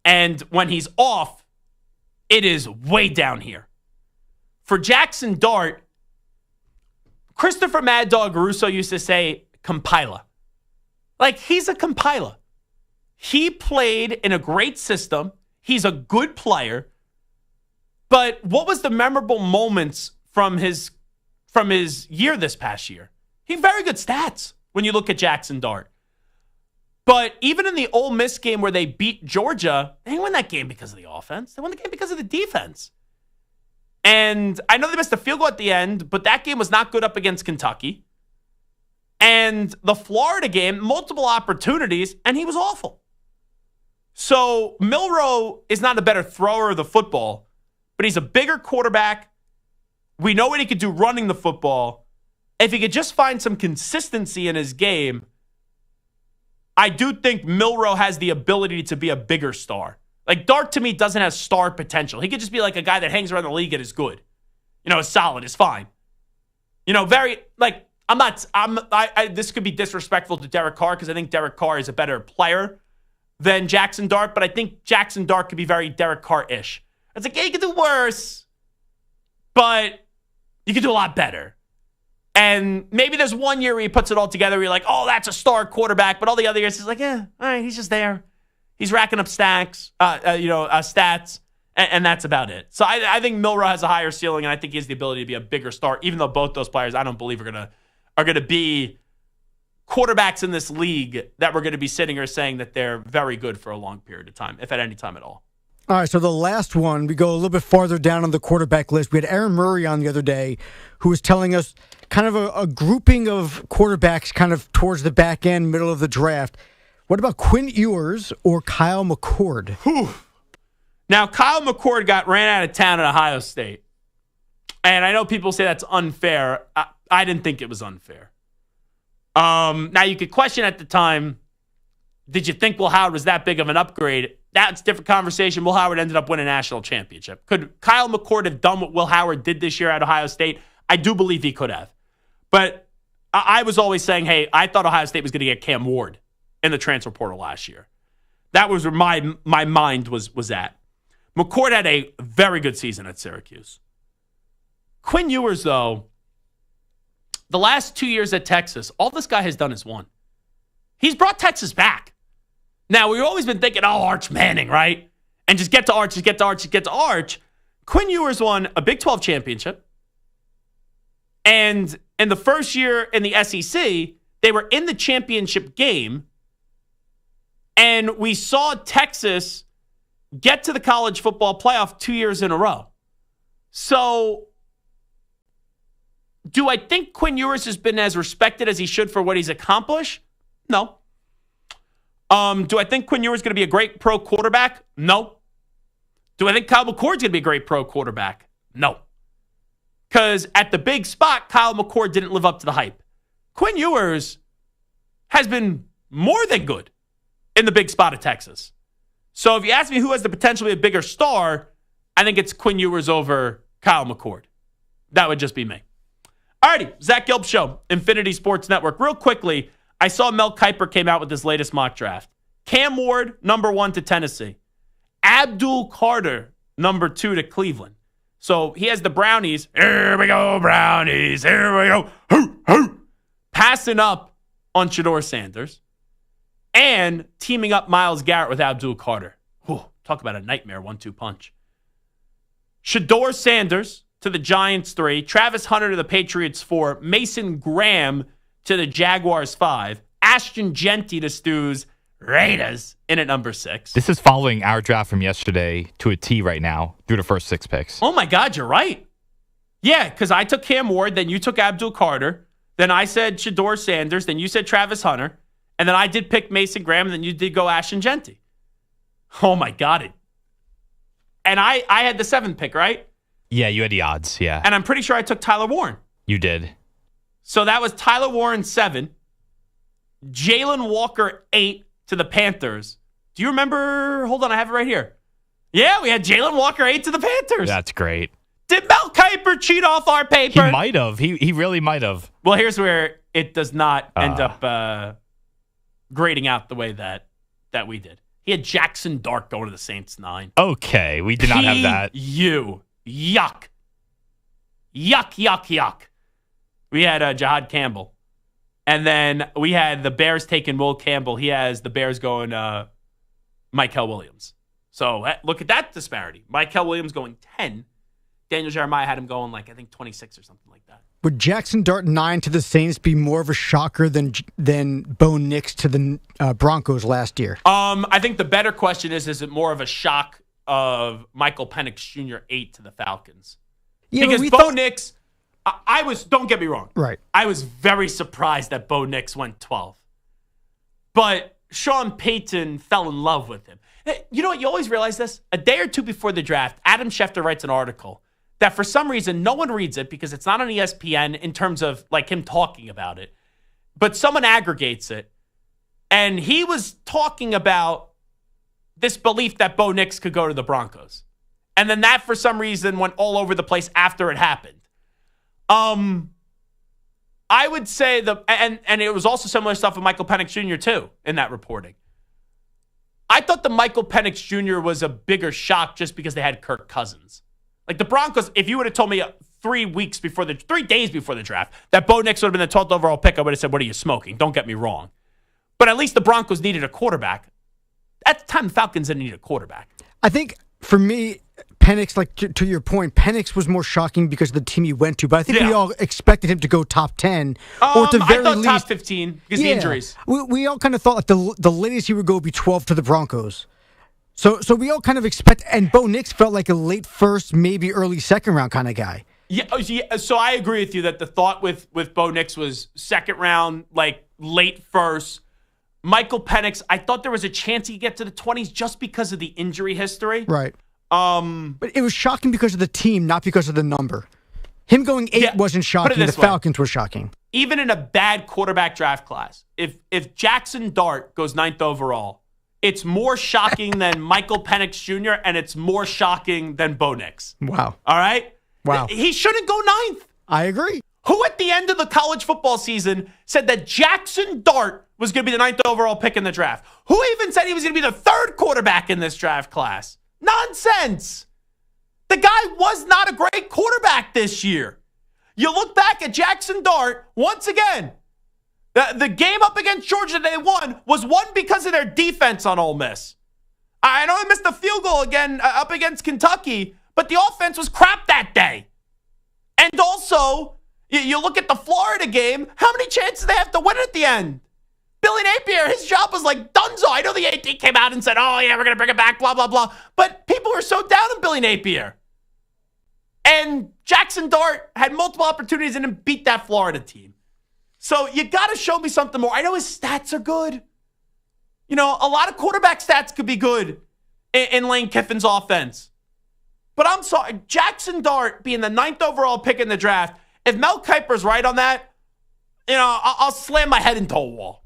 And when he's off, it is way down here. For Jackson Dart, Christopher Mad Dog Russo used to say compiler. Like, he's a compiler. He played in a great system. He's a good player. But what was the memorable moments from his year this past year? He had very good stats when you look at Jackson Dart. But even in the Ole Miss game where they beat Georgia, they didn't win that game because of the offense. They won the game because of the defense. And I know they missed a field goal at the end, but that game was not good up against Kentucky. And the Florida game, multiple opportunities, and he was awful. So Milroe is not a better thrower of the football, but he's a bigger quarterback. We know what he could do running the football. If he could just find some consistency in his game, I do think Milroe has the ability to be a bigger star. Like, Dart, to me, doesn't have star potential. He could just be like a guy that hangs around the league and is good. Is solid, is fine. This could be disrespectful to Derek Carr because I think Derek Carr is a better player than Jackson Dart, but I think Jackson Dart could be very Derek Carr-ish. It's like, yeah, you could do worse, but you could do a lot better. And maybe there's 1 year where he puts it all together where you're like, oh, that's a star quarterback, but all the other years he's like, yeah, all right, he's just there. He's racking up stats, and that's about it. So I think Milroe has a higher ceiling, and I think he has the ability to be a bigger star, even though both those players I don't believe are gonna be quarterbacks in this league that we're going to be sitting here saying that they're very good for a long period of time, if at any time at all. All right, so the last one, we go a little bit farther down on the quarterback list. We had Aaron Murray on the other day who was telling us kind of a grouping of quarterbacks kind of towards the back end, middle of the draft. What about Quinn Ewers or Kyle McCord? Whew. Now, Kyle McCord got ran out of town at Ohio State. And I know people say that's unfair. I didn't think it was unfair. Now, you could question at the time, did you think Will Howard was that big of an upgrade? That's a different conversation. Will Howard ended up winning a national championship. Could Kyle McCord have done what Will Howard did this year at Ohio State? I do believe he could have. But I was always saying, hey, I thought Ohio State was going to get Cam Ward in the transfer portal last year. That was where my mind was at. McCord had a very good season at Syracuse. Quinn Ewers, though, the last 2 years at Texas, all this guy has done is won. He's brought Texas back. Now, we've always been thinking, Arch Manning, right? And just get to Arch, just get to Arch, just get to Arch. Quinn Ewers won a Big 12 championship. And in the first year in the SEC, they were in the championship game. And we saw Texas get to the college football playoff 2 years in a row. So, do I think Quinn Ewers has been as respected as he should for what he's accomplished? No. Do I think Quinn Ewers is going to be a great pro quarterback? No. Do I think Kyle McCord's going to be a great pro quarterback? No. Because at the big spot, Kyle McCord didn't live up to the hype. Quinn Ewers has been more than good in the big spot of Texas. So if you ask me who has the potential to be a bigger star, I think it's Quinn Ewers over Kyle McCord. That would just be me. Alrighty, Zach Gelb Show, Infinity Sports Network. Real quickly, I saw Mel Kiper came out with his latest mock draft. Cam Ward, number 1 to Tennessee. Abdul Carter, number 2 to Cleveland. So he has the Brownies. Here we go, Brownies. Here we go. Hoo, hoo. Passing up on Shedeur Sanders. And teaming up Myles Garrett with Abdul Carter. Whew, talk about a nightmare 1-2 punch. Shedeur Sanders to the Giants 3. Travis Hunter to the Patriots 4. Mason Graham to the Jaguars 5. Ashton Genty to Stu's Raiders in at number 6. This is following our draft from yesterday to a T right now through the first 6 picks. Oh, my God, you're right. Yeah, because I took Cam Ward, then you took Abdul Carter, then I said Shedeur Sanders, then you said Travis Hunter, and then I did pick Mason Graham, and then you did go Ashton Genty. Oh, my God. And I had the 7th pick, right? Yeah, you had the odds, yeah. And I'm pretty sure I took Tyler Warren. You did. So that was Tyler Warren 7, Jalen Walker 8 to the Panthers. Do you remember? Hold on, I have it right here. Yeah, we had Jalen Walker 8 to the Panthers. That's great. Did Mel Kiper cheat off our paper? He might have. He really might have. Well, here's where it does not end up grading out the way that we did. He had Jackson Dart going to the Saints 9. Okay, we did not have that. Yuck. Yuck, yuck, yuck. We had Jahad Campbell. And then we had the Bears taking Will Campbell. He has the Bears going Mykel Williams. So look at that disparity. Mykel Williams going 10. Daniel Jeremiah had him going I think 26 or something like that. Would Jackson Dart 9 to the Saints be more of a shocker than Bo Nix to the Broncos last year? I think the better question is it more of a shock of Michael Penix Jr. 8 to the Falcons? Yeah, because Bo Nix, I was, don't get me wrong. Right. I was very surprised that Bo Nix went 12. But Sean Payton fell in love with him. You know what? You always realize this. A day or two before the draft, Adam Schefter writes an article that for some reason no one reads it because it's not on ESPN in terms of him talking about it. But someone aggregates it. And he was talking about this belief that Bo Nix could go to the Broncos. And then that, for some reason, went all over the place after it happened. I would say and it was also similar stuff with Michael Penix Jr. too in that reporting. I thought the Michael Penix Jr. was a bigger shock just because they had Kirk Cousins. The Broncos, if you would have told me 3 days before the draft that Bo Nix would have been the 12th overall pick, I would have said, what are you smoking? Don't get me wrong. But at least the Broncos needed a quarterback. At the time, the Falcons didn't need a quarterback. I think, for me, Penix, like to your point, Penix was more shocking because of the team he went to, but I think we all expected him to go top 10 or at the very I thought least top 15 because the injuries. We all kind of thought like the latest he would go would be 12 to the Broncos. So we all kind of expect, and Bo Nix felt like a late first, maybe early second round kind of guy. Yeah, so I agree with you that the thought with Bo Nix was second round, like late first. Michael Penix, I thought there was a chance he'd get to the 20s just because of the injury history. Right. But it was shocking because of the team, not because of the number. Him going 8 wasn't shocking. The Falcons were shocking. Even in a bad quarterback draft class, if Jackson Dart goes 9th overall, it's more shocking than Michael Penix Jr., and it's more shocking than Bo Nix. Wow. All right? Wow. He shouldn't go 9th. I agree. Who at the end of the college football season said that Jackson Dart was going to be the 9th overall pick in the draft? Who even said he was going to be the 3rd quarterback in this draft class? Nonsense. The guy was not a great quarterback this year. You look back at Jackson Dart, once again, the game up against Georgia they won was won because of their defense on Ole Miss. I know they missed a field goal again up against Kentucky, but the offense was crap that day. And also, you look at the Florida game, how many chances did they have to win at the end? Billy Napier, his job was like dunzo. I know the AD came out and said, oh, yeah, we're going to bring it back, blah, blah, blah. But people were so down on Billy Napier. And Jackson Dart had multiple opportunities and then beat that Florida team. So you got to show me something more. I know his stats are good. You know, a lot of quarterback stats could be good in Lane Kiffin's offense. But I'm sorry, Jackson Dart being the 9th overall pick in the draft, if Mel Kiper's right on that, you know, I'll slam my head into a wall.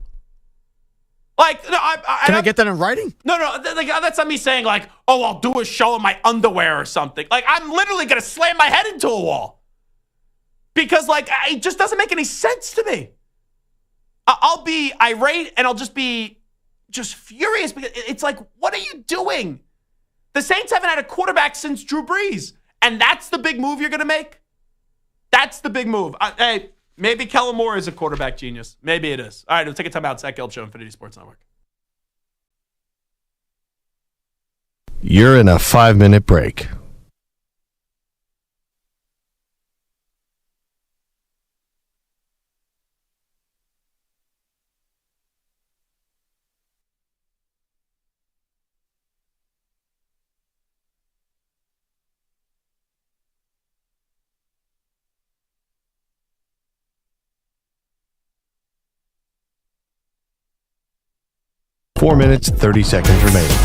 Like, no, Can I get that in writing? No, that's not me saying like, oh, I'll do a show in my underwear or something. Like, I'm literally going to slam my head into a wall. Because, like, it just doesn't make any sense to me. I'll be irate and I'll just be furious because it's like, what are you doing? The Saints haven't had a quarterback since Drew Brees. And that's the big move you're going to make? That's the big move. Hey, maybe Kellen Moore is a quarterback genius. Maybe it is. All right, we'll take a time out. Zach Gelb Show, Infinity Sports Network. You're in a 5-minute break. Four minutes, 30 seconds remaining.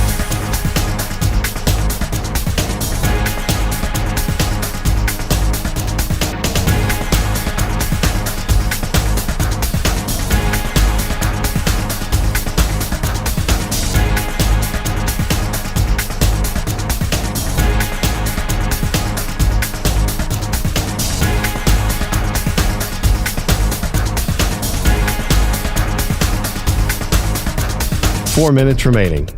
Four minutes remaining.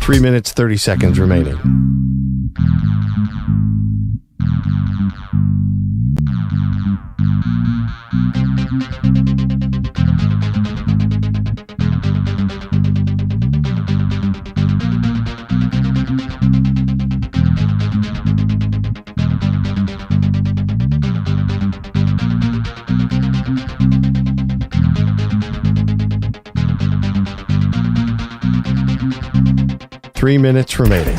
Three minutes, 30 seconds remaining. Three minutes remaining.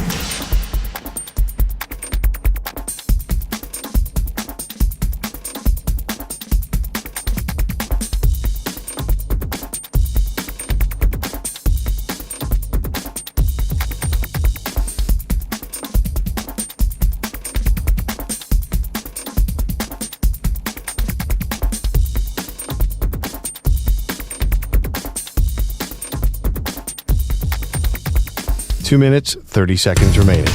Two minutes, 30 seconds remaining.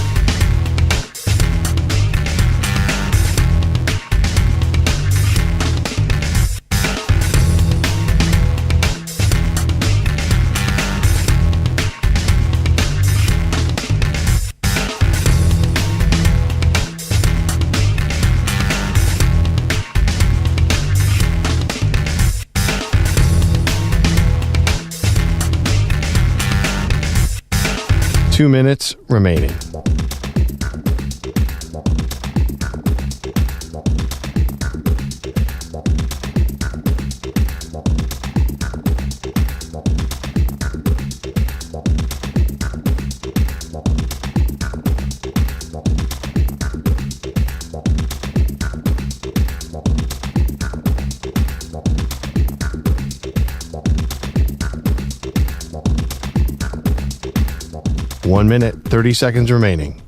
2 minutes remaining. One minute, 30 seconds remaining.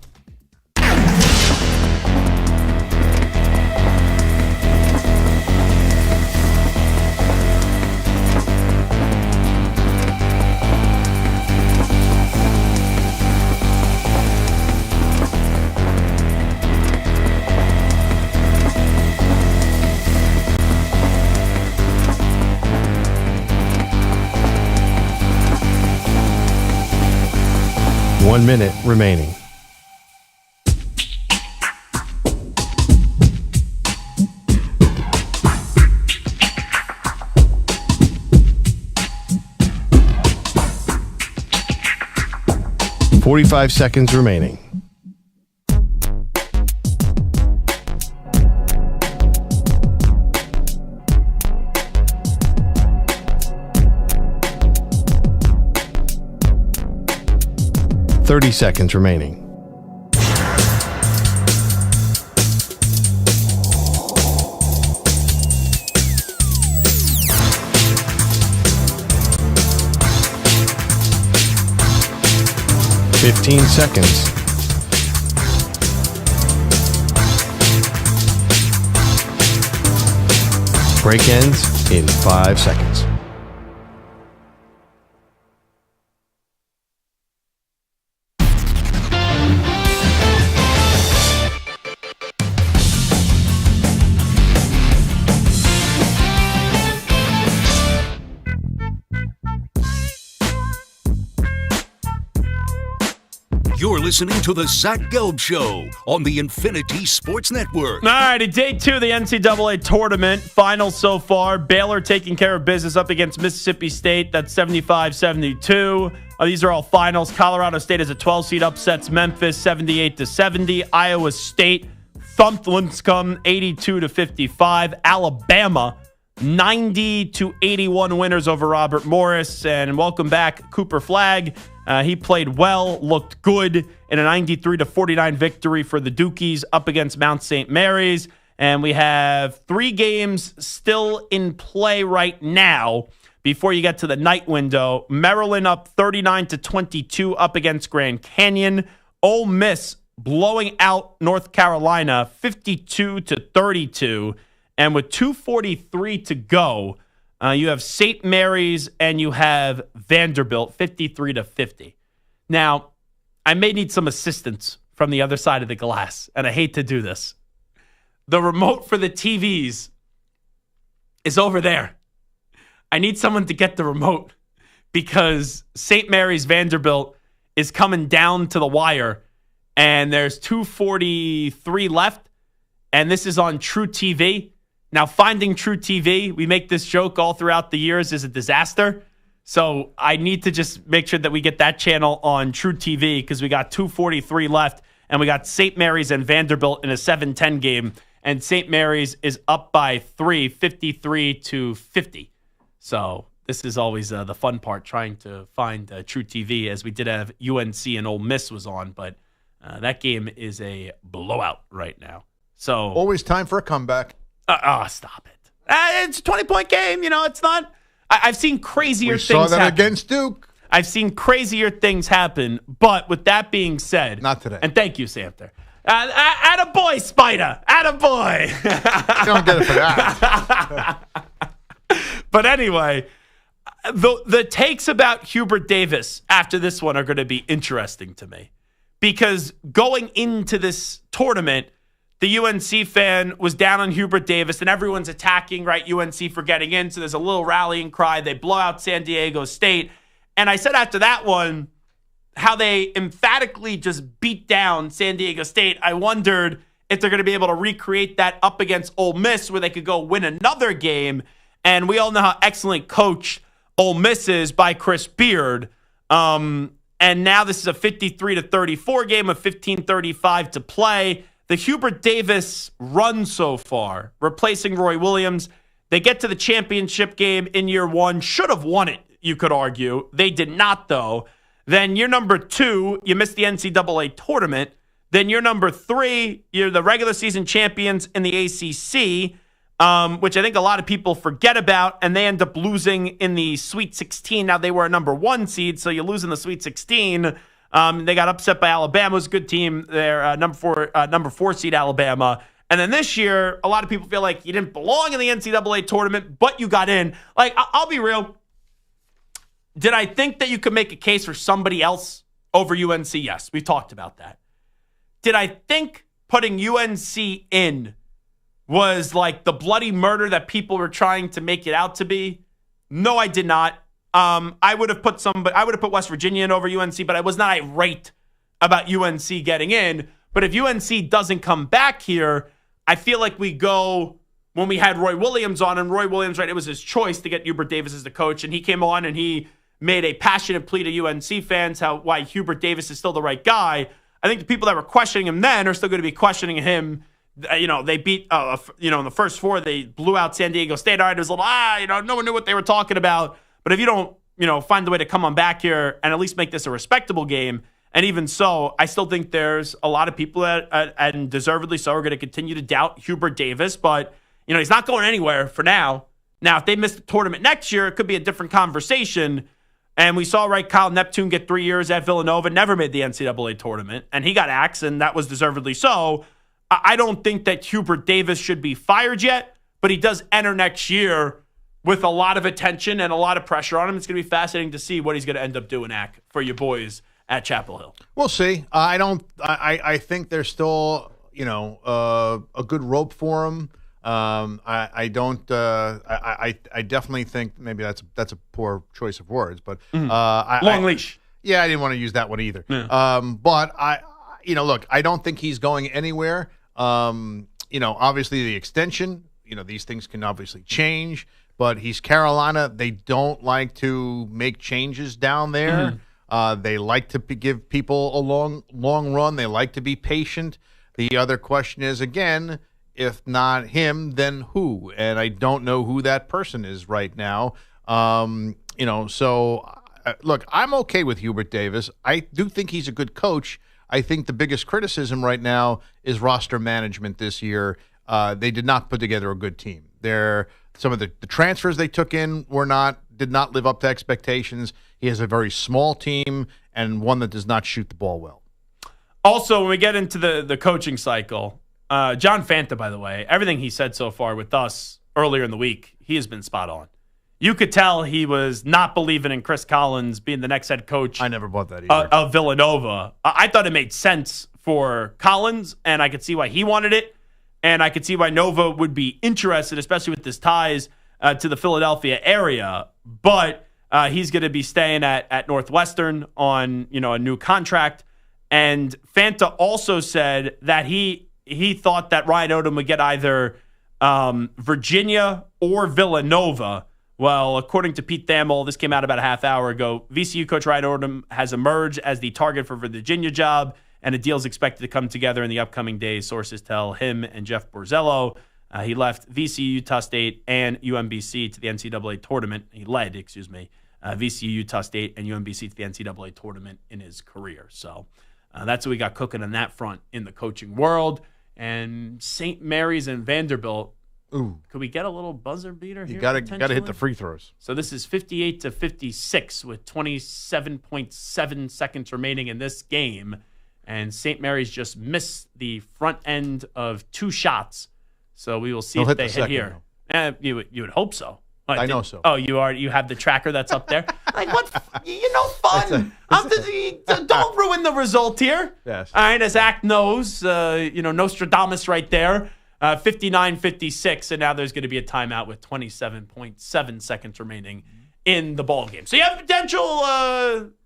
One minute remaining. .45 seconds remaining. .30 seconds remaining. .15 seconds. Break ends in 5 seconds. You're listening to the Zach Gelb Show on the Infinity Sports Network. All right, day 2 of the NCAA Tournament. Final so far. Baylor taking care of business up against Mississippi State. That's 75-72. These are all finals. Colorado State as a 12-seed upsets Memphis 78-70. Iowa State thumped Lipscomb 82-55. Alabama 90-81 winners over Robert Morris. And welcome back, Cooper Flagg. He played well, looked good in a 93-49 victory for the Dukies up against Mount St. Mary's. And we have 3 games still in play right now before you get to the night window. Maryland up 39-22 up against Grand Canyon. Ole Miss blowing out North Carolina 52-32. And with 2:43 to go, you have St. Mary's and you have Vanderbilt 53-50. Now, I may need some assistance from the other side of the glass, and I hate to do this. The remote for the TVs is over there. I need someone to get the remote because St. Mary's Vanderbilt is coming down to the wire, and there's 2:43 left, and this is on True TV. Now, finding True TV, we make this joke all throughout the years, is a disaster. So I need to just make sure that we get that channel on True TV because we got 2:43 left, and we got St. Mary's and Vanderbilt in a 7-10 game, and St. Mary's is up by 3, 53-50. So this is always the fun part, trying to find True TV, as we did have UNC and Ole Miss was on, but that game is a blowout right now. So always time for a comeback. Stop it. It's a 20-point game. You know, it's not. I've seen crazier things happen. We saw that against Duke. I've seen crazier things happen. But with that being said. Not today. And thank you, Samter. Attaboy, Spider. Attaboy. You don't get it for that. But anyway, the takes about Hubert Davis after this one are going to be interesting to me. Because going into this tournament, the UNC fan was down on Hubert Davis, and everyone's attacking, right, UNC for getting in. So there's a little rallying cry. They blow out San Diego State. And I said after that one, how they emphatically just beat down San Diego State. I wondered if they're going to be able to recreate that up against Ole Miss, where they could go win another game. And we all know how excellent coach Ole Miss is by Chris Beard. And now this is a 53-34 game with 15:35 to play. The Hubert Davis run so far, replacing Roy Williams, they get to the championship game in year one, should have won it, you could argue. They did not, though. Then year number 2, you missed the NCAA tournament. Then year number 3, you're the regular season champions in the ACC, which I think a lot of people forget about, and they end up losing in the Sweet 16. Now, they were a number 1 seed, so you lose in the Sweet 16. They got upset by Alabama. It was a good team. They're number 4 seed Alabama. And then this year, a lot of people feel like you didn't belong in the NCAA tournament, but you got in. Like, I'll be real. Did I think that you could make a case for somebody else over UNC? Yes, we talked about that. Did I think putting UNC in was like the bloody murder that people were trying to make it out to be? No, I did not. I would have put West Virginia in over UNC, but I was not irate about UNC getting in. But if UNC doesn't come back here, I feel like we go when we had Roy Williams on, and Roy Williams, right, it was his choice to get Hubert Davis as the coach, and he came on and he made a passionate plea to UNC fans why Hubert Davis is still the right guy. I think the people that were questioning him then are still going to be questioning him. They beat, in the first 4, they blew out San Diego State. All right, it was a little, no one knew what they were talking about. But if you don't, find a way to come on back here and at least make this a respectable game, and even so, I still think there's a lot of people and deservedly so are going to continue to doubt Hubert Davis. But, he's not going anywhere for now. Now, if they miss the tournament next year, it could be a different conversation. And we saw, right, Kyle Neptune get 3 years at Villanova, never made the NCAA tournament, and he got axed, and that was deservedly so. I don't think that Hubert Davis should be fired yet, but he does enter next year with a lot of attention and a lot of pressure on him. It's going to be fascinating to see what he's going to end up doing, for you boys at Chapel Hill. We'll see. I think there's still, a good rope for him. I definitely think maybe that's a poor choice of words, but long leash. Yeah, I didn't want to use that one either. Yeah. But look, I don't think he's going anywhere. Obviously the extension, these things can obviously change, but he's Carolina. They don't like to make changes down there. They like to give people a long run. They like to be patient. The other question is, again, if not him, then who? And I don't know who that person is right now. Look, I'm okay with Hubert Davis. I do think he's a good coach. I think the biggest criticism right now is roster management this year. They did not put together a good team. Some of the transfers they took in did not live up to expectations. He has a very small team and one that does not shoot the ball well. Also, when we get into the coaching cycle, John Fanta, by the way, everything he said so far with us earlier in the week, he has been spot on. You could tell he was not believing in Chris Collins being the next head coach. I never bought that either. Of Villanova. I thought it made sense for Collins, and I could see why he wanted it, and I could see why Nova would be interested, especially with his ties to the Philadelphia area. But he's going to be staying at Northwestern on a new contract. And Fanta also said that he thought that Ryan Odom would get either Virginia or Villanova. Well, according to Pete Thamel, this came out about a half hour ago, VCU coach Ryan Odom has emerged as the target for the Virginia job, and a deal is expected to come together in the upcoming days, sources tell him and Jeff Borzello. He left VCU, Utah State, and UMBC to the NCAA tournament. He led, VCU, Utah State, and UMBC to the NCAA tournament in his career. So that's what we got cooking on that front in the coaching world. And St. Mary's and Vanderbilt. Ooh. Could we get a little buzzer beater here? You got to hit the free throws. So this is 58-56 with 27.7 seconds remaining in this game. And St. Mary's just missed the front end of 2 shots. So we will see if they hit here. You would hope so. I know so. Oh, you have the tracker that's up there? Like, what? Fun. Don't ruin the result here. Yes. All right, as Zach knows, Nostradamus right there. 59-56, and now there's going to be a timeout with 27.7 seconds remaining in the ball game. So you have potential,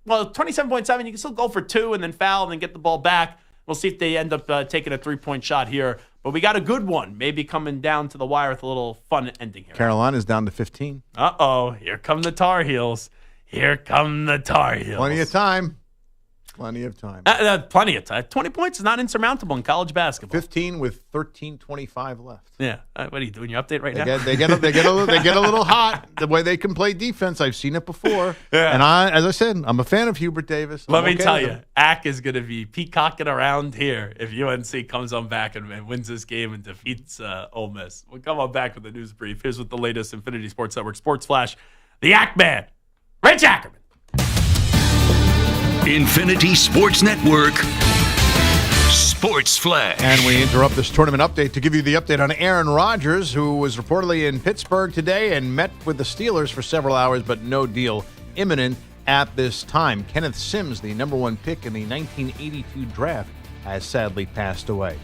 27.7, you can still go for 2 and then foul and then get the ball back. We'll see if they end up taking a 3-point shot here. But we got a good one, maybe coming down to the wire with a little fun ending here. Carolina's down to 15. Uh-oh, here come the Tar Heels. Here come the Tar Heels. Plenty of time. Plenty of time. Plenty of time. 20 points is not insurmountable in college basketball. 15 with 13:25 left. Yeah. What are you doing? Your update right now? They get a little hot the way they can play defense. I've seen it before. Yeah. And as I said, I'm a fan of Hubert Davis. Let me tell you, Ack is going to be peacocking around here if UNC comes on back and wins this game and defeats Ole Miss. We'll come on back with a news brief. Here's with the latest Infinity Sports Network Sports Flash. The Ack Man, Rich Ackerman. Infinity Sports Network Sports Flash. And we interrupt this tournament update to give you the update on Aaron Rodgers, who was reportedly in Pittsburgh today and met with the Steelers for several hours, but no deal imminent at this time. Kenneth Sims, the number one pick in the 1982 draft, has sadly passed away.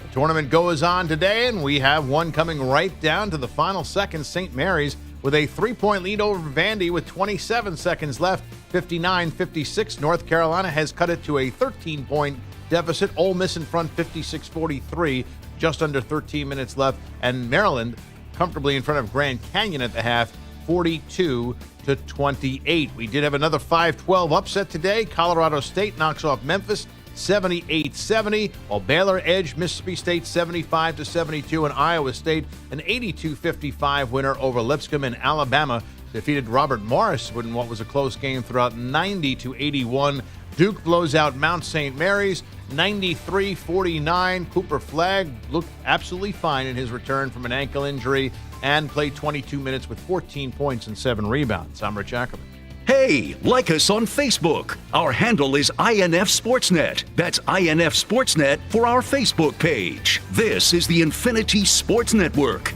The tournament goes on today, and we have one coming right down to the final seconds. St. Mary's with a 3-point lead over Vandy with 27 seconds left, 59-56. North Carolina has cut it to a 13-point deficit. Ole Miss in front, 56-43, just under 13 minutes left. And Maryland comfortably in front of Grand Canyon at the half, 42-28. We did have another 5-12 upset today. Colorado State knocks off Memphis 78-70, while Baylor edged Mississippi State 75-72, and Iowa State an 82-55 winner over Lipscomb, and Alabama defeated Robert Morris in what was a close game throughout 90-81. Duke blows out Mount St. Mary's 93-49. Cooper Flagg looked absolutely fine in his return from an ankle injury and played 22 minutes with 14 points and 7 rebounds. I'm Rich Ackerman. Hey, like us on Facebook. Our handle is INF Sportsnet. That's INF Sportsnet for our Facebook page. This is the Infinity Sports Network.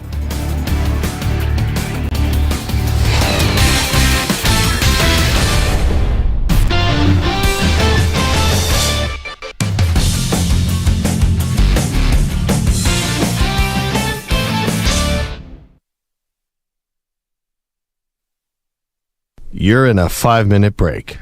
You're in a 5-minute break.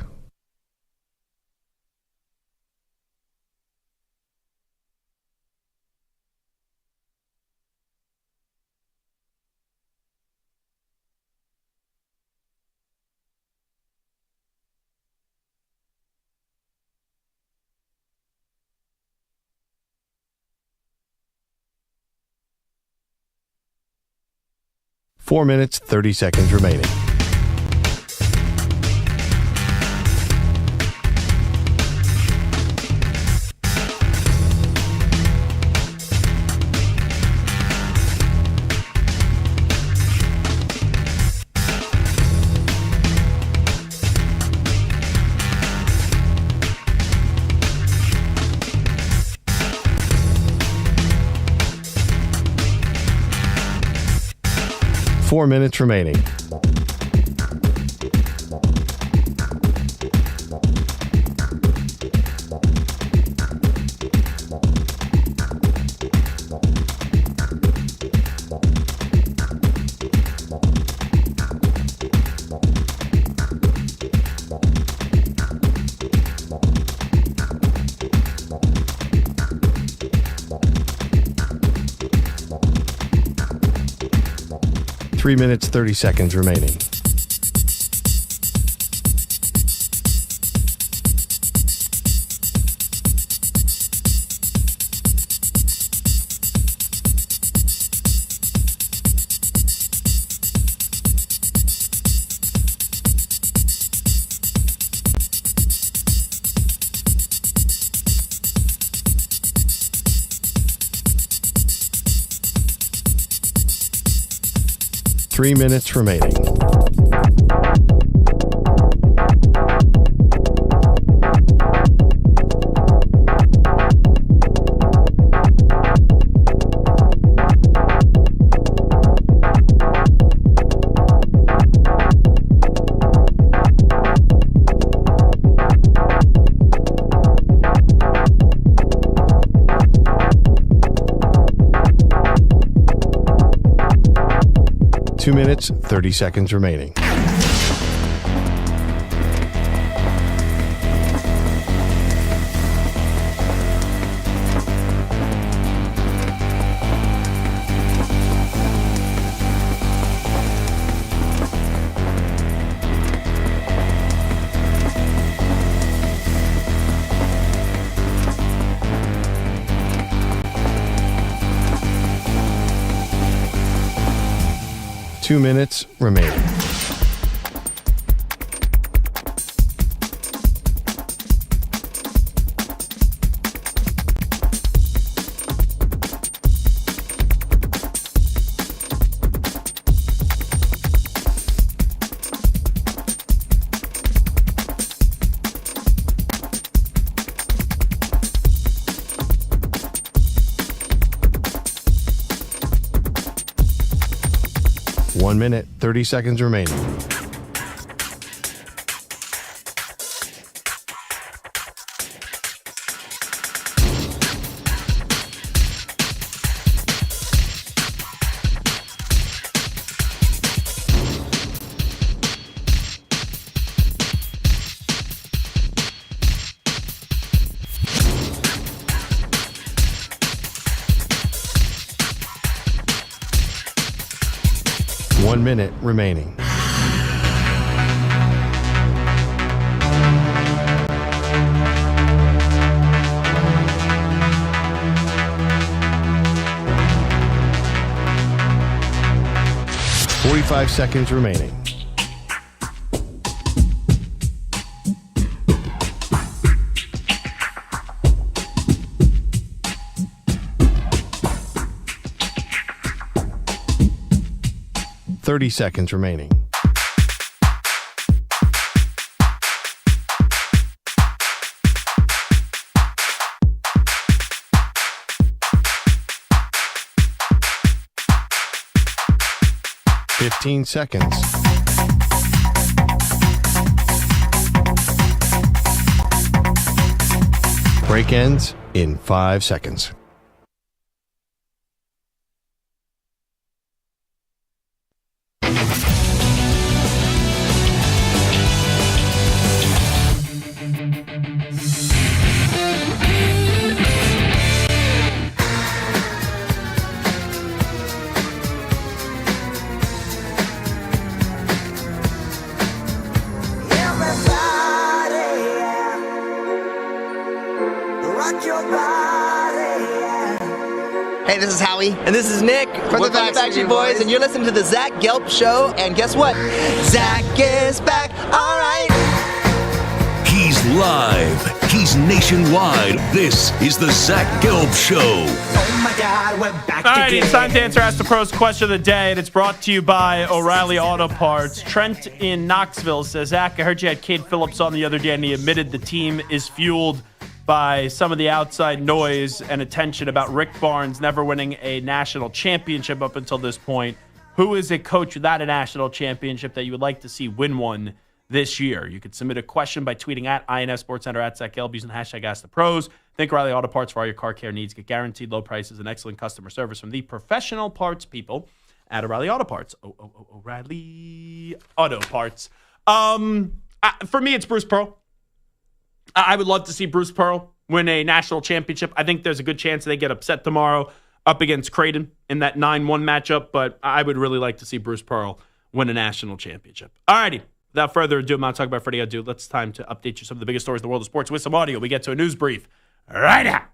Four minutes, 30 seconds remaining. Four minutes remaining. Three minutes, 30 seconds remaining. Three minutes remaining. Two minutes, 30 seconds remaining. 2 minutes remaining. One minute, 30 seconds remaining. One minute remaining. Forty-five seconds remaining. Thirty seconds remaining. Fifteen seconds. Break ends in 5 seconds. Hey, this is Howie. And this is Nick. From the Backstreet Boys. And you're listening to the Zach Gelb Show. And guess what? Zach is back. All right. He's live. He's nationwide. This is the Zach Gelb Show. Oh, my God. We're back All right, it's time to answer Ask the Pros question of the day, and it's brought to you by O'Reilly Auto Parts. Trent in Knoxville says, Zach, I heard you had Cade Phillips on the other day, and he admitted the team is fueled by some of the outside noise and attention about Rick Barnes never winning a national championship up until this point. Who is a coach without a national championship that you would like to see win one this year? You could submit a question by tweeting at INF SportsCenter at Zach Gelb using the hashtag #AskThePros. Think O'Reilly Auto Parts for all your car care needs. Get guaranteed low prices and excellent customer service from the professional parts people at O'Reilly Auto Parts. O'Reilly Auto Parts. For me, it's Bruce Pearl. I would love to see Bruce Pearl win a national championship. I think there's a good chance they get upset tomorrow up against Creighton in that 9-1 matchup, but I would really like to see Bruce Pearl win a national championship. All righty. Without further ado, I'm not talking about Freddie Adu. It's time to update you some of the biggest stories in the world of sports with some audio. We get to a news brief right now.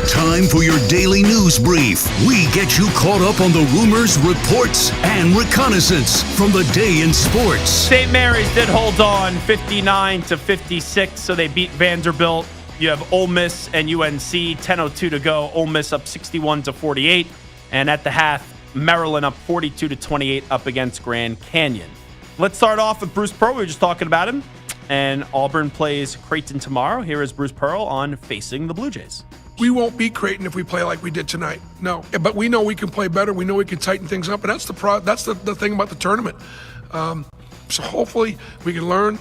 Time for your daily news brief. We get you caught up on the rumors, reports, and reconnaissance from the day in sports. St. Mary's did hold on 59-56, so they beat Vanderbilt. You have Ole Miss and UNC, 10:02 to go. Ole Miss up 61-48, and at the half, Maryland up 42-28 up against Grand Canyon. Let's start off with Bruce Pearl. We were just talking about him, and Auburn plays Creighton tomorrow. Here is Bruce Pearl on facing the Blue Jays. We won't beat Creighton if we play like we did tonight. No, but we know we can play better. We know we can tighten things up, and that's the thing about the tournament. So hopefully we can learn,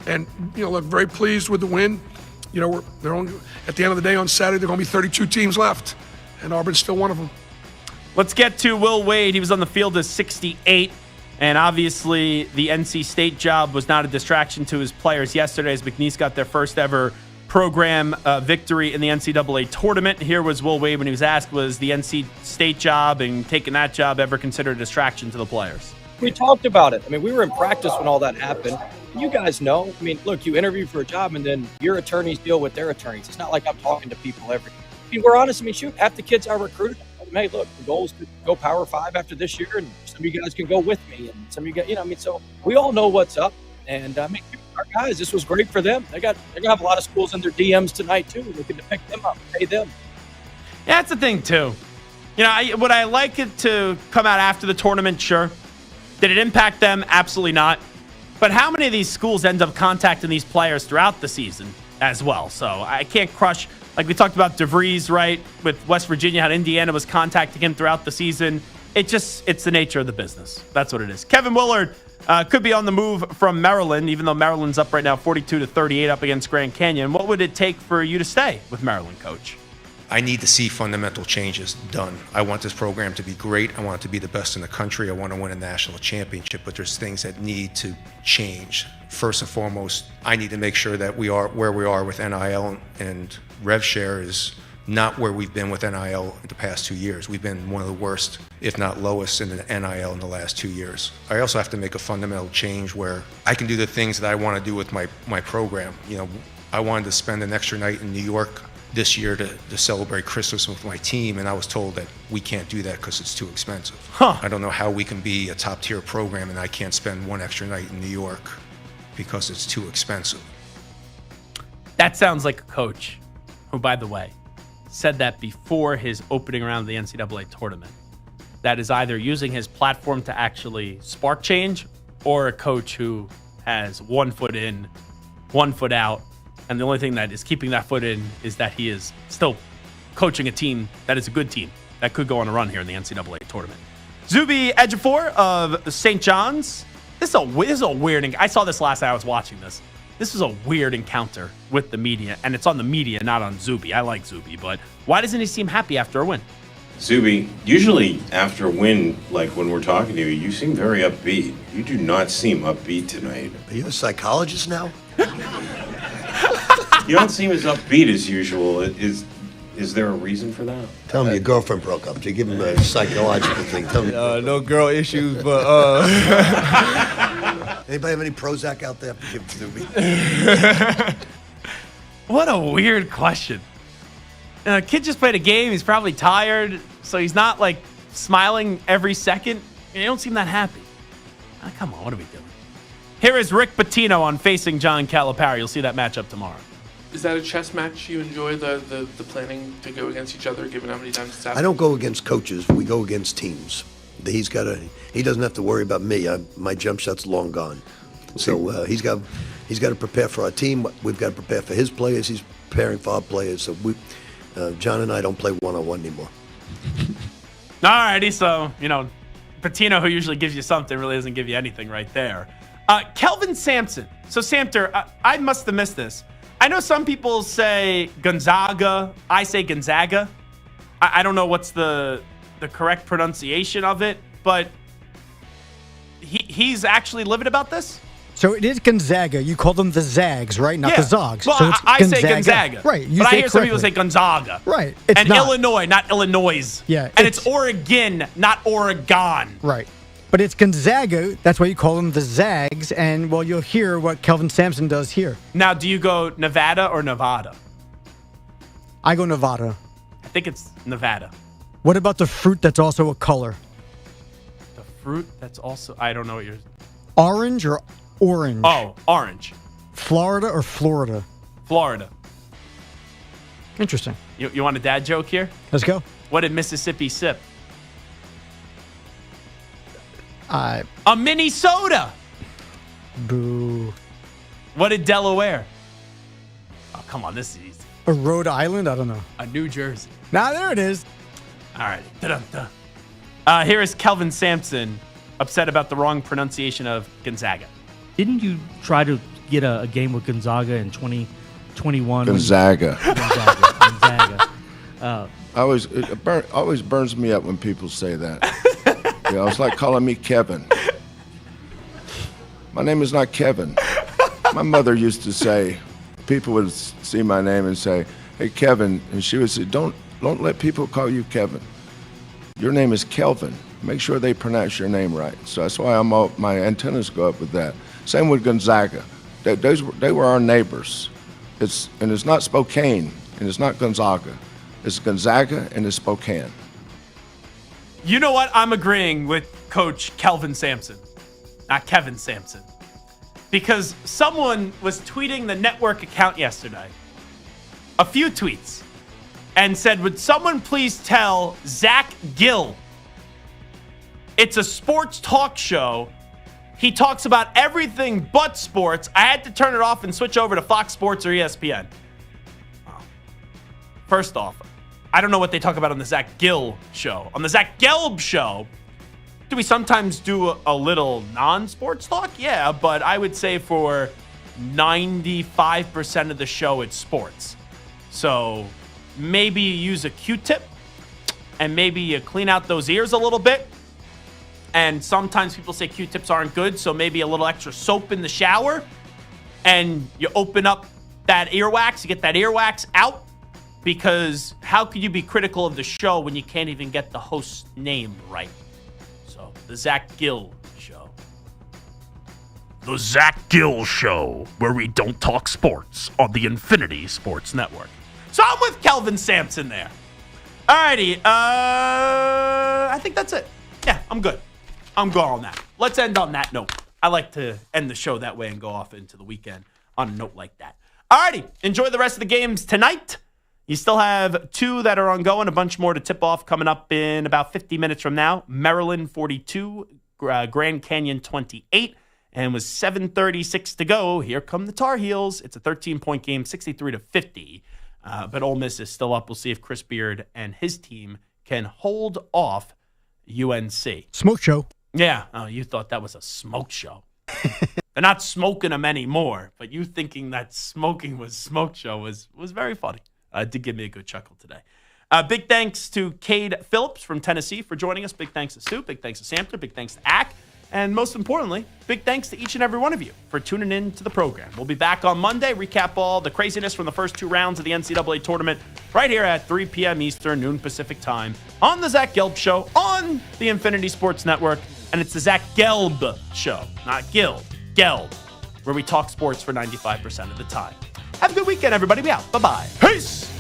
and look very pleased with the win. They're only at the end of the day on Saturday. There are going to be 32 teams left, and Auburn's still one of them. Let's get to Will Wade. He was on the field as 68, and obviously the NC State job was not a distraction to his players yesterday as McNeese got their first ever program victory in the NCAA tournament. Here was Will Wade when he was asked, was the NC State job and taking that job ever considered a distraction to the players? We talked about it. We were in practice when all that happened. You guys know. Look, you interview for a job and then your attorneys deal with their attorneys. It's not like I'm talking to people every mean, we're honest. I mean, shoot, half the kids are recruited. Hey, look, the goal is to go Power 5 after this year, and some of you guys can go with me, and some of you guys, so we all know what's up. And I mean, our guys, this was great for them. They're gonna have a lot of schools in their DMs tonight too, looking to pick them up, pay them. Yeah, that's the thing too. Would I like it to come out after the tournament? Sure. Did it impact them? Absolutely not. But how many of these schools end up contacting these players throughout the season as well? So I can't crush. Like we talked about DeVries, right, with West Virginia, how Indiana was contacting him throughout the season. It's the nature of the business. That's what it is. Kevin Willard could be on the move from Maryland, even though Maryland's up right now 42-38 up against Grand Canyon. What would it take for you to stay with Maryland, Coach? I need to see fundamental changes done. I want this program to be great. I want it to be the best in the country. I want to win a national championship, but there's things that need to change. First and foremost, I need to make sure that we are where we are with NIL, and rev share is not where we've been with NIL in the past 2 years. We've been one of the worst, if not lowest, in the NIL in the last 2 years. I also have to make a fundamental change where I can do the things that I want to do with my program. I wanted to spend an extra night in New York this year to celebrate Christmas with my team, and I was told that we can't do that because it's too expensive. I don't know how we can be a top-tier program and I can't spend one extra night in New York because it's too expensive. That sounds like a coach who, by the way, said that before his opening round of the NCAA tournament. That is either using his platform to actually spark change, or a coach who has 1 foot in, 1 foot out, and the only thing that is keeping that foot in is that he is still coaching a team that is a good team that could go on a run here in the NCAA tournament. Zuby Ejiofor of St. John's. This is a weird. I saw this last night. I was watching this. This is a weird encounter with the media, and it's on the media, not on Zuby. I like Zuby, but why doesn't he seem happy after a win? Zuby, usually after a win, like when we're talking to you, you seem very upbeat. You do not seem upbeat tonight. Are you a psychologist now? You don't seem as upbeat as usual. Is there a reason for that? Tell him your girlfriend broke up. You give him a psychological thing. Tell me. No girl issues, but Anybody have any Prozac out there? Give it to me. What a weird question. Kid just played a game. He's probably tired, so he's not like smiling every second. You don't seem that happy. Come on, what are we doing? Here is Rick Pitino on facing John Calipari. You'll see that matchup tomorrow. Is that a chess match you enjoy, the planning to go against each other, given how many times it's happened? I don't go against coaches. We go against teams. He doesn't have to worry about me. My jump shot's long gone. So he's got to prepare for our team. We've got to prepare for his players. He's preparing for our players. So John and I don't play one-on-one anymore. All righty. So, Pitino, who usually gives you something, really doesn't give you anything right there. Kelvin Sampson. So, Samter, I must have missed this. I know some people say Gonzaga. I say Gonzaga. I don't know what's the correct pronunciation of it, but he's actually livid about this? So it is Gonzaga. You call them the Zags, right? Not the Zogs. Well, so it's I say Gonzaga. Right. But I hear some people say Gonzaga. Right. And Illinois, not Illinois. Yeah. And it's Oregon, not Oregon. Right. But it's Gonzaga. That's why you call them the Zags. And, well, you'll hear what Kelvin Sampson does here. Now, do you go Nevada or Nevada? I go Nevada. I think it's Nevada. What about the fruit that's also a color? The fruit that's also... I don't know what you're... Orange or orange? Oh, orange. Florida or Florida? Florida. Interesting. You want a dad joke here? Let's go. What did Mississippi sip? A Minnesota. Boo. What did Delaware? Oh, come on, this is easy. A Rhode Island? I don't know. A New Jersey. There it is. All right. Here is Kelvin Sampson upset about the wrong pronunciation of Gonzaga. Didn't you try to get a game with Gonzaga in 2021? Gonzaga. Gonzaga. It always burns me up when people say that. It's like calling me Kevin. My name is not Kevin. My mother used to say, people would see my name and say, "Hey, Kevin," and she would say, "Don't let people call you Kevin. Your name is Kelvin. Make sure they pronounce your name right." So that's why my antennas go up with that. Same with Gonzaga. They were our neighbors. It's not Spokane and it's not Gonzaga. It's Gonzaga and it's Spokane. You know what? I'm agreeing with Coach Kelvin Sampson. Not Kevin Sampson. Because someone was tweeting the network account yesterday. A few tweets. And said, would someone please tell Zach Gelb? It's a sports talk show. He talks about everything but sports. I had to turn it off and switch over to Fox Sports or ESPN. First off, I don't know what they talk about on the Zach Gelb Show. On the Zach Gelb Show, do we sometimes do a little non-sports talk? Yeah, but I would say for 95% of the show, it's sports. So maybe you use a Q-tip and maybe you clean out those ears a little bit. And sometimes people say Q-tips aren't good, so maybe a little extra soap in the shower and you open up that earwax, you get that earwax out, because how could you be critical of the show when you can't even get the host's name right? So, the Zach Gelb Show. The Zach Gelb Show, where we don't talk sports on the Infinity Sports Network. So I'm with Kelvin Sampson there. Alrighty, I think that's it. Yeah, I'm good. I'm good on that. Let's end on that note. I like to end the show that way and go off into the weekend on a note like that. Alrighty, enjoy the rest of the games tonight. You still have 2 that are ongoing, a bunch more to tip off coming up in about 50 minutes from now. Maryland 42, Grand Canyon 28, and with 7:36 to go, here come the Tar Heels. It's a 13-point game, 63-50, but Ole Miss is still up. We'll see if Chris Beard and his team can hold off UNC. Smoke show. Yeah. Oh, you thought that was a smoke show. They're not smoking them anymore, but you thinking that smoking was smoke show was very funny. Did give me a good chuckle today. Big thanks to Cade Phillips from Tennessee for joining us. Big thanks to Sue. Big thanks to Sampler. Big thanks to Ack. And most importantly, big thanks to each and every one of you for tuning in to the program. We'll be back on Monday, recap all the craziness from the first 2 rounds of the NCAA Tournament right here at 3 p.m. Eastern, noon Pacific time on the Zach Gelb Show on the Infinity Sports Network. And it's the Zach Gelb Show, not Gelb, where we talk sports for 95% of the time. Have a good weekend, everybody. Be out. Bye-bye. Peace.